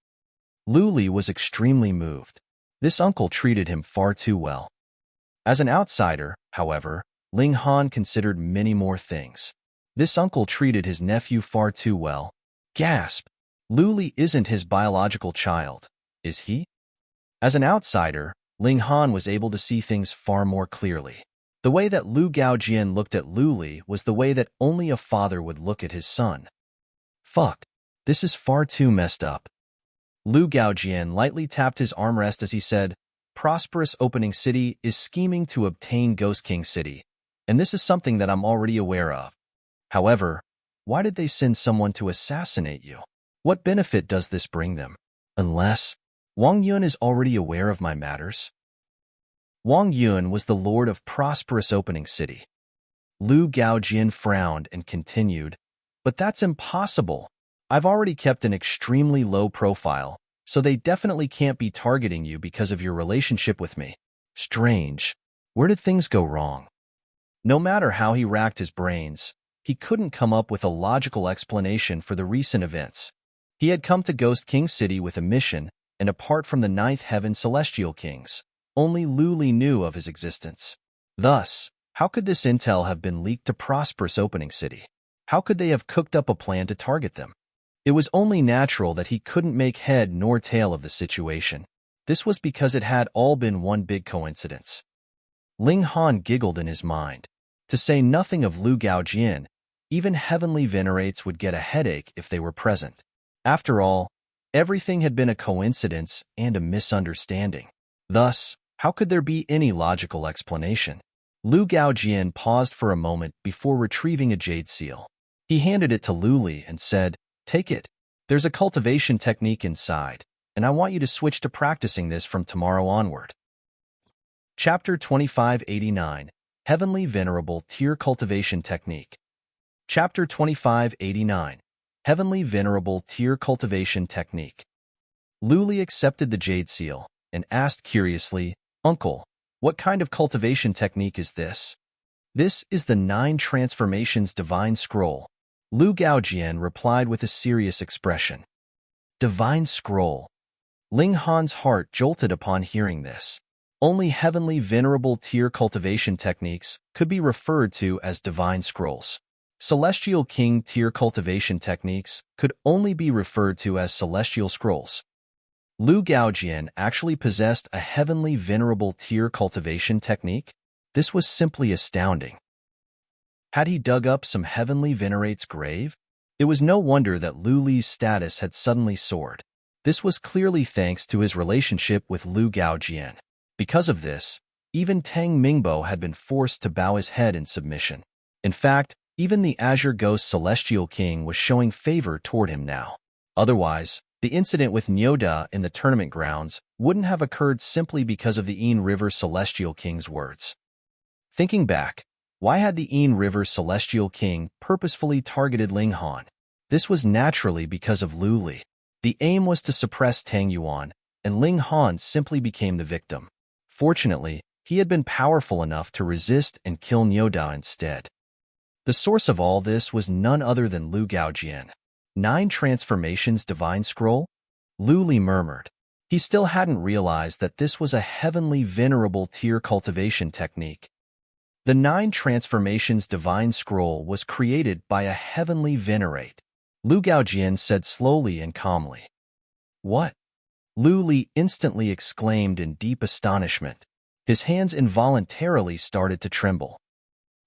Speaker 1: Lu was extremely moved. This uncle treated him far too well. As an outsider, however, Ling Han considered many more things. This uncle treated his nephew far too well. Gasp! Lu isn't his biological child, is he? As an outsider, Ling Han was able to see things far more clearly. The way that Lu Gaojian looked at Lu was the way that only a father would look at his son. Fuck, this is far too messed up. Lu Gaojian lightly tapped his armrest as he said, Prosperous Opening City is scheming to obtain Ghost King City, and this is something that I'm already aware of. However, why did they send someone to assassinate you? What benefit does this bring them? Unless Wang Yun is already aware of my matters? Wang Yun was the lord of Prosperous Opening City. Lu Gaojian frowned and continued, but that's impossible. I've already kept an extremely low profile, so they definitely can't be targeting you because of your relationship with me. Strange. Where did things go wrong? No matter how he racked his brains, he couldn't come up with a logical explanation for the recent events. He had come to Ghost King City with a mission, and apart from the Ninth Heaven Celestial Kings, only Lu knew of his existence. Thus, how could this intel have been leaked to Prosperous Opening City? How could they have cooked up a plan to target them? It was only natural that he couldn't make head nor tail of the situation. This was because it had all been one big coincidence. Ling Han giggled in his mind. To say nothing of Lu Gaojian, even heavenly venerates would get a headache if they were present. After all, everything had been a coincidence and a misunderstanding. Thus, how could there be any logical explanation? Lu Gaojian paused for a moment before retrieving a jade seal. He handed it to Lu and said, Take it. There's a cultivation technique inside, and I want you to switch to practicing this from tomorrow onward. Chapter 2589, Heavenly Venerable Tier Cultivation Technique. Chapter 2589, Heavenly Venerable Tier Cultivation Technique. Lu accepted the jade seal and asked curiously, Uncle, what kind of cultivation technique is this? This is the 9 Transformations Divine Scroll. Lu Gaojian replied with a serious expression. Divine Scroll. Ling Han's heart jolted upon hearing this. Only Heavenly Venerable Tier cultivation techniques could be referred to as Divine Scrolls. Celestial King Tier cultivation techniques could only be referred to as Celestial Scrolls. Lu Gaojian actually possessed a Heavenly Venerable Tier cultivation technique? This was simply astounding. Had he dug up some heavenly venerate's grave? It was no wonder that Lu Li's status had suddenly soared. This was clearly thanks to his relationship with Lu Gaojian. Because of this, even Tang Mingbo had been forced to bow his head in submission. In fact, even the Azure Ghost Celestial King was showing favor toward him now. Otherwise, the incident with Nyoda in the tournament grounds wouldn't have occurred simply because of the Yin River Celestial King's words. Thinking back, why had the Yin River Celestial King purposefully targeted Ling Han? This was naturally because of Lu Li. The aim was to suppress Tang Yuan, and Ling Han simply became the victim. Fortunately, he had been powerful enough to resist and kill Nyoda instead. The source of all this was none other than Lu Gaojian. 9 Transformations Divine Scroll? Lu Li murmured. He still hadn't realized that this was a heavenly venerable tier cultivation technique. The 9 Transformations Divine Scroll was created by a heavenly venerate. Lu Gaojian said slowly and calmly. What? Lu Li instantly exclaimed in deep astonishment. His hands involuntarily started to tremble.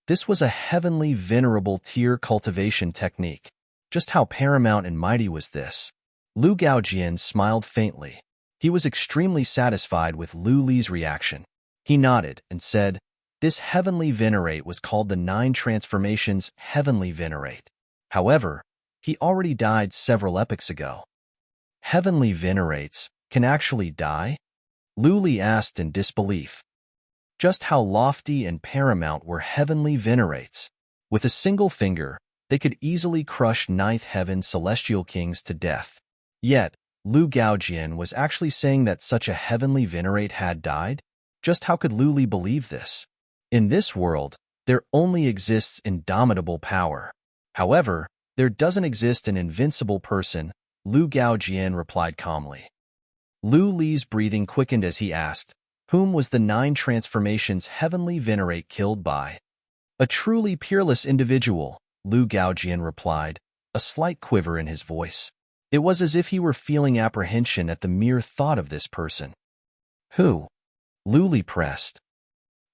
Speaker 1: This was a heavenly venerable tier cultivation technique. Just how paramount and mighty was this? Lu Gaojian smiled faintly. He was extremely satisfied with Lu Li's reaction. He nodded and said, this heavenly venerate was called the 9 Transformations Heavenly Venerate. However, he already died several epochs ago. Heavenly venerates can actually die? Lu Li asked in disbelief. Just how lofty and paramount were heavenly venerates? With a single finger, they could easily crush 9th heaven celestial kings to death. Yet, Lu Gaojian was actually saying that such a heavenly venerate had died? Just how could Lu Li believe this? In this world, there only exists indomitable power. However, there doesn't exist an invincible person, Lu Gaojian replied calmly. Lu Li's breathing quickened as he asked, whom was the 9 Transformations Heavenly Venerate killed by? A truly peerless individual, Lu Gaojian replied, a slight quiver in his voice. It was as if he were feeling apprehension at the mere thought of this person. Who? Lu Li pressed.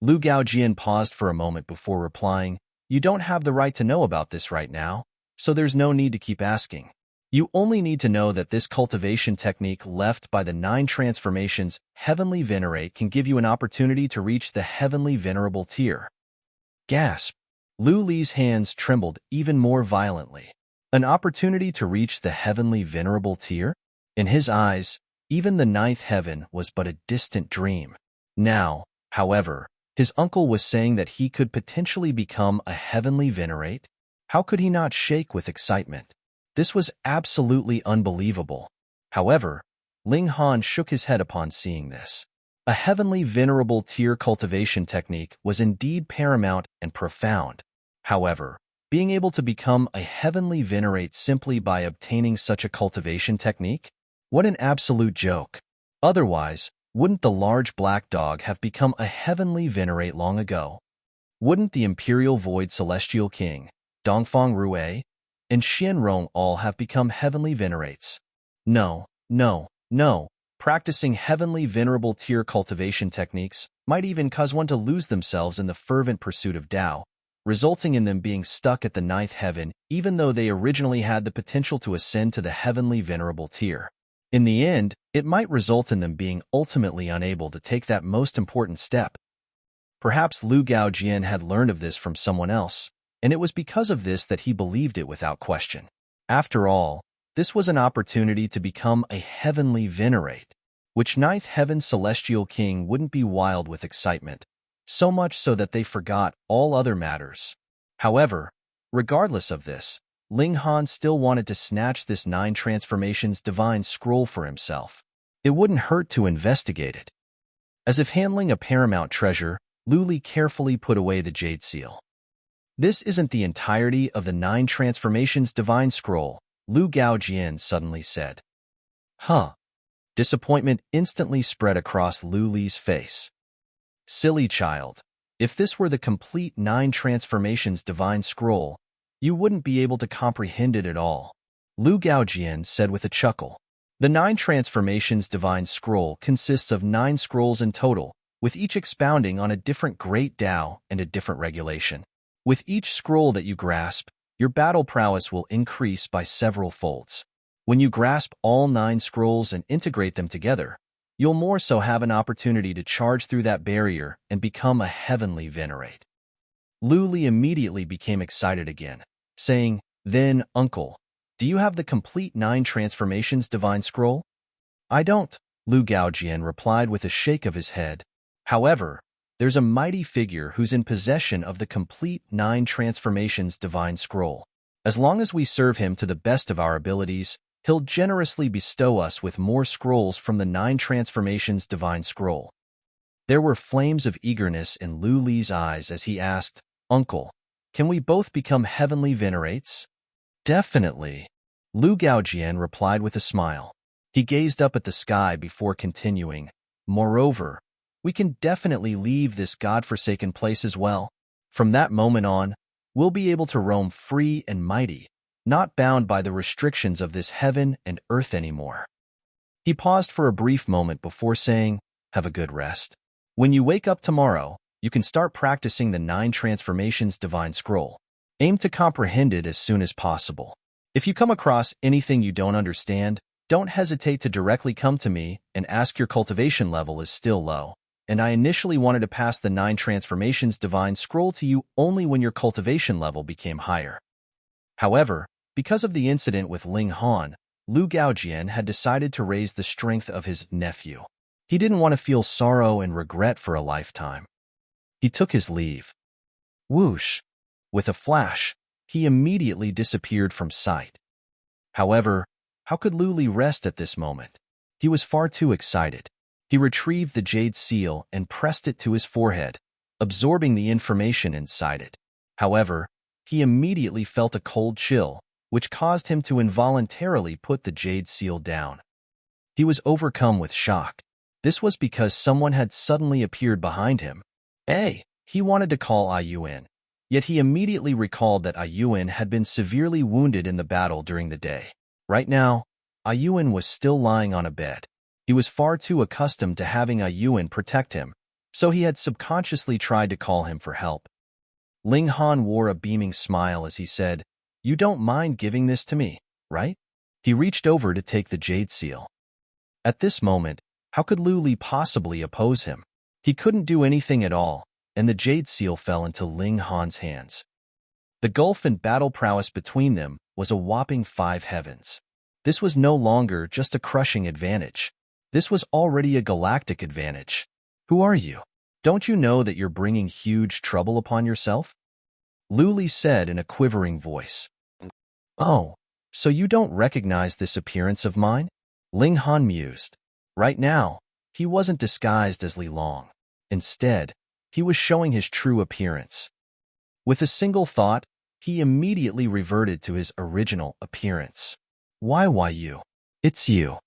Speaker 1: Lu Gaojian paused for a moment before replying, you don't have the right to know about this right now, so there's no need to keep asking. You only need to know that this cultivation technique left by the 9 Transformations Heavenly Venerate can give you an opportunity to reach the Heavenly Venerable tier. Gasp! Lu Li's hands trembled even more violently. An opportunity to reach the Heavenly Venerable tier? In his eyes, even the 9th heaven was but a distant dream. Now, however, his uncle was saying that he could potentially become a Heavenly Venerate. How could he not shake with excitement? This was absolutely unbelievable. However, Ling Han shook his head upon seeing this. A heavenly venerable tier cultivation technique was indeed paramount and profound. However, being able to become a heavenly venerate simply by obtaining such a cultivation technique? What an absolute joke. Otherwise, wouldn't the large black dog have become a heavenly venerate long ago? Wouldn't the Imperial Void Celestial King, Dongfang Rue, and Xianrong all have become heavenly venerates? No. Practicing heavenly venerable tier cultivation techniques might even cause one to lose themselves in the fervent pursuit of Tao, resulting in them being stuck at the 9th heaven even though they originally had the potential to ascend to the heavenly venerable tier. In the end, it might result in them being ultimately unable to take that most important step. Perhaps Lu Gaojian had learned of this from someone else, and it was because of this that he believed it without question. After all, this was an opportunity to become a heavenly venerate, which 9th heaven celestial king wouldn't be wild with excitement, so much so that they forgot all other matters. However, regardless of this, Ling Han still wanted to snatch this 9 Transformations Divine Scroll for himself. It wouldn't hurt to investigate it. As if handling a paramount treasure, Lu Li carefully put away the jade seal. This isn't the entirety of the 9 Transformations Divine Scroll, Lu Gaojian suddenly said. Huh. Disappointment instantly spread across Lu Li's face. Silly child. If this were the complete 9 Transformations Divine Scroll, you wouldn't be able to comprehend it at all, Lu Gaojian said with a chuckle. The 9 Transformations Divine Scroll consists of 9 scrolls in total, with each expounding on a different great Tao and a different regulation. With each scroll that you grasp, your battle prowess will increase by several folds. When you grasp all 9 scrolls and integrate them together, you'll more so have an opportunity to charge through that barrier and become a heavenly venerate. Luli immediately became excited again, saying, "Then, uncle, do you have the complete 9 transformations divine scroll?" "I don't," Lu Gaojian replied with a shake of his head. "However, there's a mighty figure who's in possession of the complete 9 transformations divine scroll. As long as we serve him to the best of our abilities, he'll generously bestow us with more scrolls from the 9 transformations divine scroll." There were flames of eagerness in Lu Li's eyes as he asked, "Uncle, can we both become heavenly venerates?" "Definitely," Lu Gaojian replied with a smile. He gazed up at the sky before continuing, "Moreover, we can definitely leave this godforsaken place as well. From that moment on, we'll be able to roam free and mighty, not bound by the restrictions of this heaven and earth anymore." He paused for a brief moment before saying, "Have a good rest. When you wake up tomorrow, you can start practicing the 9 transformations divine scroll. Aim to comprehend it as soon as possible. If you come across anything you don't understand, don't hesitate to directly come to me and ask. Your cultivation level is still low, and I initially wanted to pass the 9 transformations divine scroll to you only when your cultivation level became higher." However, because of the incident with Ling Han, Lu Gaojian had decided to raise the strength of his nephew. He didn't want to feel sorrow and regret for a lifetime. He took his leave. Whoosh! With a flash, he immediately disappeared from sight. However, how could Lu Li rest at this moment? He was far too excited. He retrieved the jade seal and pressed it to his forehead, absorbing the information inside it. However, he immediately felt a cold chill, which caused him to involuntarily put the jade seal down. He was overcome with shock. This was because someone had suddenly appeared behind him. He wanted to call Ayuan, yet he immediately recalled that Ayuan had been severely wounded in the battle during the day. Right now, Ayuan was still lying on a bed. He was far too accustomed to having Ayuan protect him, so he had subconsciously tried to call him for help. Ling Han wore a beaming smile as he said, "You don't mind giving this to me, right?" He reached over to take the jade seal. At this moment, how could Lu Li possibly oppose him? He couldn't do anything at all, and the jade seal fell into Ling Han's hands. The gulf in battle prowess between them was a whopping 5 heavens. This was no longer just a crushing advantage. This was already a galactic advantage. "Who are you? Don't you know that you're bringing huge trouble upon yourself?" Lu Li said in a quivering voice. "Oh, so you don't recognize this appearance of mine?" Ling Han mused. Right now, he wasn't disguised as Li Long. Instead, he was showing his true appearance. With a single thought, he immediately reverted to his original appearance. Why you? It's you!"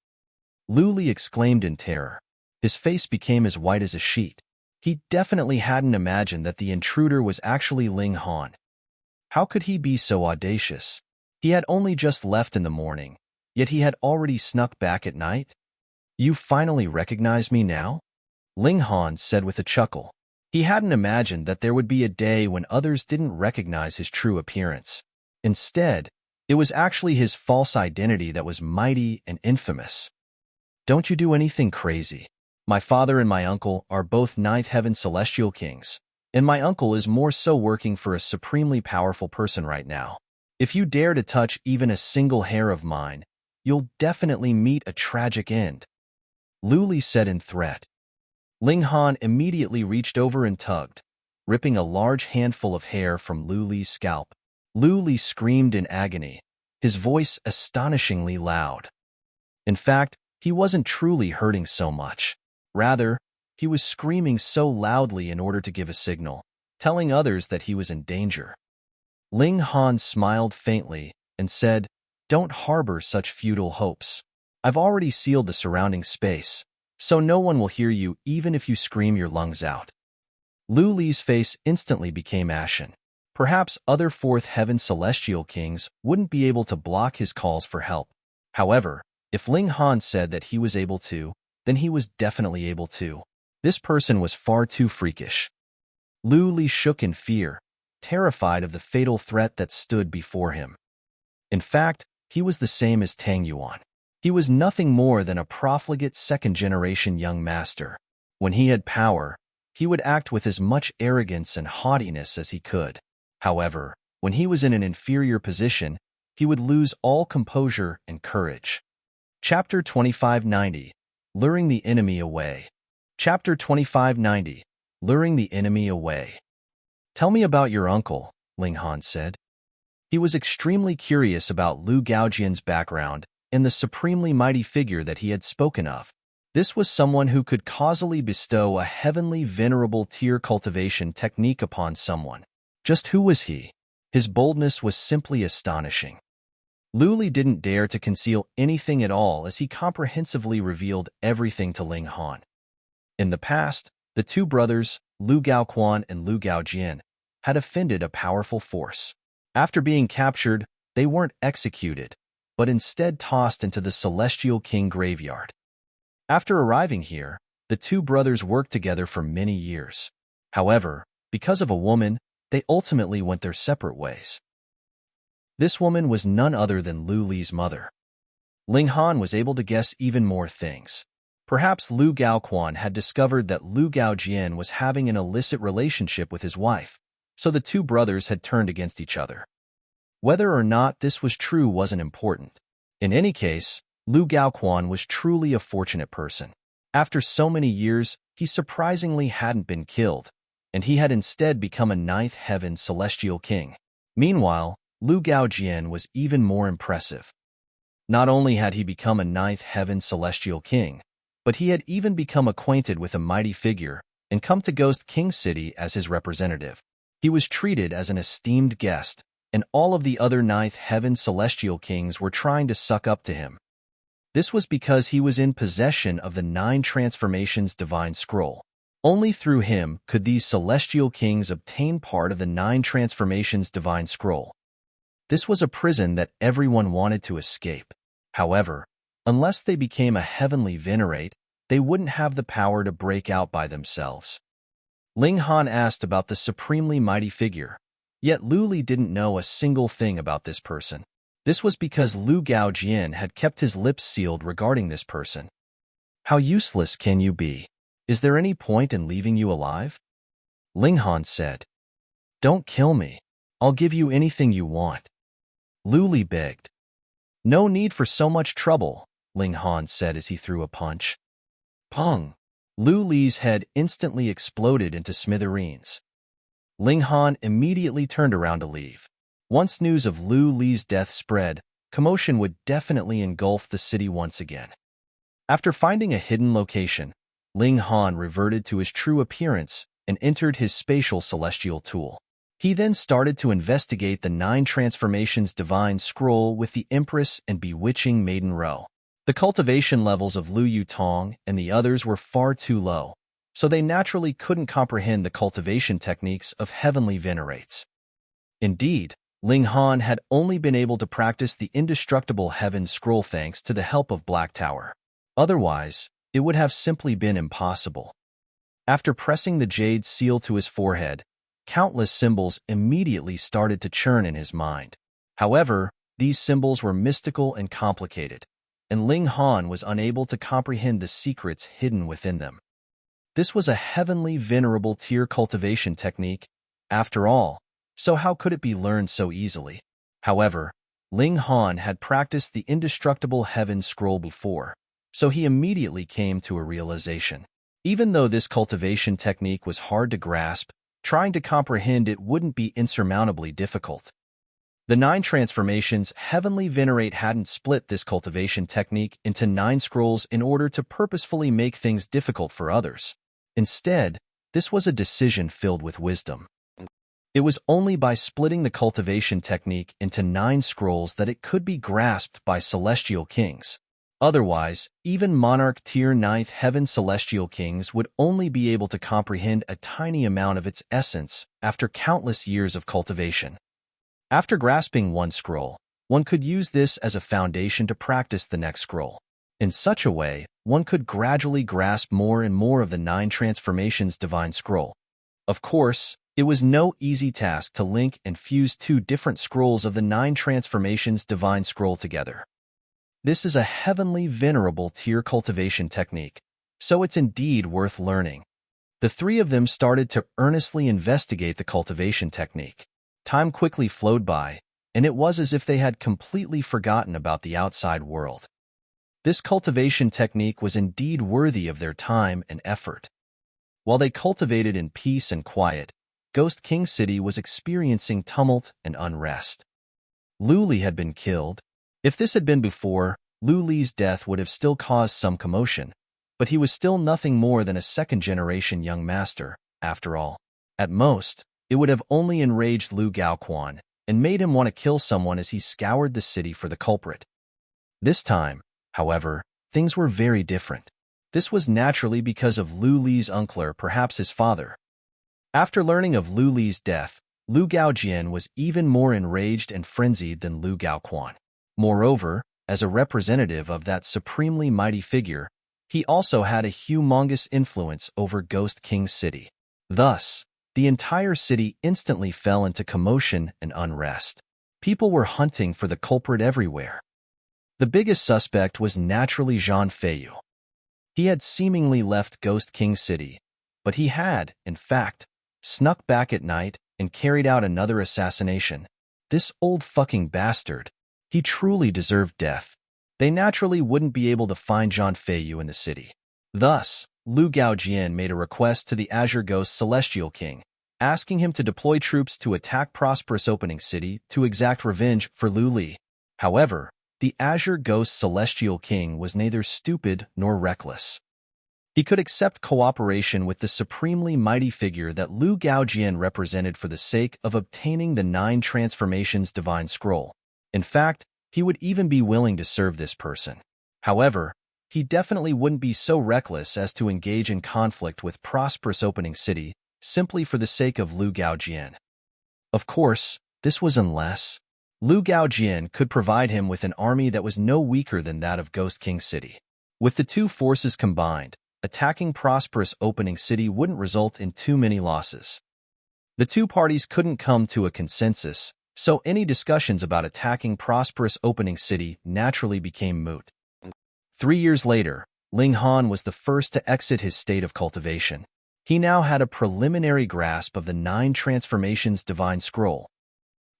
Speaker 1: Lu Li exclaimed in terror. His face became as white as a sheet. He definitely hadn't imagined that the intruder was actually Ling Han. How could he be so audacious? He had only just left in the morning, yet he had already snuck back at night. "You finally recognize me now?" Ling Han said with a chuckle. He hadn't imagined that there would be a day when others didn't recognize his true appearance. Instead, it was actually his false identity that was mighty and infamous. "Don't you do anything crazy. My father and my uncle are both 9th Heaven Celestial Kings, and my uncle is more so working for a supremely powerful person right now. If you dare to touch even a single hair of mine, you'll definitely meet a tragic end," Lu Li said in threat. Ling Han immediately reached over and tugged, ripping a large handful of hair from Lu Li's scalp. Lu Li screamed in agony, his voice astonishingly loud. In fact, he wasn't truly hurting so much. Rather, he was screaming so loudly in order to give a signal, telling others that he was in danger. Ling Han smiled faintly and said, "Don't harbor such futile hopes. I've already sealed the surrounding space, so no one will hear you even if you scream your lungs out." Lu Li's face instantly became ashen. Perhaps other 4th Heaven Celestial Kings wouldn't be able to block his calls for help. However, if Ling Han said that he was able to, then he was definitely able to. This person was far too freakish. Lu Li shook in fear, terrified of the fatal threat that stood before him. In fact, he was the same as Tang Yuan. He was nothing more than a profligate second-generation young master. When he had power, he would act with as much arrogance and haughtiness as he could. However, when he was in an inferior position, he would lose all composure and courage. Chapter 2590, Luring the Enemy Away. Chapter 2590, Luring the Enemy Away. Tell me about your uncle, Ling Han said. He was extremely curious about Lu Gaojian's background and the supremely mighty figure that he had spoken of. This was someone who could causally bestow a heavenly venerable tier cultivation technique upon someone. Just who was he? His boldness was simply astonishing. Lu Li didn't dare to conceal anything at all as he comprehensively revealed everything to Ling Han. In the past, the two brothers, Lu Gaoquan and Lu Gaojian, had offended a powerful force. After being captured, they weren't executed, but instead tossed into the Celestial King graveyard. After arriving here, the two brothers worked together for many years. However, because of a woman, they ultimately went their separate ways. This woman was none other than Lu Li's mother. Ling Han was able to guess even more things. Perhaps Lu Gaoquan had discovered that Lu Gaojian was having an illicit relationship with his wife, so the two brothers had turned against each other. Whether or not this was true wasn't important. In any case, Lu Gaoquan was truly a fortunate person. After so many years, he surprisingly hadn't been killed, and he had instead become a ninth heaven celestial king. Meanwhile, Lu Gaojian was even more impressive. Not only had he become a ninth heaven celestial king, but he had even become acquainted with a mighty figure and come to Ghost King City as his representative. He was treated as an esteemed guest, and all of the other ninth heaven celestial kings were trying to suck up to him. This was because he was in possession of the 9 transformations divine scroll. Only through him could these celestial kings obtain part of the 9 transformations divine scroll. This was a prison that everyone wanted to escape. However, unless they became a heavenly venerate, they wouldn't have the power to break out by themselves. Ling Han asked about the supremely mighty figure, yet Lu Li didn't know a single thing about this person. This was because Lu Gaojian had kept his lips sealed regarding this person. How useless can you be? Is there any point in leaving you alive? Ling Han said. Don't kill me. I'll give you anything you want. Lu Li begged. No need for so much trouble, Ling Han said as he threw a punch. Pong! Lu Li's head instantly exploded into smithereens. Ling Han immediately turned around to leave. Once news of Lu Li's death spread, commotion would definitely engulf the city once again. After finding a hidden location, Ling Han reverted to his true appearance and entered his spatial celestial tool. He then started to investigate the 9 transformations divine scroll with the Empress and Bewitching Maiden Row. The cultivation levels of Lu Yutong and the others were far too low, so they naturally couldn't comprehend the cultivation techniques of heavenly venerates. Indeed, Ling Han had only been able to practice the indestructible heaven scroll thanks to the help of Black Tower. Otherwise, it would have simply been impossible. After pressing the jade seal to his forehead, countless symbols immediately started to churn in his mind. However, these symbols were mystical and complicated, and Ling Han was unable to comprehend the secrets hidden within them. This was a heavenly venerable tier cultivation technique, after all, so how could it be learned so easily? However, Ling Han had practiced the indestructible heaven scroll before, so he immediately came to a realization. Even though this cultivation technique was hard to grasp, trying to comprehend it wouldn't be insurmountably difficult. The 9 transformations heavenly venerate hadn't split this cultivation technique into 9 scrolls in order to purposefully make things difficult for others. Instead, this was a decision filled with wisdom. It was only by splitting the cultivation technique into 9 scrolls that it could be grasped by celestial kings. Otherwise, even monarch tier 9th heaven celestial kings would only be able to comprehend a tiny amount of its essence after countless years of cultivation. After grasping one scroll, one could use this as a foundation to practice the next scroll. In such a way, one could gradually grasp more and more of the 9 transformations divine scroll. Of course, it was no easy task to link and fuse 2 different scrolls of the 9 transformations divine scroll together. This is a heavenly venerable tier cultivation technique, so it's indeed worth learning. The 3 of them started to earnestly investigate the cultivation technique. Time quickly flowed by, and it was as if they had completely forgotten about the outside world. This cultivation technique was indeed worthy of their time and effort. While they cultivated in peace and quiet, Ghost King City was experiencing tumult and unrest. Lu Li had been killed. If this had been before, Lu Li's death would have still caused some commotion, but he was still nothing more than a second-generation young master, after all. At most, it would have only enraged Lu Gaoquan and made him want to kill someone as he scoured the city for the culprit. This time, however, things were very different. This was naturally because of Lu Li's uncle, or perhaps his father. After learning of Lu Li's death, Lu Gaojian was even more enraged and frenzied than Lu Gaoquan. Moreover, as a representative of that supremely mighty figure, he also had a humongous influence over Ghost King City. Thus, the entire city instantly fell into commotion and unrest. People were hunting for the culprit everywhere. The biggest suspect was naturally Zhang Feiyu. He had seemingly left Ghost King City, but he had, in fact, snuck back at night and carried out another assassination. This old fucking bastard. He truly deserved death. They naturally wouldn't be able to find Zhang Feiyu in the city. Thus, Lu Gaojian made a request to the Azure Ghost Celestial King, asking him to deploy troops to attack Prosperous Opening City to exact revenge for Lu Li. However, the Azure Ghost Celestial King was neither stupid nor reckless. He could accept cooperation with the supremely mighty figure that Lu Gaojian represented for the sake of obtaining the 9 transformations divine scroll. In fact, he would even be willing to serve this person. However, he definitely wouldn't be so reckless as to engage in conflict with Prosperous Opening City simply for the sake of Lu Gaojian. Of course, this was unless Lu Gaojian could provide him with an army that was no weaker than that of Ghost King City. With the 2 forces combined, attacking Prosperous Opening City wouldn't result in too many losses. The 2 parties couldn't come to a consensus, so any discussions about attacking Prosperous Opening City naturally became moot. 3 years later, Ling Han was the first to exit his state of cultivation. He now had a preliminary grasp of the 9 transformations divine scroll.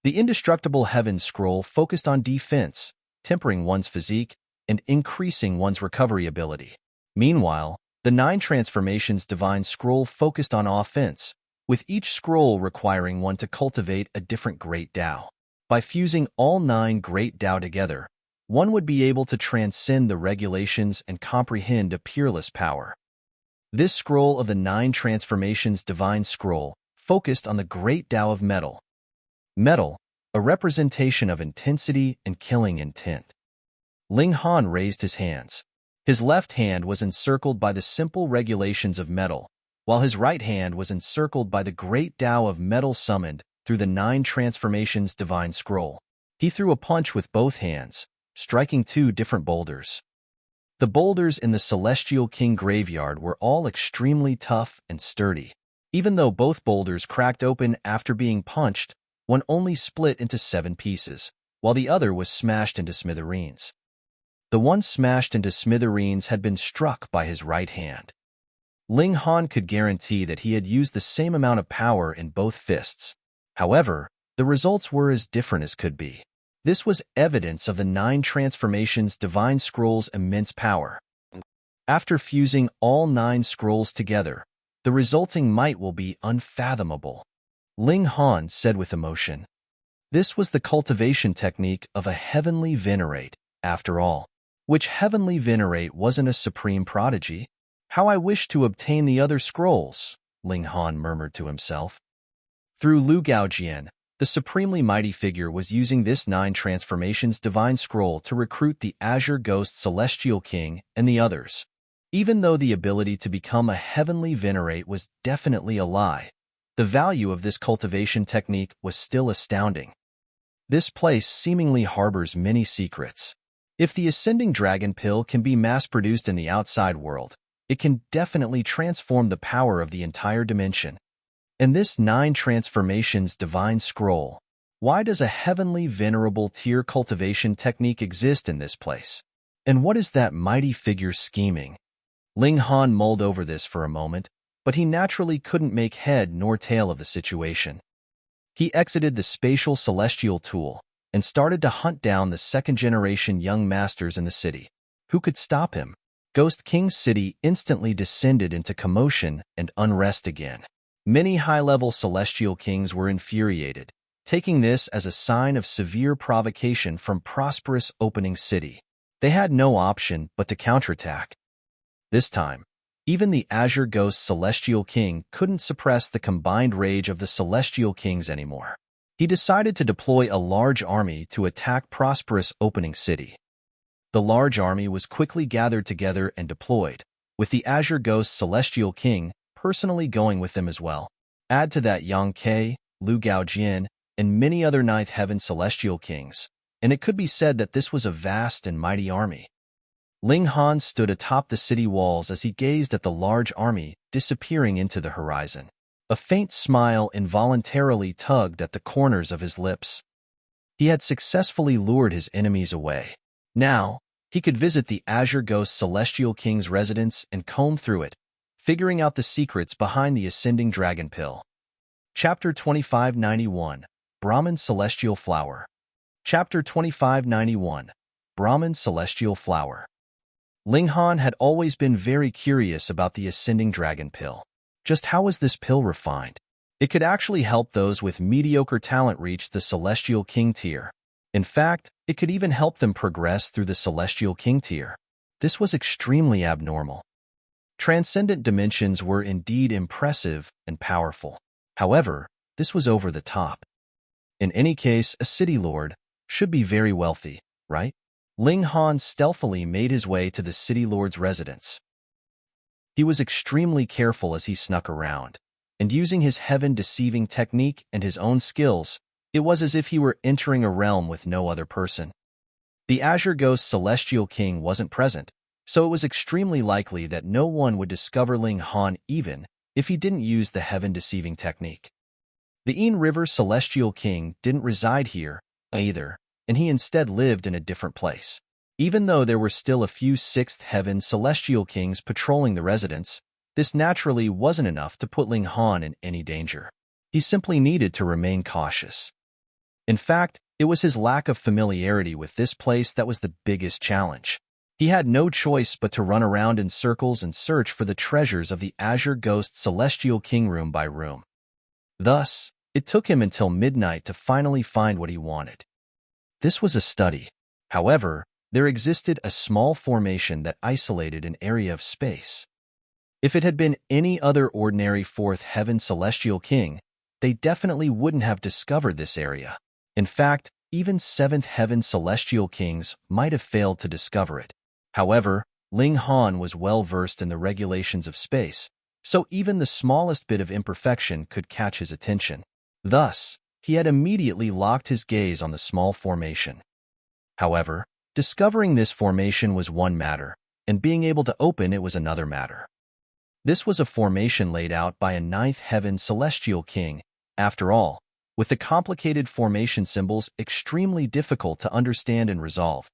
Speaker 1: The Indestructible Heaven scroll focused on defense, tempering one's physique, and increasing one's recovery ability. Meanwhile, the 9 transformations divine scroll focused on offense, with each scroll requiring one to cultivate a different Great Tao. By fusing all 9 Great Tao together, one would be able to transcend the regulations and comprehend a peerless power. This scroll of the 9 transformations divine scroll focused on the Great Tao of metal. Metal, a representation of intensity and killing intent. Ling Han raised his hands. His left hand was encircled by the simple regulations of metal, while his right hand was encircled by the Great Tao of metal summoned through the 9 transformations divine scroll. He threw a punch with both hands, striking 2 different boulders. The boulders in the Celestial King graveyard were all extremely tough and sturdy. Even though both boulders cracked open after being punched, one only split into 7 pieces, while the other was smashed into smithereens. The one smashed into smithereens had been struck by his right hand. Ling Han could guarantee that he had used the same amount of power in both fists. However, the results were as different as could be. This was evidence of the 9 transformations divine scroll's immense power. After fusing all 9 scrolls together, the resulting might will be unfathomable. Ling Han said with emotion. This was the cultivation technique of a heavenly venerate, after all. Which heavenly venerate wasn't a supreme prodigy? How I wish to obtain the other scrolls, Ling Han murmured to himself. Through Lu Gaojian, the supremely mighty figure was using this 9 transformations divine scroll to recruit the Azure Ghost Celestial King and the others. Even though the ability to become a heavenly venerate was definitely a lie, the value of this cultivation technique was still astounding. This place seemingly harbors many secrets. If the ascending dragon pill can be mass-produced in the outside world, it can definitely transform the power of the entire dimension. In this 9 transformations divine scroll, why does a heavenly venerable tier cultivation technique exist in this place? And what is that mighty figure scheming? Ling Han mulled over this for a moment, but he naturally couldn't make head nor tail of the situation. He exited the spatial celestial tool and started to hunt down the second-generation young masters in the city. Who could stop him? Ghost King's city instantly descended into commotion and unrest again. Many high-level celestial kings were infuriated, taking this as a sign of severe provocation from prosperous opening city. They had no option but to counterattack. This time, even the Azure Ghost Celestial King couldn't suppress the combined rage of the Celestial Kings anymore. He decided to deploy a large army to attack prosperous opening city. The large army was quickly gathered together and deployed, with the Azure Ghost Celestial King personally going with them as well. Add to that Yang Ke, Lu Gaojian, and many other Ninth Heaven Celestial Kings, and it could be said that this was a vast and mighty army. Ling Han stood atop the city walls as he gazed at the large army disappearing into the horizon. A faint smile involuntarily tugged at the corners of his lips. He had successfully lured his enemies away. Now, he could visit the Azure Ghost Celestial King's residence and comb through it, figuring out the secrets behind the ascending dragon pill. Chapter 2591, Brahman Celestial Flower. Chapter 2591, Brahman Celestial Flower. Ling Han had always been very curious about the ascending dragon pill. Just how was this pill refined? It could actually help those with mediocre talent reach the Celestial King tier. In fact, it could even help them progress through the Celestial King tier. This was extremely abnormal. Transcendent dimensions were indeed impressive and powerful. However, this was over the top. In any case, a city lord should be very wealthy, right? Ling Han stealthily made his way to the city lord's residence. He was extremely careful as he snuck around, and using his heaven-deceiving technique and his own skills, it was as if he were entering a realm with no other person. The Azure Ghost Celestial King wasn't present, so it was extremely likely that no one would discover Ling Han even if he didn't use the heaven-deceiving technique. The Ain River Celestial King didn't reside here either, and he instead lived in a different place. Even though there were still a few Sixth Heaven Celestial Kings patrolling the residence, this naturally wasn't enough to put Ling Han in any danger. He simply needed to remain cautious. In fact, it was his lack of familiarity with this place that was the biggest challenge. He had no choice but to run around in circles and search for the treasures of the Azure Ghost Celestial King room by room. Thus, it took him until midnight to finally find what he wanted. This was a study. However, there existed a small formation that isolated an area of space. If it had been any other ordinary Fourth Heaven Celestial King, they definitely wouldn't have discovered this area. In fact, even Seventh Heaven Celestial Kings might have failed to discover it. However, Ling Han was well versed in the regulations of space, so even the smallest bit of imperfection could catch his attention. Thus, he had immediately locked his gaze on the small formation. However, discovering this formation was one matter, and being able to open it was another matter. This was a formation laid out by a Ninth Heaven Celestial King, after all, with the complicated formation symbols extremely difficult to understand and resolve.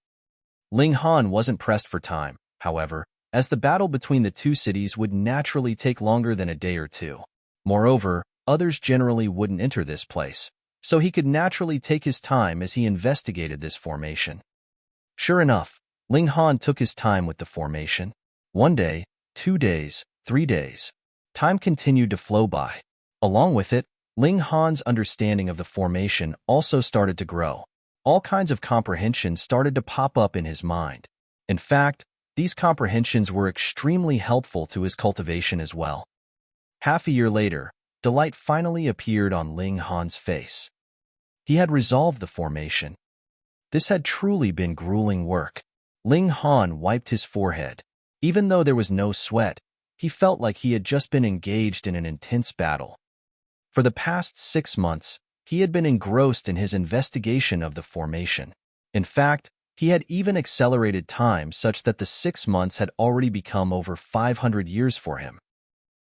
Speaker 1: Ling Han wasn't pressed for time, however, as the battle between the two cities would naturally take longer than a day or two. Moreover, others generally wouldn't enter this place, so he could naturally take his time as he investigated this formation. Sure enough, Ling Han took his time with the formation. 1 day, 2 days, 3 days. Time continued to flow by. Along with it, Ling Han's understanding of the formation also started to grow. All kinds of comprehensions started to pop up in his mind. In fact, these comprehensions were extremely helpful to his cultivation as well. Half a year later, delight finally appeared on Ling Han's face. He had resolved the formation. This had truly been grueling work. Ling Han wiped his forehead. Even though there was no sweat, he felt like he had just been engaged in an intense battle. For the past 6 months, he had been engrossed in his investigation of the formation. In fact, He had even accelerated time such that the 6 months had already become over 500 years for him.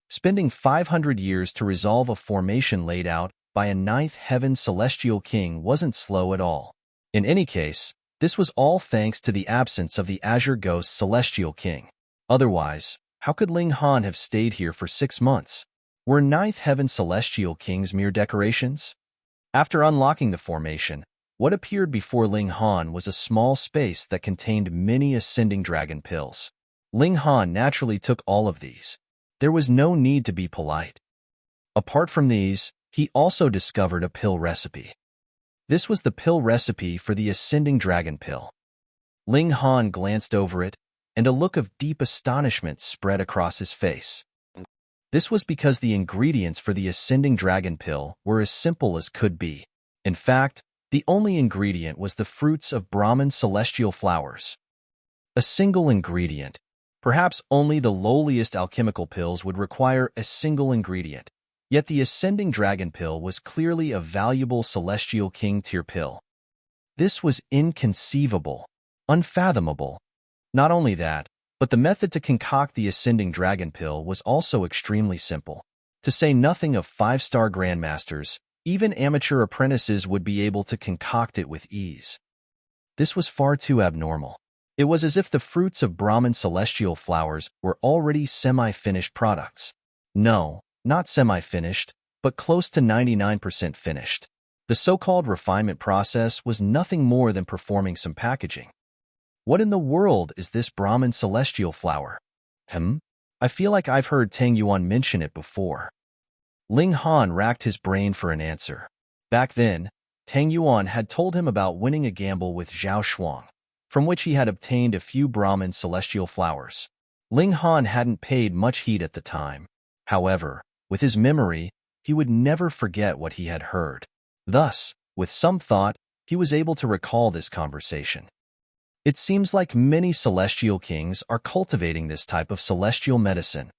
Speaker 1: Spending 500 years to resolve a formation laid out by a ninth heaven celestial king wasn't slow at all. In any case, this was all thanks to the absence of the Azure Ghost celestial king. Otherwise, how could Ling Han have stayed here for 6 months? Were ninth heaven celestial kings mere decorations? After unlocking the formation, what appeared before Ling Han was a small space that contained many ascending dragon pills. Ling Han naturally took all of these. There was no need to be polite. Apart from these, he also discovered a pill recipe. This was the pill recipe for the ascending dragon pill. Ling Han glanced over it, and a look of deep astonishment spread across his face. This was because the ingredients for the ascending dragon pill were as simple as could be. In fact, the only ingredient was the fruits of Brahman celestial flowers. A single ingredient. Perhaps only the lowliest alchemical pills would require a single ingredient. Yet the ascending dragon pill was clearly a valuable celestial king tier pill. This was inconceivable, unfathomable. Not only that, but the method to concoct the ascending dragon pill was also extremely simple. To say nothing of 5-star grandmasters, even amateur apprentices would be able to concoct it with ease. This was far too abnormal. It was as if the fruits of Brahman celestial flowers were already semi-finished products. No, not semi-finished, but close to 99% finished. The so-called refinement process was nothing more than performing some packaging. What in the world is this Brahman celestial flower? I feel like I've heard Tang Yuan mention it before. Ling Han racked his brain for an answer. Back then, Tang Yuan had told him about winning a gamble with Zhao Shuang, from which he had obtained a few Brahman celestial flowers. Ling Han hadn't paid much heed at the time. However, with his memory, he would never forget what he had heard. Thus, with some thought, he was able to recall this conversation. It seems like many celestial kings are cultivating this type of celestial medicine.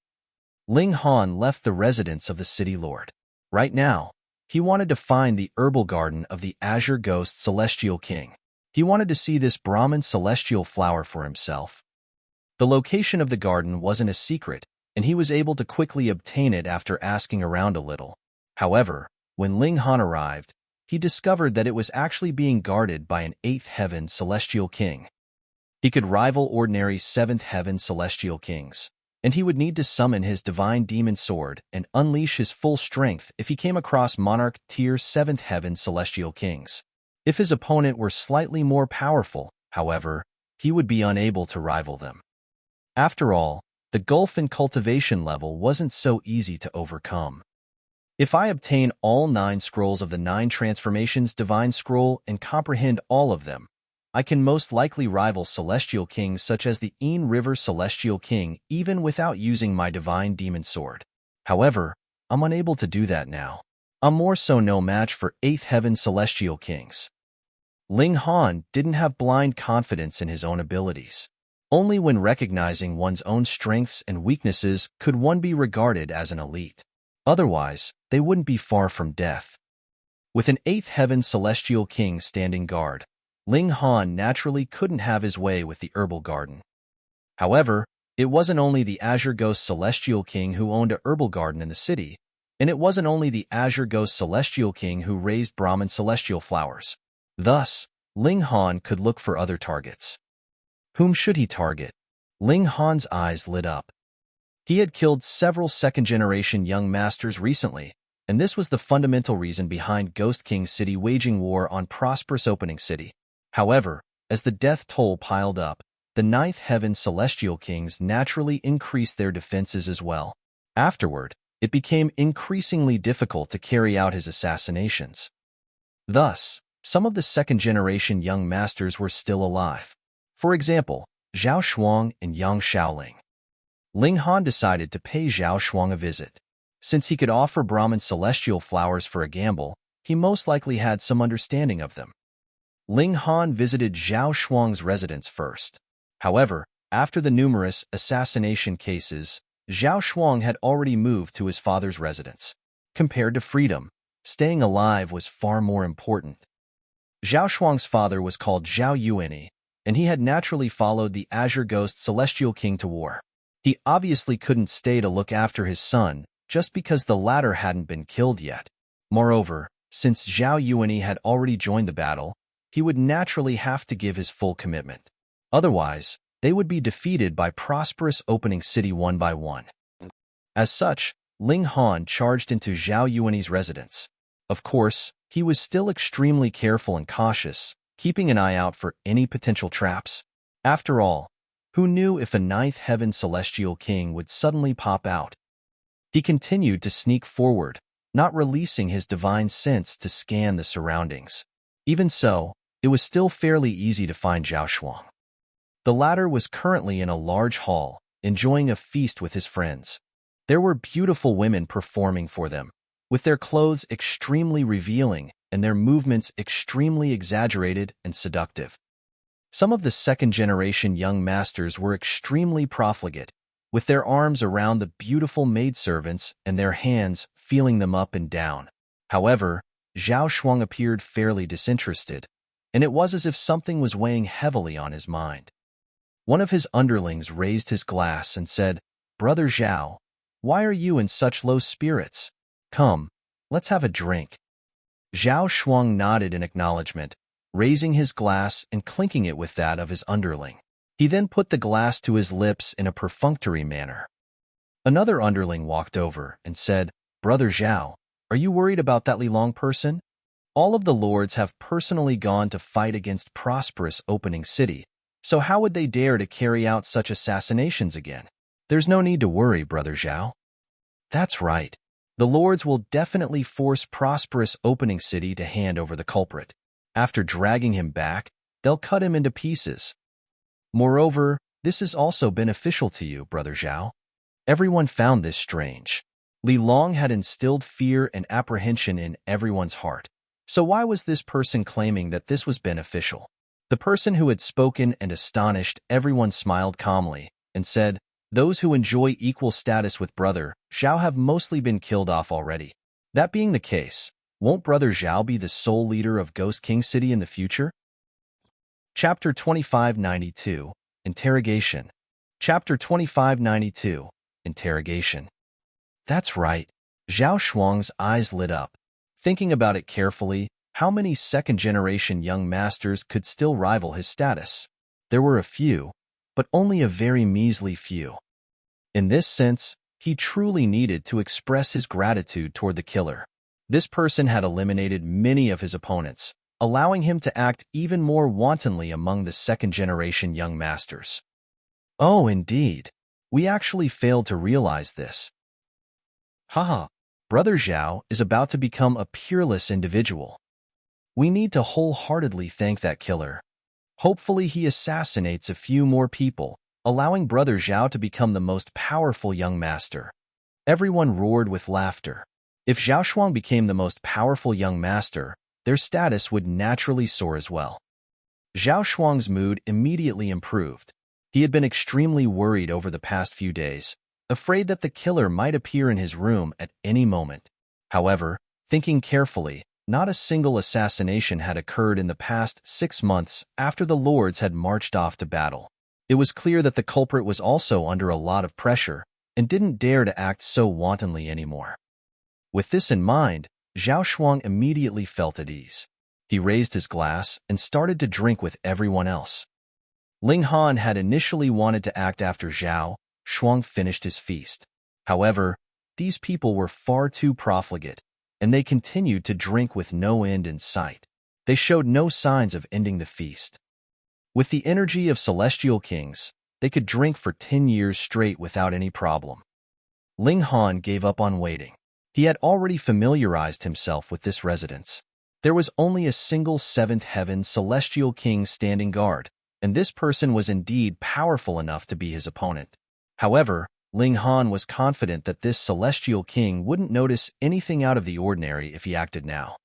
Speaker 1: Ling Han left the residence of the city lord. Right now, he wanted to find the herbal garden of the Azure Ghost celestial king. He wanted to see this Brahman celestial flower for himself. The location of the garden wasn't a secret, and he was able to quickly obtain it after asking around a little. However, when Ling Han arrived, he discovered that it was actually being guarded by an 8th heaven celestial king. He could rival ordinary 7th heaven celestial kings, and he would need to summon his divine demon sword and unleash his full strength if he came across monarch tier 7th heaven celestial kings. If his opponent were slightly more powerful, however, he would be unable to rival them. After all, the gulf in cultivation level wasn't so easy to overcome. If I obtain all 9 scrolls of the 9 transformations divine scroll and comprehend all of them, I can most likely rival celestial kings such as the Ain River celestial king even without using my divine demon sword. However, I'm unable to do that now. I'm more so no match for 8th heaven celestial kings. Ling Han didn't have blind confidence in his own abilities. Only when recognizing one's own strengths and weaknesses could one be regarded as an elite. Otherwise, they wouldn't be far from death. With an 8th heaven celestial king standing guard, Ling Han naturally couldn't have his way with the herbal garden. However, it wasn't only the Azure Ghost celestial king who owned a herbal garden in the city, and it wasn't only the Azure Ghost celestial king who raised Brahman celestial flowers. Thus, Ling Han could look for other targets. Whom should he target? Ling Han's eyes lit up. He had killed several second-generation young masters recently, and this was the fundamental reason behind Ghost King City waging war on prosperous opening city. However, as the death toll piled up, the 9th heaven celestial kings naturally increased their defenses as well. Afterward, it became increasingly difficult to carry out his assassinations. Thus, some of the second-generation young masters were still alive. For example, Zhao Shuang and Yang Shaoling. Ling Han decided to pay Zhao Shuang a visit. Since he could offer Brahman celestial flowers for a gamble, he most likely had some understanding of them. Ling Han visited Zhao Shuang's residence first. However, after the numerous assassination cases, Zhao Shuang had already moved to his father's residence. Compared to freedom, staying alive was far more important. Zhao Shuang's father was called Zhao Yuanyi, and he had naturally followed the Azure Ghost Celestial King to war. He obviously couldn't stay to look after his son just because the latter hadn't been killed yet. Moreover, since Zhao Yuanyi had already joined the battle, he would naturally have to give his full commitment. Otherwise, they would be defeated by Prosperous Opening City one by one. As such, Ling Han charged into Zhao Yuanyi's residence. Of course, he was still extremely careful and cautious, keeping an eye out for any potential traps. After all, who knew if a ninth heaven celestial king would suddenly pop out? He continued to sneak forward, not releasing his divine sense to scan the surroundings. Even so, it was still fairly easy to find Zhao Shuang. The latter was currently in a large hall, enjoying a feast with his friends. There were beautiful women performing for them, with their clothes extremely revealing and their movements extremely exaggerated and seductive. Some of the second-generation young masters were extremely profligate, with their arms around the beautiful maidservants and their hands feeling them up and down. However, Zhao Shuang appeared fairly disinterested, and it was as if something was weighing heavily on his mind. One of his underlings raised his glass and said, "Brother Zhao, why are you in such low spirits? Come, let's have a drink." Zhao Shuang nodded in acknowledgement, raising his glass and clinking it with that of his underling. He then put the glass to his lips in a perfunctory manner. Another underling walked over and said, "Brother Zhao, are you worried about that Li Long person? All of the lords have personally gone to fight against Prosperous Opening City, so how would they dare to carry out such assassinations again?" "There's no need to worry, Brother Zhao." "That's right. The lords will definitely force Prosperous Opening City to hand over the culprit. After dragging him back, they'll cut him into pieces. Moreover, this is also beneficial to you, Brother Zhao." Everyone found this strange. Li Long had instilled fear and apprehension in everyone's heart. So why was this person claiming that this was beneficial? The person who had spoken and astonished everyone smiled calmly and said, "Those who enjoy equal status with Brother Zhao have mostly been killed off already. That being the case, won't Brother Zhao be the sole leader of Ghost King City in the future?" Chapter 2592, Interrogation. Chapter 2592, Interrogation. That's right. Zhao Shuang's eyes lit up. Thinking about it carefully, how many second-generation young masters could still rival his status? There were a few, but only a very measly few. In this sense, he truly needed to express his gratitude toward the killer. This person had eliminated many of his opponents, allowing him to act even more wantonly among the second-generation young masters. Oh, indeed. We actually failed to realize this. Haha, Brother Zhao is about to become a peerless individual. We need to wholeheartedly thank that killer. Hopefully he assassinates a few more people, allowing Brother Zhao to become the most powerful young master. Everyone roared with laughter. If Zhao Shuang became the most powerful young master, their status would naturally soar as well. Zhao Shuang's mood immediately improved. He had been extremely worried over the past few days, afraid that the killer might appear in his room at any moment. However, thinking carefully, not a single assassination had occurred in the past 6 months after the lords had marched off to battle. It was clear that the culprit was also under a lot of pressure and didn't dare to act so wantonly anymore. With this in mind, Zhao Shuang immediately felt at ease. He raised his glass and started to drink with everyone else. Ling Han had initially wanted to act after Zhao Shuang finished his feast. However, these people were far too profligate, and they continued to drink with no end in sight. They showed no signs of ending the feast. With the energy of celestial kings, they could drink for 10 years straight without any problem. Ling Han gave up on waiting. He had already familiarized himself with this residence. There was only a single 7th heaven celestial king standing guard, and this person was indeed powerful enough to be his opponent. However, Ling Han was confident that this celestial king wouldn't notice anything out of the ordinary if he acted now.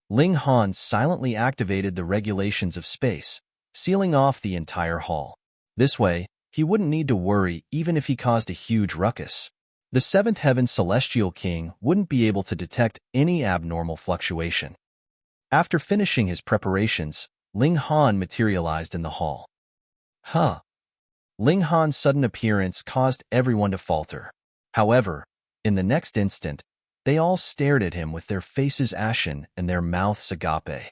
Speaker 1: Ling Han silently activated the regulations of space, sealing off the entire hall. This way, he wouldn't need to worry even if he caused a huge ruckus. The 7th heaven celestial king wouldn't be able to detect any abnormal fluctuation. After finishing his preparations, Ling Han materialized in the hall. Huh. Ling Han's sudden appearance caused everyone to falter. However, in the next instant, they all stared at him with their faces ashen and their mouths agape.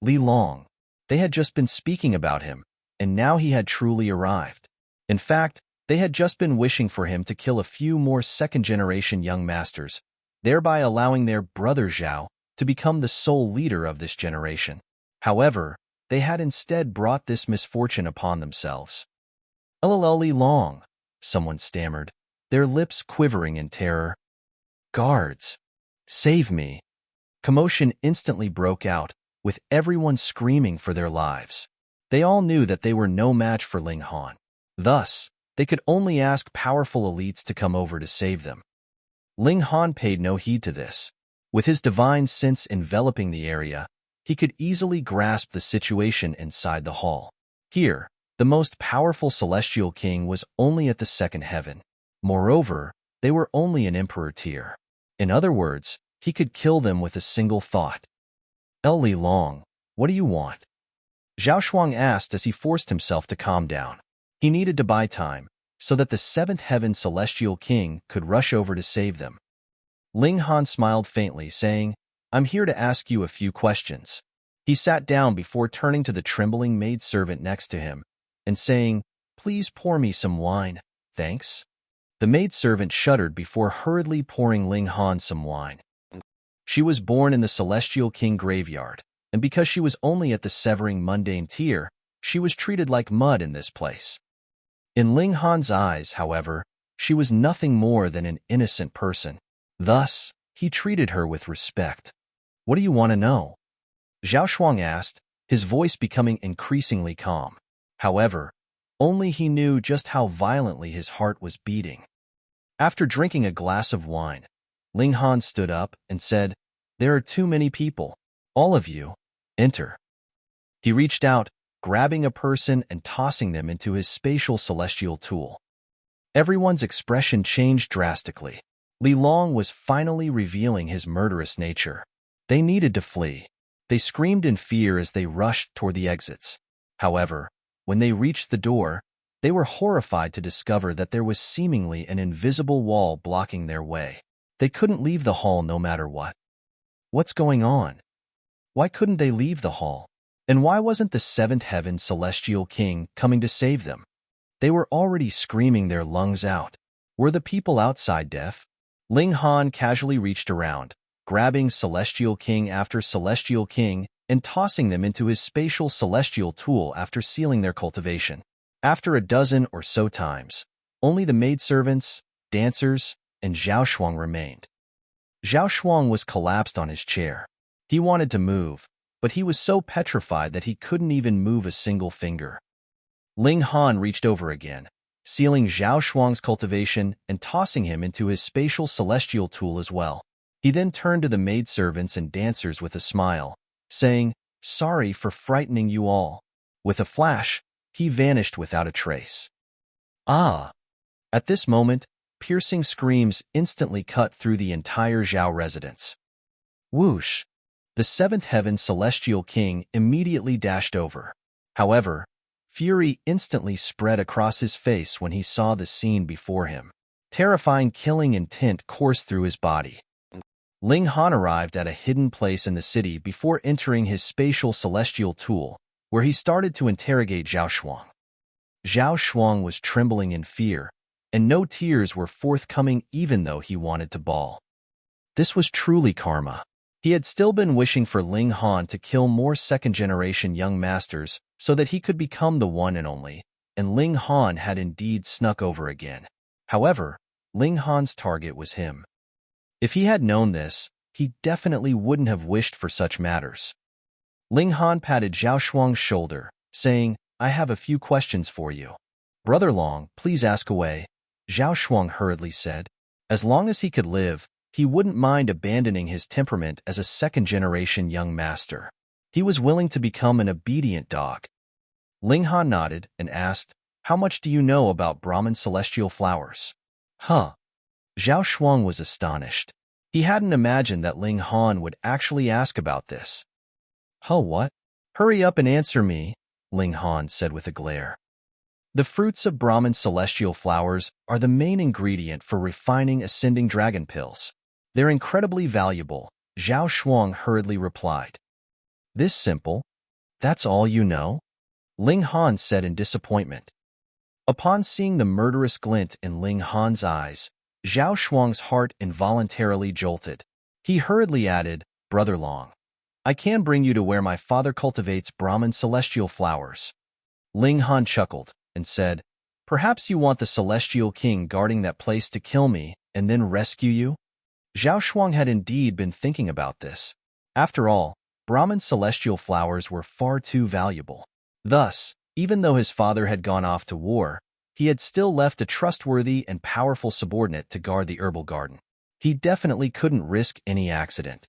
Speaker 1: Li Long. They had just been speaking about him, and now he had truly arrived. In fact, they had just been wishing for him to kill a few more second-generation young masters, thereby allowing their brother Zhao to become the sole leader of this generation. However, they had instead brought this misfortune upon themselves. Li Long, someone stammered, their lips quivering in terror. Guards! Save me! Commotion instantly broke out, with everyone screaming for their lives. They all knew that they were no match for Ling Han. Thus, they could only ask powerful elites to come over to save them. Ling Han paid no heed to this. With his divine sense enveloping the area, he could easily grasp the situation inside the hall. Here, the most powerful celestial king was only at the second heaven. Moreover, they were only an emperor tier. In other words, he could kill them with a single thought. Li Long, what do you want? Zhao Shuang asked as he forced himself to calm down. He needed to buy time, so that the seventh heaven celestial king could rush over to save them. Ling Han smiled faintly, saying, I'm here to ask you a few questions. He sat down before turning to the trembling maidservant next to him, and saying, Please pour me some wine, thanks. The maidservant shuddered before hurriedly pouring Ling Han some wine. She was born in the Celestial King graveyard, and because she was only at the severing mundane tier, she was treated like mud in this place. In Ling Han's eyes, however, she was nothing more than an innocent person. Thus, he treated her with respect. What do you want to know? Zhao Shuang asked, his voice becoming increasingly calm. However, only he knew just how violently his heart was beating. After drinking a glass of wine, Ling Han stood up and said, There are too many people. All of you, enter. He reached out, grabbing a person and tossing them into his spatial celestial tool. Everyone's expression changed drastically. Li Long was finally revealing his murderous nature. They needed to flee. They screamed in fear as they rushed toward the exits. However, when they reached the door, they were horrified to discover that there was seemingly an invisible wall blocking their way. They couldn't leave the hall no matter what. What's going on? Why couldn't they leave the hall? And why wasn't the seventh heaven celestial king coming to save them? They were already screaming their lungs out. Were the people outside deaf? Ling Han casually reached around, grabbing celestial king after celestial king and tossing them into his spatial celestial tool after sealing their cultivation. After a dozen or so times, only the maidservants, dancers, and Zhao Shuang remained. Zhao Shuang was collapsed on his chair. He wanted to move, but he was so petrified that he couldn't even move a single finger. Ling Han reached over again, sealing Zhao Shuang's cultivation and tossing him into his spatial celestial tool as well. He then turned to the maidservants and dancers with a smile, saying, Sorry for frightening you all. With a flash, he vanished without a trace. Ah! At this moment, piercing screams instantly cut through the entire Zhao residence. Whoosh! The seventh heaven celestial king immediately dashed over. However, fury instantly spread across his face when he saw the scene before him. Terrifying killing intent coursed through his body. Ling Han arrived at a hidden place in the city before entering his spatial celestial tool, where he started to interrogate Zhao Shuang. Zhao Shuang was trembling in fear, and no tears were forthcoming even though he wanted to bawl. This was truly karma. He had still been wishing for Ling Han to kill more second-generation young masters so that he could become the one and only, and Ling Han had indeed snuck over again. However, Ling Han's target was him. If he had known this, he definitely wouldn't have wished for such matters. Ling Han patted Zhao Shuang's shoulder, saying, I have a few questions for you. Brother Long, please ask away, Zhao Shuang hurriedly said. As long as he could live, he wouldn't mind abandoning his temperament as a second-generation young master. He was willing to become an obedient dog. Ling Han nodded and asked, How much do you know about Brahman celestial flowers? Huh. Zhao Shuang was astonished. He hadn't imagined that Ling Han would actually ask about this. Huh, what? Hurry up and answer me, Ling Han said with a glare. The fruits of Brahman celestial flowers are the main ingredient for refining ascending dragon pills. They're incredibly valuable, Zhao Shuang hurriedly replied. This simple? That's all you know? Ling Han said in disappointment. Upon seeing the murderous glint in Ling Han's eyes, Zhao Shuang's heart involuntarily jolted. He hurriedly added, Brother Long, I can bring you to where my father cultivates Brahman celestial flowers. Ling Han chuckled and said, Perhaps you want the celestial king guarding that place to kill me and then rescue you? Zhao Shuang had indeed been thinking about this. After all, Brahman celestial flowers were far too valuable. Thus, even though his father had gone off to war, he had still left a trustworthy and powerful subordinate to guard the herbal garden. He definitely couldn't risk any accident.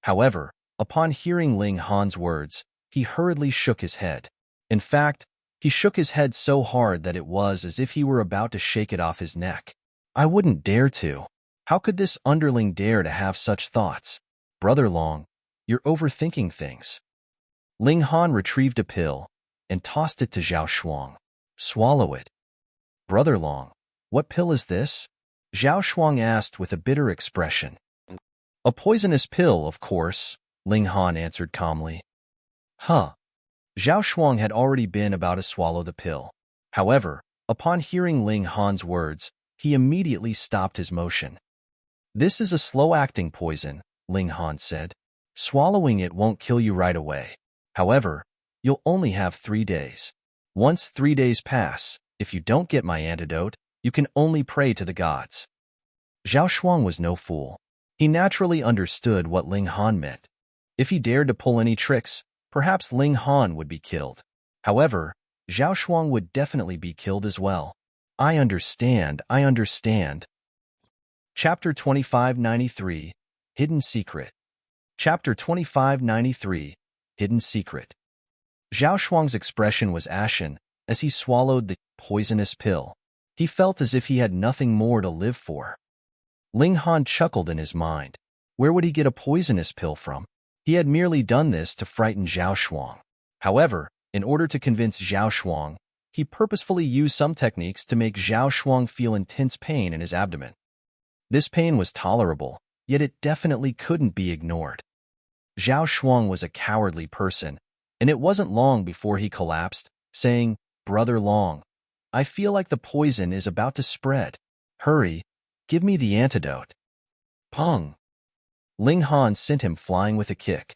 Speaker 1: However, upon hearing Ling Han's words, he hurriedly shook his head. In fact, he shook his head so hard that it was as if he were about to shake it off his neck. I wouldn't dare to. How could this underling dare to have such thoughts? Brother Long, you're overthinking things. Ling Han retrieved a pill and tossed it to Zhao Shuang. Swallow it. Brother Long, what pill is this? Zhao Shuang asked with a bitter expression. A poisonous pill, of course, Ling Han answered calmly. Huh. Zhao Shuang had already been about to swallow the pill. However, upon hearing Ling Han's words, he immediately stopped his motion. This is a slow-acting poison, Ling Han said. Swallowing it won't kill you right away. However, you'll only have 3 days. Once 3 days pass, if you don't get my antidote, you can only pray to the gods. Zhao Shuang was no fool. He naturally understood what Ling Han meant. If he dared to pull any tricks, perhaps Ling Han would be killed. However, Zhao Shuang would definitely be killed as well. I understand. Chapter 2593, Hidden Secret. Chapter 2593, Hidden Secret. Zhao Shuang's expression was ashen as he swallowed the poisonous pill. He felt as if he had nothing more to live for. Ling Han chuckled in his mind. Where would he get a poisonous pill from? He had merely done this to frighten Zhao Shuang. However, in order to convince Zhao Shuang, he purposefully used some techniques to make Zhao Shuang feel intense pain in his abdomen. This pain was tolerable, yet it definitely couldn't be ignored. Zhao Shuang was a cowardly person, and it wasn't long before he collapsed, saying, Brother Long, I feel like the poison is about to spread. Hurry, give me the antidote. Pung! Ling Han sent him flying with a kick.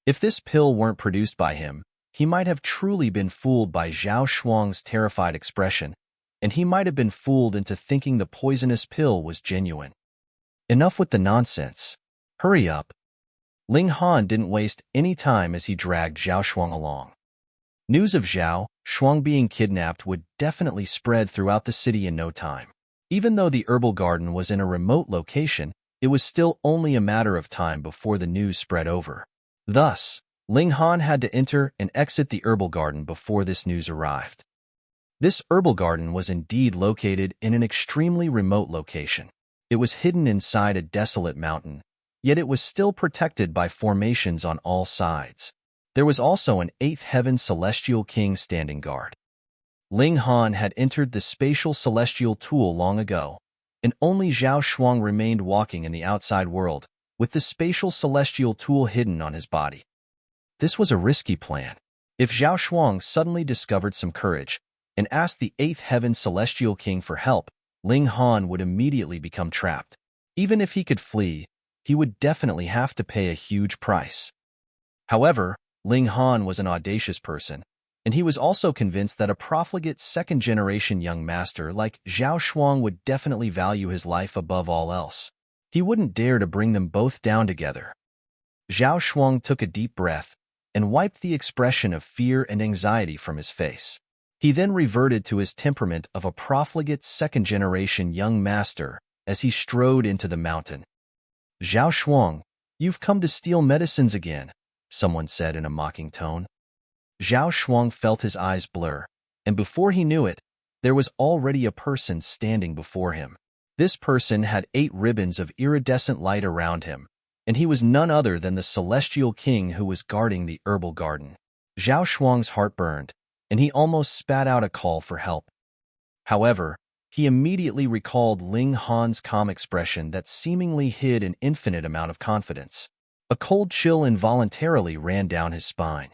Speaker 1: If this pill weren't produced by him, he might have truly been fooled by Zhao Shuang's terrified expression, and he might have been fooled into thinking the poisonous pill was genuine. Enough with the nonsense. Hurry up. Ling Han didn't waste any time as he dragged Zhao Shuang along. News of Zhao Shuang being kidnapped would definitely spread throughout the city in no time. Even though the herbal garden was in a remote location, it was still only a matter of time before the news spread over. Thus, Ling Han had to enter and exit the herbal garden before this news arrived. This herbal garden was indeed located in an extremely remote location. It was hidden inside a desolate mountain, yet it was still protected by formations on all sides. There was also an 8th heaven celestial king standing guard. Ling Han had entered the spatial celestial tool long ago, and only Zhao Shuang remained walking in the outside world, with the spatial celestial tool hidden on his body. This was a risky plan. If Zhao Shuang suddenly discovered some courage and asked the 8th heaven celestial king for help, Ling Han would immediately become trapped. Even if he could flee, he would definitely have to pay a huge price. However, Ling Han was an audacious person, and he was also convinced that a profligate second-generation young master like Zhao Shuang would definitely value his life above all else. He wouldn't dare to bring them both down together. Zhao Shuang took a deep breath and wiped the expression of fear and anxiety from his face. He then reverted to his temperament of a profligate second-generation young master as he strode into the mountain. Zhao Shuang, you've come to steal medicines again, someone said in a mocking tone. Zhao Shuang felt his eyes blur, and before he knew it, there was already a person standing before him. This person had 8 ribbons of iridescent light around him, and he was none other than the celestial king who was guarding the herbal garden. Zhao Shuang's heart burned, and he almost spat out a call for help. However, he immediately recalled Ling Han's calm expression that seemingly hid an infinite amount of confidence. A cold chill involuntarily ran down his spine.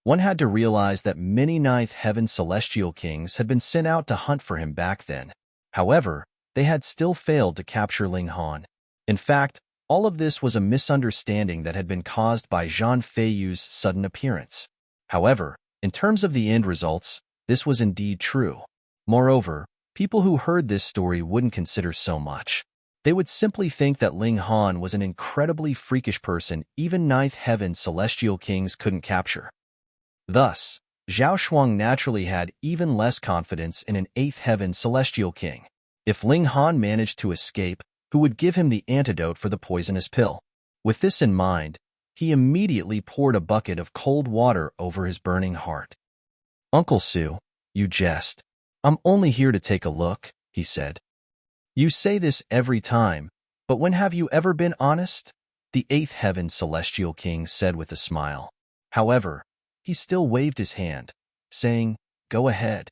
Speaker 1: One had to realize that many Ninth Heaven Celestial Kings had been sent out to hunt for him back then. However, they had still failed to capture Ling Han. In fact, all of this was a misunderstanding that had been caused by Zhang Feiyu's sudden appearance. However, in terms of the end results, this was indeed true. Moreover, people who heard this story wouldn't consider so much. They would simply think that Ling Han was an incredibly freakish person even Ninth Heaven Celestial Kings couldn't capture. Thus, Zhao Shuang naturally had even less confidence in an Eighth Heaven Celestial King. If Ling Han managed to escape, who would give him the antidote for the poisonous pill? With this in mind, he immediately poured a bucket of cold water over his burning heart. "Uncle Su, you jest. I'm only here to take a look," he said. "You say this every time, but when have you ever been honest?" The Eighth Heaven Celestial King said with a smile. However, he still waved his hand, saying, "Go ahead."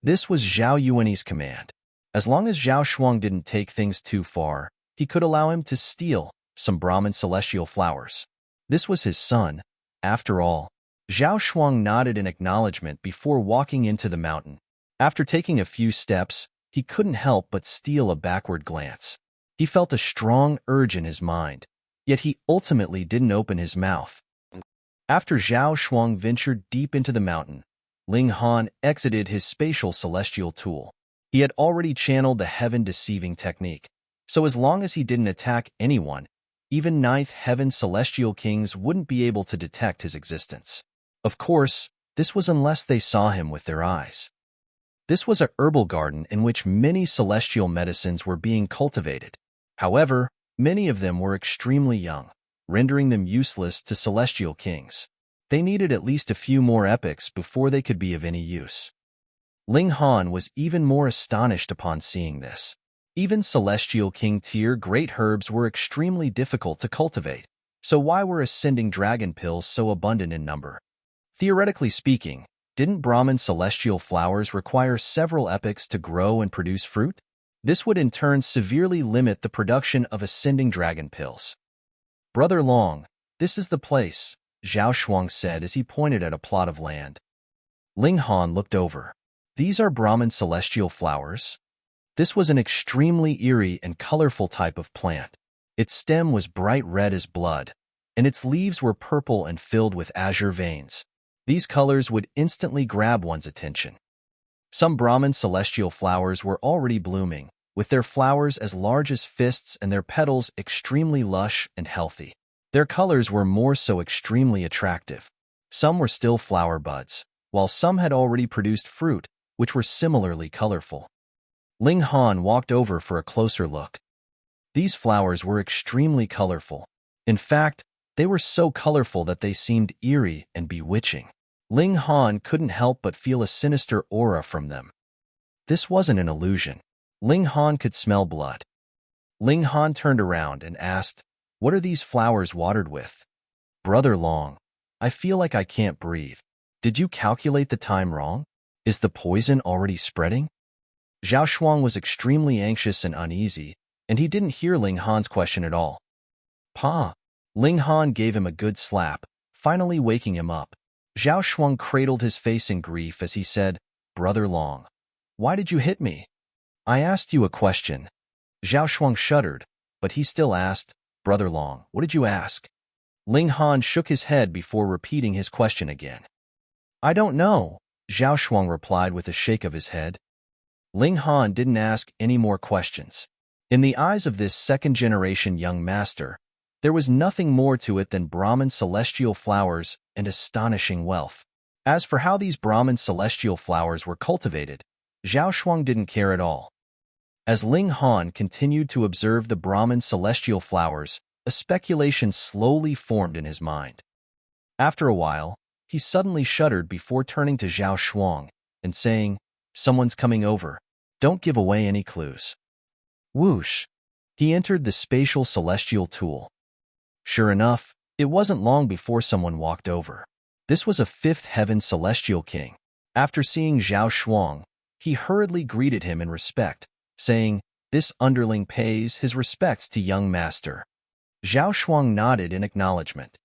Speaker 1: This was Zhao Yuanyi's command. As long as Zhao Shuang didn't take things too far, he could allow him to steal some Brahman celestial flowers. This was his son, after all. Zhao Shuang nodded in acknowledgement before walking into the mountain. After taking a few steps, he couldn't help but steal a backward glance. He felt a strong urge in his mind, yet he ultimately didn't open his mouth. After Zhao Shuang ventured deep into the mountain, Ling Han exited his spatial celestial tool. He had already channeled the heaven-deceiving technique, so as long as he didn't attack anyone, even Ninth Heaven Celestial Kings wouldn't be able to detect his existence. Of course, this was unless they saw him with their eyes. This was a herbal garden in which many celestial medicines were being cultivated. However, many of them were extremely young, rendering them useless to celestial kings. They needed at least a few more epochs before they could be of any use. Ling Han was even more astonished upon seeing this. Even celestial king-tier great herbs were extremely difficult to cultivate, so why were ascending dragon pills so abundant in number? Theoretically speaking, didn't Brahman celestial flowers require several epochs to grow and produce fruit? This would in turn severely limit the production of ascending dragon pills. "Brother Long, this is the place," Zhao Shuang said as he pointed at a plot of land. Ling Han looked over. "These are Brahman celestial flowers?" This was an extremely eerie and colorful type of plant. Its stem was bright red as blood, and its leaves were purple and filled with azure veins. These colors would instantly grab one's attention. Some Brahman celestial flowers were already blooming, with their flowers as large as fists and their petals extremely lush and healthy. Their colors were more so extremely attractive. Some were still flower buds, while some had already produced fruit, which were similarly colorful. Ling Han walked over for a closer look. These flowers were extremely colorful. In fact, they were so colorful that they seemed eerie and bewitching. Ling Han couldn't help but feel a sinister aura from them. This wasn't an illusion. Ling Han could smell blood. Ling Han turned around and asked, "What are these flowers watered with?" "Brother Long, I feel like I can't breathe. Did you calculate the time wrong? Is the poison already spreading?" Zhao Shuang was extremely anxious and uneasy, and he didn't hear Ling Han's question at all. "Pa!" Ling Han gave him a good slap, finally waking him up. Zhao Shuang cradled his face in grief as he said, "Brother Long, why did you hit me?" "I asked you a question." Zhao Shuang shuddered, but he still asked, "Brother Long, what did you ask?" Ling Han shook his head before repeating his question again. "I don't know," Zhao Shuang replied with a shake of his head. Ling Han didn't ask any more questions. In the eyes of this second-generation young master, there was nothing more to it than Brahman celestial flowers and astonishing wealth. As for how these Brahman celestial flowers were cultivated, Zhao Shuang didn't care at all. As Ling Han continued to observe the Brahman celestial flowers, a speculation slowly formed in his mind. After a while, he suddenly shuddered before turning to Zhao Shuang and saying, "Someone's coming over. Don't give away any clues." Whoosh! He entered the spatial celestial tool. Sure enough, it wasn't long before someone walked over. This was a fifth heaven celestial king. After seeing Zhao Shuang, he hurriedly greeted him in respect, saying, "This underling pays his respects to young master." Zhao Shuang nodded in acknowledgement.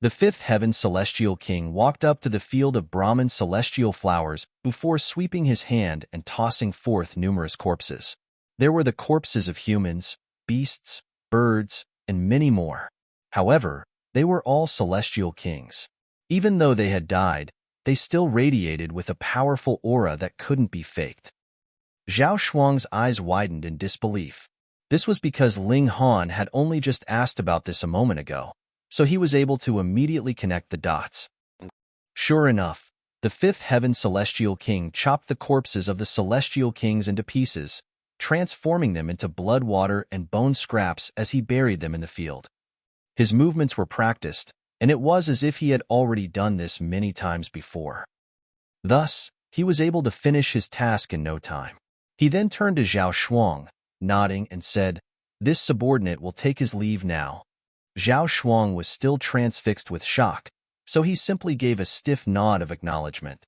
Speaker 1: The fifth heaven celestial king walked up to the field of Brahman celestial flowers before sweeping his hand and tossing forth numerous corpses. There were the corpses of humans, beasts, birds, and many more. However, they were all celestial kings. Even though they had died, they still radiated with a powerful aura that couldn't be faked. Zhao Shuang's eyes widened in disbelief. This was because Ling Han had only just asked about this a moment ago, so he was able to immediately connect the dots. Sure enough, the fifth heaven celestial king chopped the corpses of the celestial kings into pieces, transforming them into blood, water, and bone scraps as he buried them in the field. His movements were practiced, and it was as if he had already done this many times before. Thus, he was able to finish his task in no time. He then turned to Zhao Shuang, nodding, and said, "This subordinate will take his leave now." Zhao Shuang was still transfixed with shock, so he simply gave a stiff nod of acknowledgement.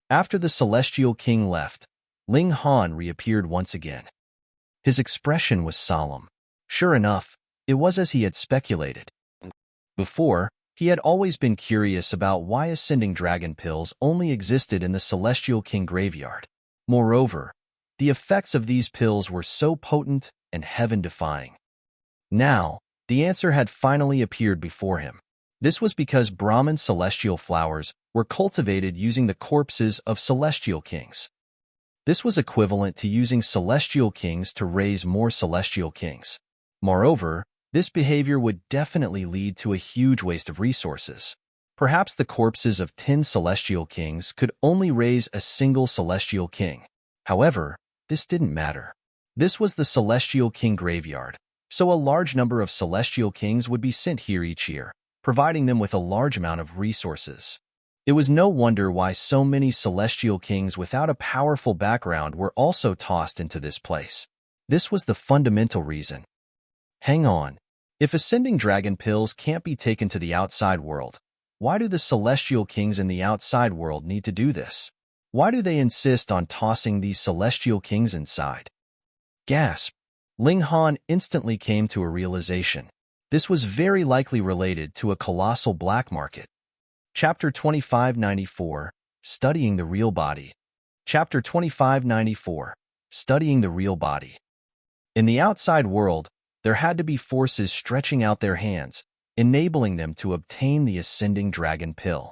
Speaker 1: After the celestial king left, Ling Han reappeared once again. His expression was solemn. Sure enough, it was as he had speculated. Before, he had always been curious about why ascending dragon pills only existed in the celestial king graveyard. Moreover, the effects of these pills were so potent and heaven-defying. Now, the answer had finally appeared before him. This was because Brahman celestial flowers were cultivated using the corpses of celestial kings. This was equivalent to using celestial kings to raise more celestial kings. Moreover, this behavior would definitely lead to a huge waste of resources. Perhaps the corpses of 10 celestial kings could only raise a single celestial king. However, this didn't matter. This was the celestial king graveyard, so a large number of celestial kings would be sent here each year, providing them with a large amount of resources. It was no wonder why so many celestial kings without a powerful background were also tossed into this place. This was the fundamental reason. Hang on. If ascending dragon pills can't be taken to the outside world, why do the celestial kings in the outside world need to do this? Why do they insist on tossing these celestial kings inside? Gasp! Ling Han instantly came to a realization. This was very likely related to a colossal black market. Chapter 2594, Studying the Real Body. Chapter 2594, Studying the Real Body. In the outside world, there had to be forces stretching out their hands, enabling them to obtain the ascending dragon pill.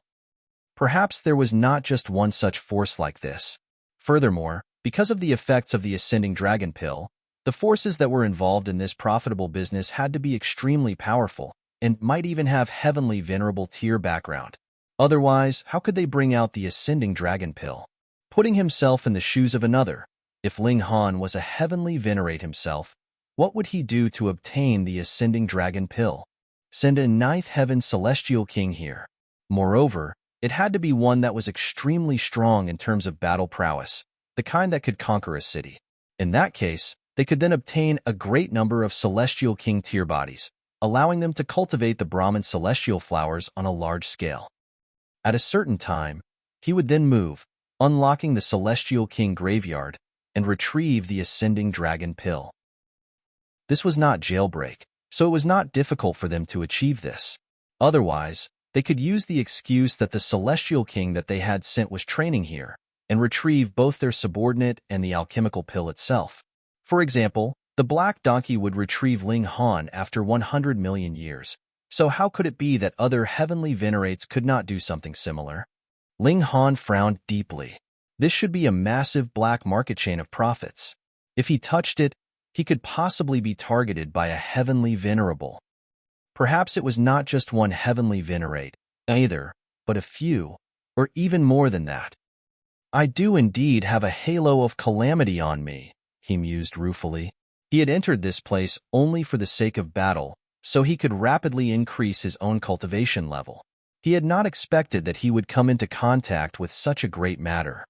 Speaker 1: Perhaps there was not just one such force like this. Furthermore, because of the effects of the ascending dragon pill, the forces that were involved in this profitable business had to be extremely powerful and might even have heavenly venerable tier background. Otherwise, how could they bring out the ascending dragon pill? Putting himself in the shoes of another, if Ling Han was a heavenly venerate himself, what would he do to obtain the ascending dragon pill? Send a ninth heaven celestial king here. Moreover, it had to be one that was extremely strong in terms of battle prowess, the kind that could conquer a city. In that case, they could then obtain a great number of celestial king tier bodies, allowing them to cultivate the Brahman celestial flowers on a large scale. At a certain time, he would then move, unlocking the celestial king graveyard, and retrieve the ascending dragon pill. This was not jailbreak, so it was not difficult for them to achieve this. Otherwise, they could use the excuse that the celestial king that they had sent was training here, and retrieve both their subordinate and the alchemical pill itself. For example, the black donkey would retrieve Ling Han after 100 million years, so how could it be that other heavenly venerates could not do something similar? Ling Han frowned deeply. This should be a massive black market chain of profits. If he touched it, he could possibly be targeted by a heavenly venerable. Perhaps it was not just one heavenly venerate, either, but a few, or even more than that. I do indeed have a halo of calamity on me, he mused ruefully. He had entered this place only for the sake of battle, so he could rapidly increase his own cultivation level. He had not expected that he would come into contact with such a great matter.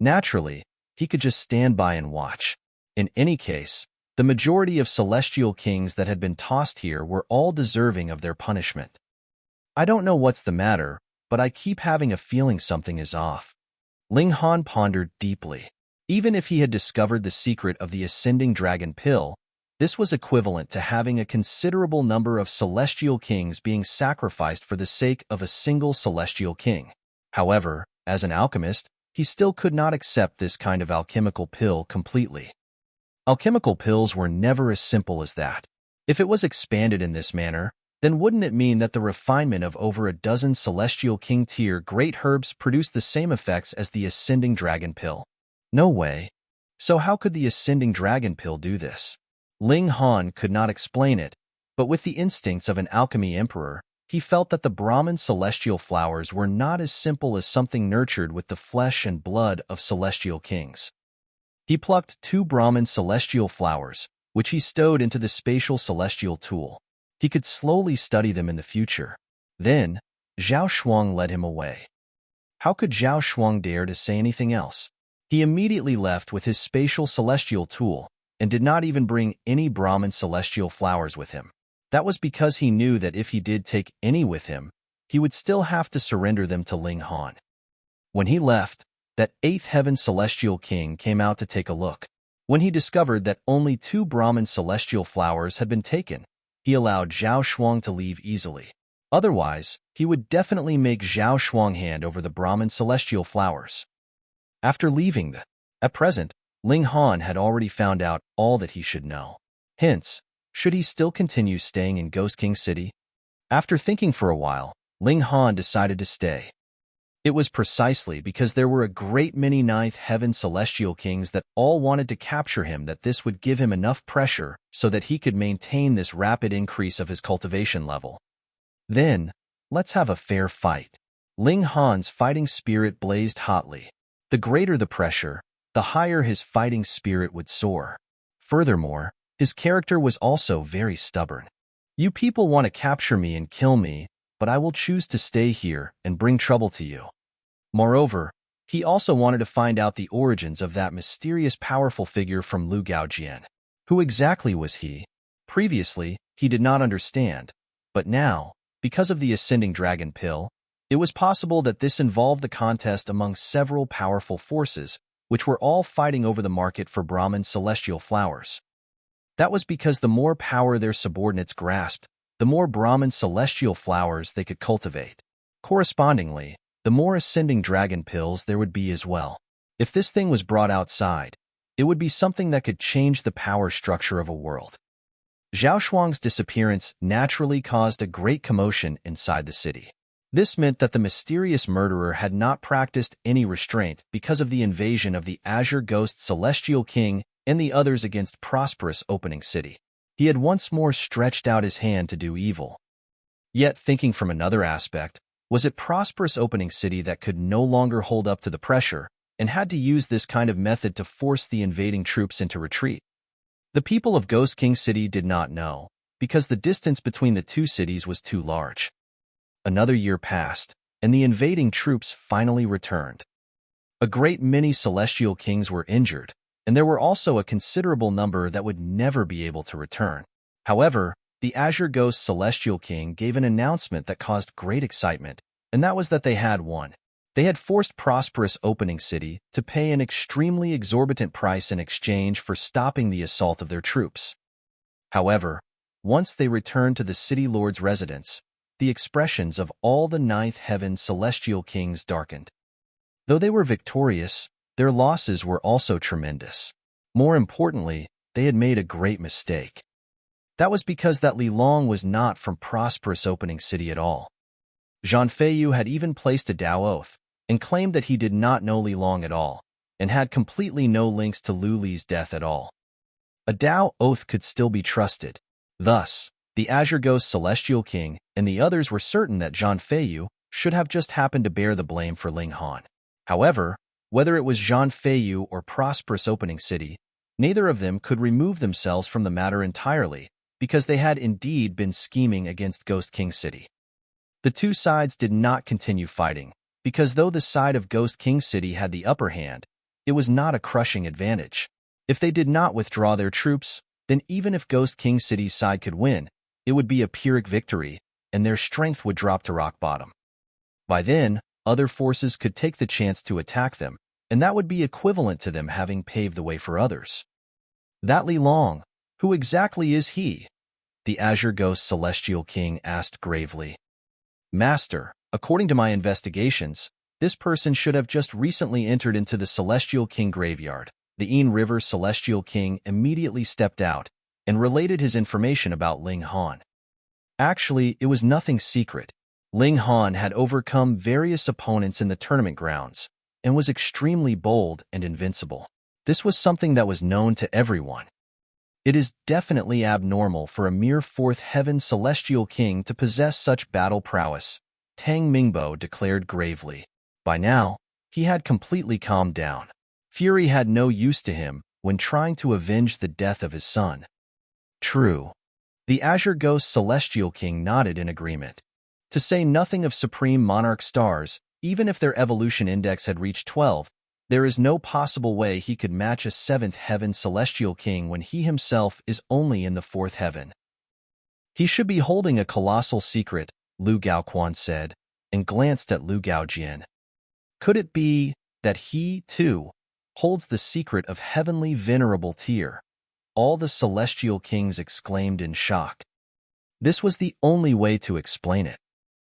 Speaker 1: Naturally, he could just stand by and watch. In any case, the majority of celestial kings that had been tossed here were all deserving of their punishment. I don't know what's the matter, but I keep having a feeling something is off. Ling Han pondered deeply. Even if he had discovered the secret of the ascending dragon pill, this was equivalent to having a considerable number of celestial kings being sacrificed for the sake of a single celestial king. However, as an alchemist, he still could not accept this kind of alchemical pill completely. Alchemical pills were never as simple as that. If it was expanded in this manner, then wouldn't it mean that the refinement of over a dozen celestial king-tier great herbs produced the same effects as the ascending dragon pill? No way. So how could the ascending dragon pill do this? Ling Han could not explain it, but with the instincts of an alchemy emperor, he felt that the Brahman celestial flowers were not as simple as something nurtured with the flesh and blood of celestial kings. He plucked 2 Brahman celestial flowers, which he stowed into the spatial celestial tool. He could slowly study them in the future. Then, Zhao Shuang led him away. How could Zhao Shuang dare to say anything else? He immediately left with his spatial celestial tool and did not even bring any Brahman celestial flowers with him. That was because he knew that if he did take any with him, he would still have to surrender them to Ling Han. When he left, that 8th heaven celestial king came out to take a look. When he discovered that only 2 Brahman celestial flowers had been taken, he allowed Zhao Shuang to leave easily. Otherwise, he would definitely make Zhao Shuang hand over the Brahman celestial flowers. After leaving at present, Ling Han had already found out all that he should know. Hence, should he still continue staying in Ghost King City? After thinking for a while, Ling Han decided to stay. It was precisely because there were a great many 9th heaven celestial kings that all wanted to capture him that this would give him enough pressure so that he could maintain this rapid increase of his cultivation level. Then, let's have a fair fight. Ling Han's fighting spirit blazed hotly. The greater the pressure, the higher his fighting spirit would soar. Furthermore, his character was also very stubborn. You people want to capture me and kill me, but I will choose to stay here and bring trouble to you. Moreover, he also wanted to find out the origins of that mysterious powerful figure from Lu Gaojian. Who exactly was he? Previously, he did not understand, but now, because of the ascending dragon pill, it was possible that this involved the contest among several powerful forces, which were all fighting over the market for Brahman celestial flowers. That was because the more power their subordinates grasped, the more Brahman celestial flowers they could cultivate. Correspondingly, the more ascending dragon pills there would be as well. If this thing was brought outside, it would be something that could change the power structure of a world. Zhao Shuang's disappearance naturally caused a great commotion inside the city. This meant that the mysterious murderer had not practiced any restraint because of the invasion of the Azure Ghost Celestial King and the others against prosperous opening city. He had once more stretched out his hand to do evil. Yet, thinking from another aspect, was it prosperous opening city that could no longer hold up to the pressure and had to use this kind of method to force the invading troops into retreat? The people of Ghost King City did not know, because the distance between the two cities was too large. Another year passed, and the invading troops finally returned. A great many celestial kings were injured, and there were also a considerable number that would never be able to return. However, the Azure Ghost Celestial King gave an announcement that caused great excitement, and that was that they had won. They had forced prosperous opening city to pay an extremely exorbitant price in exchange for stopping the assault of their troops. However, once they returned to the city lord's residence, the expressions of all the 9th heaven celestial kings darkened. Though they were victorious, their losses were also tremendous. More importantly, they had made a great mistake. That was because that Li Long was not from prosperous opening city at all. Zhang Feiyu had even placed a Dao oath and claimed that he did not know Li Long at all and had completely no links to Lu Li's death at all. A Dao oath could still be trusted. Thus, the Azure Ghost Celestial King and the others were certain that Zhang Feiyu should have just happened to bear the blame for Ling Han. However, whether it was Zhang Feiyu or prosperous opening city, neither of them could remove themselves from the matter entirely, because they had indeed been scheming against Ghost King City. The two sides did not continue fighting, because though the side of Ghost King City had the upper hand, it was not a crushing advantage. If they did not withdraw their troops, then even if Ghost King City's side could win, it would be a Pyrrhic victory, and their strength would drop to rock bottom. By then, other forces could take the chance to attack them, and that would be equivalent to them having paved the way for others. That Li Long, who exactly is he? The Azure Ghost Celestial King asked gravely. Master, according to my investigations, this person should have just recently entered into the Celestial King graveyard. The Ain River Celestial King immediately stepped out and related his information about Ling Han. Actually, it was nothing secret. Ling Han had overcome various opponents in the tournament grounds and was extremely bold and invincible. This was something that was known to everyone. It is definitely abnormal for a mere fourth heaven celestial king to possess such battle prowess, Tang Mingbo declared gravely. By now, he had completely calmed down. Fury had no use to him when trying to avenge the death of his son. True. The Azure Ghost Celestial King nodded in agreement. To say nothing of Supreme Monarch stars, even if their evolution index had reached 12, there is no possible way he could match a 7th heaven Celestial King when he himself is only in the 4th heaven. He should be holding a colossal secret, Lu Gaoquan said, and glanced at Lu Gaojian. Could it be that he, too, holds the secret of heavenly venerable tier? All the Celestial Kings exclaimed in shock. This was the only way to explain it.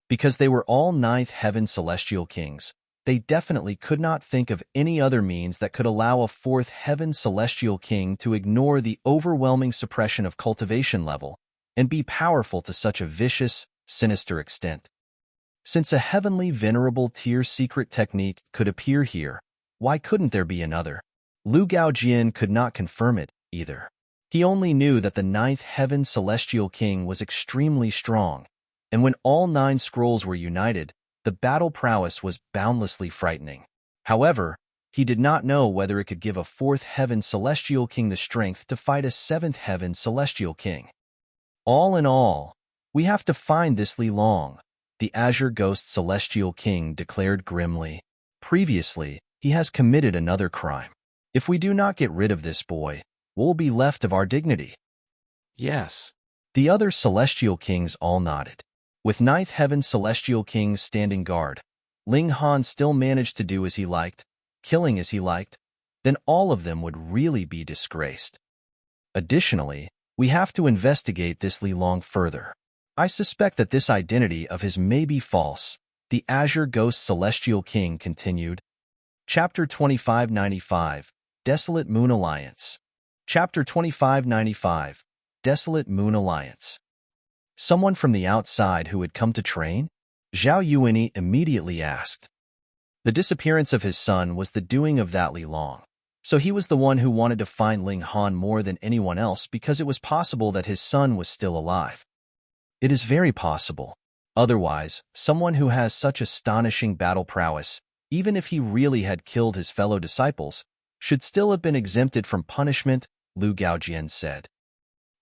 Speaker 1: Because they were all 9th heaven Celestial Kings, they definitely could not think of any other means that could allow a 4th heaven Celestial King to ignore the overwhelming suppression of cultivation level and be powerful to such a vicious, sinister extent. Since a heavenly venerable tier secret technique could appear here, why couldn't there be another? Lu Gaojian could not confirm it, either. He only knew that the 9th heaven Celestial King was extremely strong, and when all 9 scrolls were united, the battle prowess was boundlessly frightening. However, he did not know whether it could give a 4th heaven Celestial King the strength to fight a 7th heaven Celestial King. All in all, we have to find this Li Long, the Azure Ghost Celestial King declared grimly. Previously, he has committed another crime. If we do not get rid of this boy, what will be left of our dignity? Yes. The other Celestial Kings all nodded. With 9th heaven Celestial Kings standing guard, Ling Han still managed to do as he liked, killing as he liked, then all of them would really be disgraced. Additionally, we have to investigate this Li Long further. I suspect that this identity of his may be false, the Azure Ghost Celestial King continued. Chapter 2595, Desolate Moon Alliance. Chapter 2595, Desolate Moon Alliance. Someone from the outside who had come to train? Zhao Yuini immediately asked. The disappearance of his son was the doing of that Li Long, so he was the one who wanted to find Ling Han more than anyone else because it was possible that his son was still alive. It is very possible. Otherwise, someone who has such astonishing battle prowess, even if he really had killed his fellow disciples, should still have been exempted from punishment, Lu Gaojian said.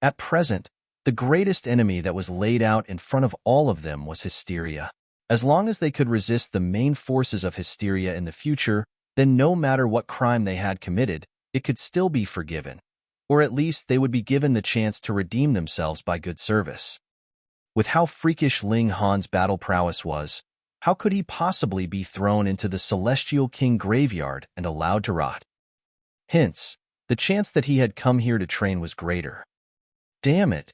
Speaker 1: At present, the greatest enemy that was laid out in front of all of them was hysteria. As long as they could resist the main forces of hysteria in the future, then no matter what crime they had committed, it could still be forgiven. Or at least they would be given the chance to redeem themselves by good service. With how freakish Ling Han's battle prowess was, how could he possibly be thrown into the Celestial King graveyard and allowed to rot? Hence, the chance that he had come here to train was greater. Damn it!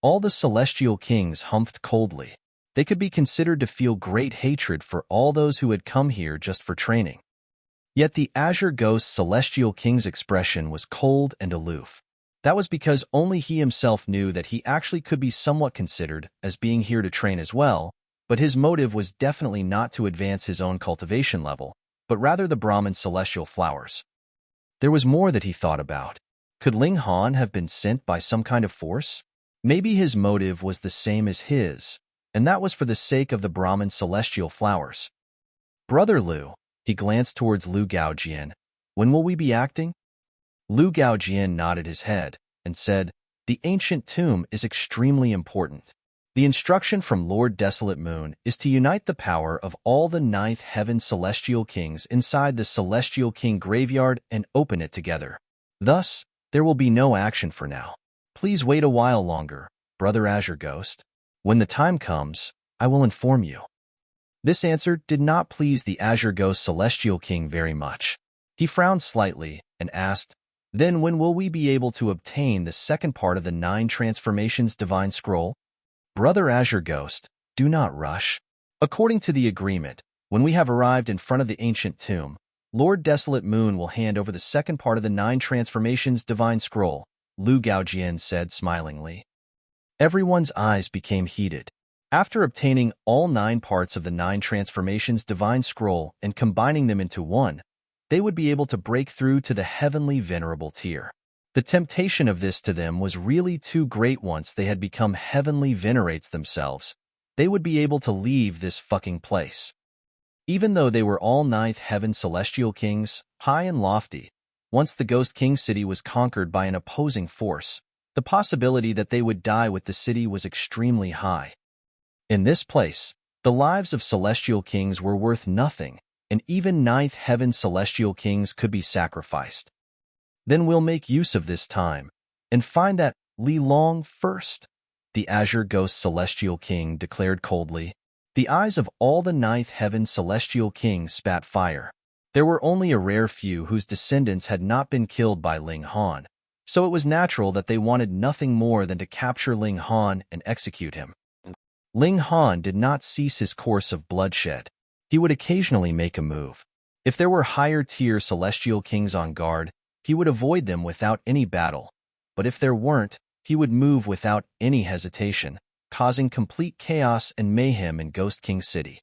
Speaker 1: All the Celestial Kings humphed coldly. They could be considered to feel great hatred for all those who had come here just for training. Yet the Azure Ghost Celestial King's expression was cold and aloof. That was because only he himself knew that he actually could be somewhat considered as being here to train as well, but his motive was definitely not to advance his own cultivation level, but rather the Brahman celestial flowers. There was more that he thought about. Could Ling Han have been sent by some kind of force? Maybe his motive was the same as his, and that was for the sake of the Brahman celestial flowers. Brother Lu, he glanced towards Lu Gaojian. When will we be acting? Lu Gaojian nodded his head and said, the ancient tomb is extremely important. The instruction from Lord Desolate Moon is to unite the power of all the 9th heaven celestial kings inside the Celestial King graveyard and open it together. Thus, there will be no action for now. Please wait a while longer, Brother Azure Ghost. When the time comes, I will inform you. This answer did not please the Azure Ghost Celestial King very much. He frowned slightly and asked, "Then when will we be able to obtain the second part of the 9 Transformations Divine Scroll?" "Brother Azure Ghost, do not rush. According to the agreement, when we have arrived in front of the ancient tomb, Lord Desolate Moon will hand over the second part of the 9 Transformations Divine Scroll," Lu Gaojian said smilingly. Everyone's eyes became heated. After obtaining all 9 parts of the 9 Transformations Divine Scroll and combining them into one, they would be able to break through to the heavenly Venerable tier. The temptation of this to them was really too great. Once they had become heavenly venerates themselves, they would be able to leave this fucking place. Even though they were all 9th Heaven Celestial Kings, high and lofty, once the Ghost King city was conquered by an opposing force, the possibility that they would die with the city was extremely high. In this place, the lives of Celestial Kings were worth nothing, and even 9th Heaven Celestial Kings could be sacrificed. "Then we'll make use of this time and find that Li Long first," the Azure Ghost Celestial King declared coldly. The eyes of all the 9th Heaven Celestial Kings spat fire. There were only a rare few whose descendants had not been killed by Ling Han, so it was natural that they wanted nothing more than to capture Ling Han and execute him. Ling Han did not cease his course of bloodshed. He would occasionally make a move. If there were higher-tier Celestial Kings on guard, he would avoid them without any battle, but if there weren't, he would move without any hesitation, causing complete chaos and mayhem in Ghost King City.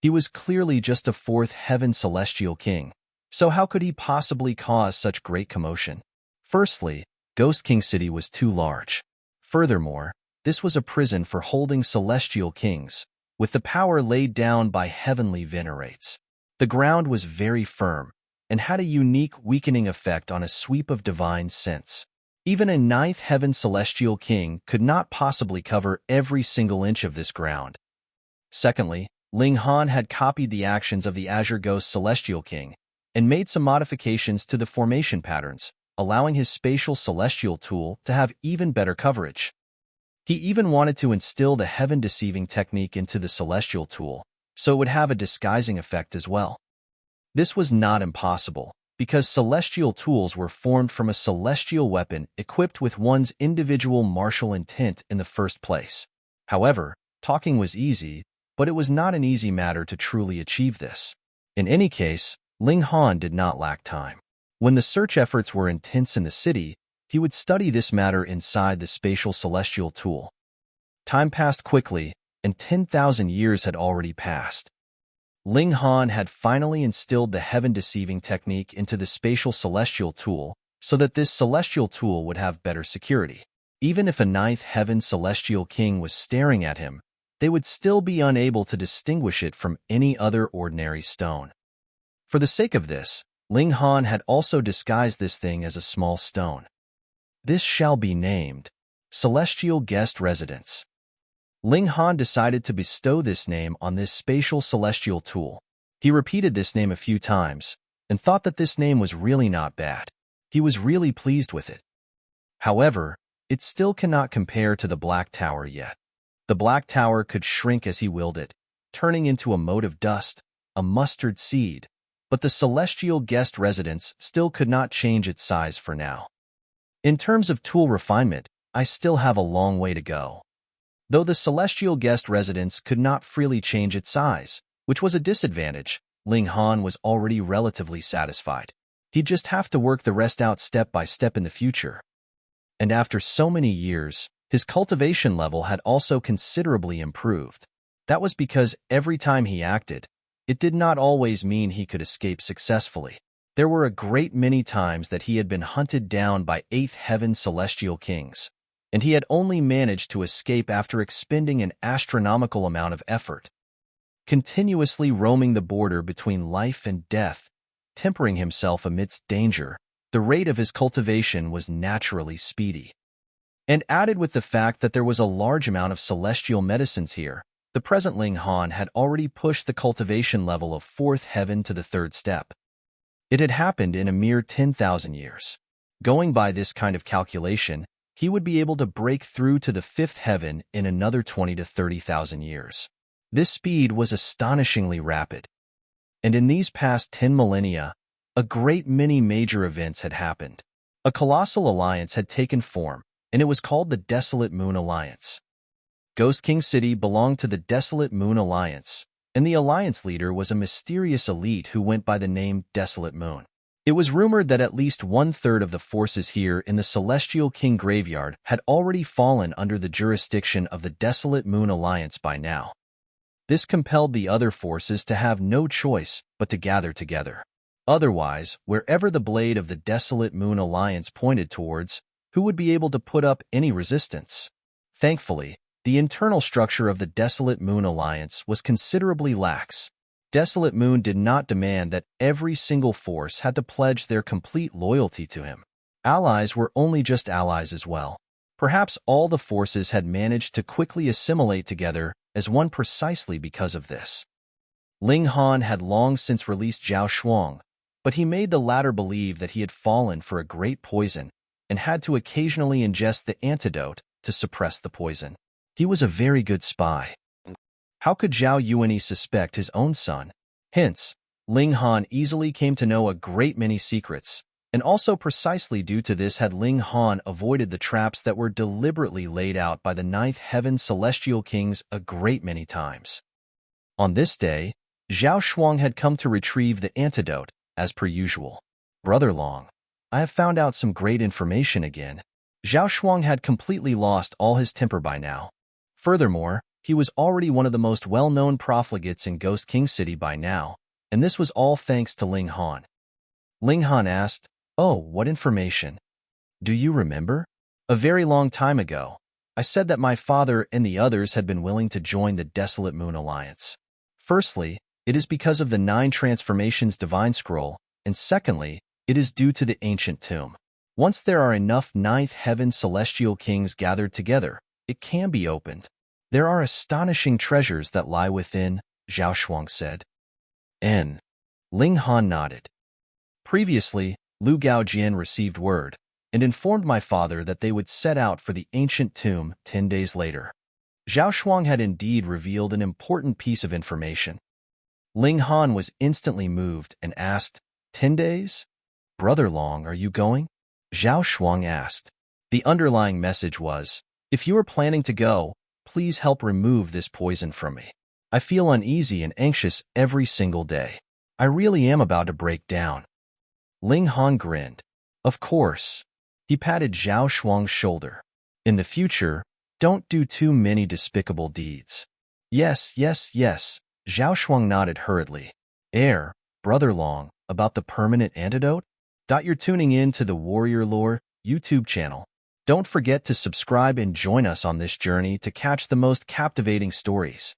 Speaker 1: He was clearly just a 4th Heaven Celestial King, so how could he possibly cause such great commotion? Firstly, Ghost King City was too large. Furthermore, this was a prison for holding Celestial Kings, with the power laid down by heavenly venerates. The ground was very firm, and had a unique weakening effect on a sweep of divine sense. Even a 9th Heaven Celestial King could not possibly cover every single inch of this ground. Secondly, Ling Han had copied the actions of the Azure Ghost Celestial King and made some modifications to the formation patterns, allowing his spatial celestial tool to have even better coverage. He even wanted to instill the heaven deceiving technique into the celestial tool, so it would have a disguising effect as well. This was not impossible, because celestial tools were formed from a celestial weapon equipped with one's individual martial intent in the first place. However, talking was easy, but it was not an easy matter to truly achieve this. In any case, Ling Han did not lack time. When the search efforts were intense in the city, he would study this matter inside the spatial celestial tool. Time passed quickly, and 10,000 years had already passed. Ling Han had finally instilled the heaven-deceiving technique into the spatial celestial tool so that this celestial tool would have better security. Even if a 9th Heaven Celestial King was staring at him, they would still be unable to distinguish it from any other ordinary stone. For the sake of this, Ling Han had also disguised this thing as a small stone. "This shall be named Celestial Guest Residence." Ling Han decided to bestow this name on this spatial celestial tool. He repeated this name a few times and thought that this name was really not bad. He was really pleased with it. However, it still cannot compare to the Black Tower yet. The Black Tower could shrink as he willed it, turning into a mote of dust, a mustard seed, but the Celestial Guest Residence still could not change its size for now. In terms of tool refinement, I still have a long way to go. Though the Celestial Guest Residence could not freely change its size, which was a disadvantage, Ling Han was already relatively satisfied. He'd just have to work the rest out step by step in the future. And after so many years, his cultivation level had also considerably improved. That was because every time he acted, it did not always mean he could escape successfully. There were a great many times that he had been hunted down by 8th Heaven Celestial Kings, and he had only managed to escape after expending an astronomical amount of effort. Continuously roaming the border between life and death, tempering himself amidst danger, the rate of his cultivation was naturally speedy. And added with the fact that there was a large amount of celestial medicines here, the present Ling Han had already pushed the cultivation level of 4th heaven to the 3rd step. It had happened in a mere 10,000 years. Going by this kind of calculation, he would be able to break through to the 5th heaven in another 20 to 30,000 years. This speed was astonishingly rapid. And in these past 10 millennia, a great many major events had happened. A colossal alliance had taken form, and it was called the Desolate Moon Alliance. Ghost King City belonged to the Desolate Moon Alliance, and the alliance leader was a mysterious elite who went by the name Desolate Moon. It was rumored that at least one-third of the forces here in the Celestial King Graveyard had already fallen under the jurisdiction of the Desolate Moon Alliance by now. This compelled the other forces to have no choice but to gather together. Otherwise, wherever the blade of the Desolate Moon Alliance pointed towards, who would be able to put up any resistance? Thankfully, the internal structure of the Desolate Moon Alliance was considerably lax. Desolate Moon did not demand that every single force had to pledge their complete loyalty to him. Allies were only just allies as well. Perhaps all the forces had managed to quickly assimilate together as one precisely because of this. Ling Han had long since released Zhao Shuang, but he made the latter believe that he had fallen for a great poison and had to occasionally ingest the antidote to suppress the poison. He was a very good spy. How could Zhao Yuanyi suspect his own son? Hence, Ling Han easily came to know a great many secrets, and also precisely due to this had Ling Han avoided the traps that were deliberately laid out by the Ninth Heaven Celestial Kings a great many times. On this day, Zhao Shuang had come to retrieve the antidote, as per usual. Brother Long, I have found out some great information again. Zhao Shuang had completely lost all his temper by now. Furthermore, he was already one of the most well-known profligates in Ghost King City by now, and this was all thanks to Ling Han. Ling Han asked, "Oh, what information? Do you remember? A very long time ago, I said that my father and the others had been willing to join the Desolate Moon Alliance. Firstly, it is because of the 9 Transformations Divine Scroll, and secondly, it is due to the ancient tomb. Once there are enough Ninth Heaven Celestial Kings gathered together, it can be opened. There are astonishing treasures that lie within," Zhao Shuang said. N. Ling Han nodded. Previously, Lu Gaojian received word and informed my father that they would set out for the ancient tomb 10 days later. Zhao Shuang had indeed revealed an important piece of information. Ling Han was instantly moved and asked, 10 days? Brother Long, are you going? Zhao Shuang asked. The underlying message was, if you are planning to go, please help remove this poison from me. I feel uneasy and anxious every single day. I really am about to break down. Ling Han grinned. Of course. He patted Zhao Shuang's shoulder. In the future, don't do too many despicable deeds. Yes, Zhao Shuang nodded hurriedly. Brother Long, about the permanent antidote? You're tuning in to the Warrior Lore YouTube channel. Don't forget to subscribe and join us on this journey to catch the most captivating stories.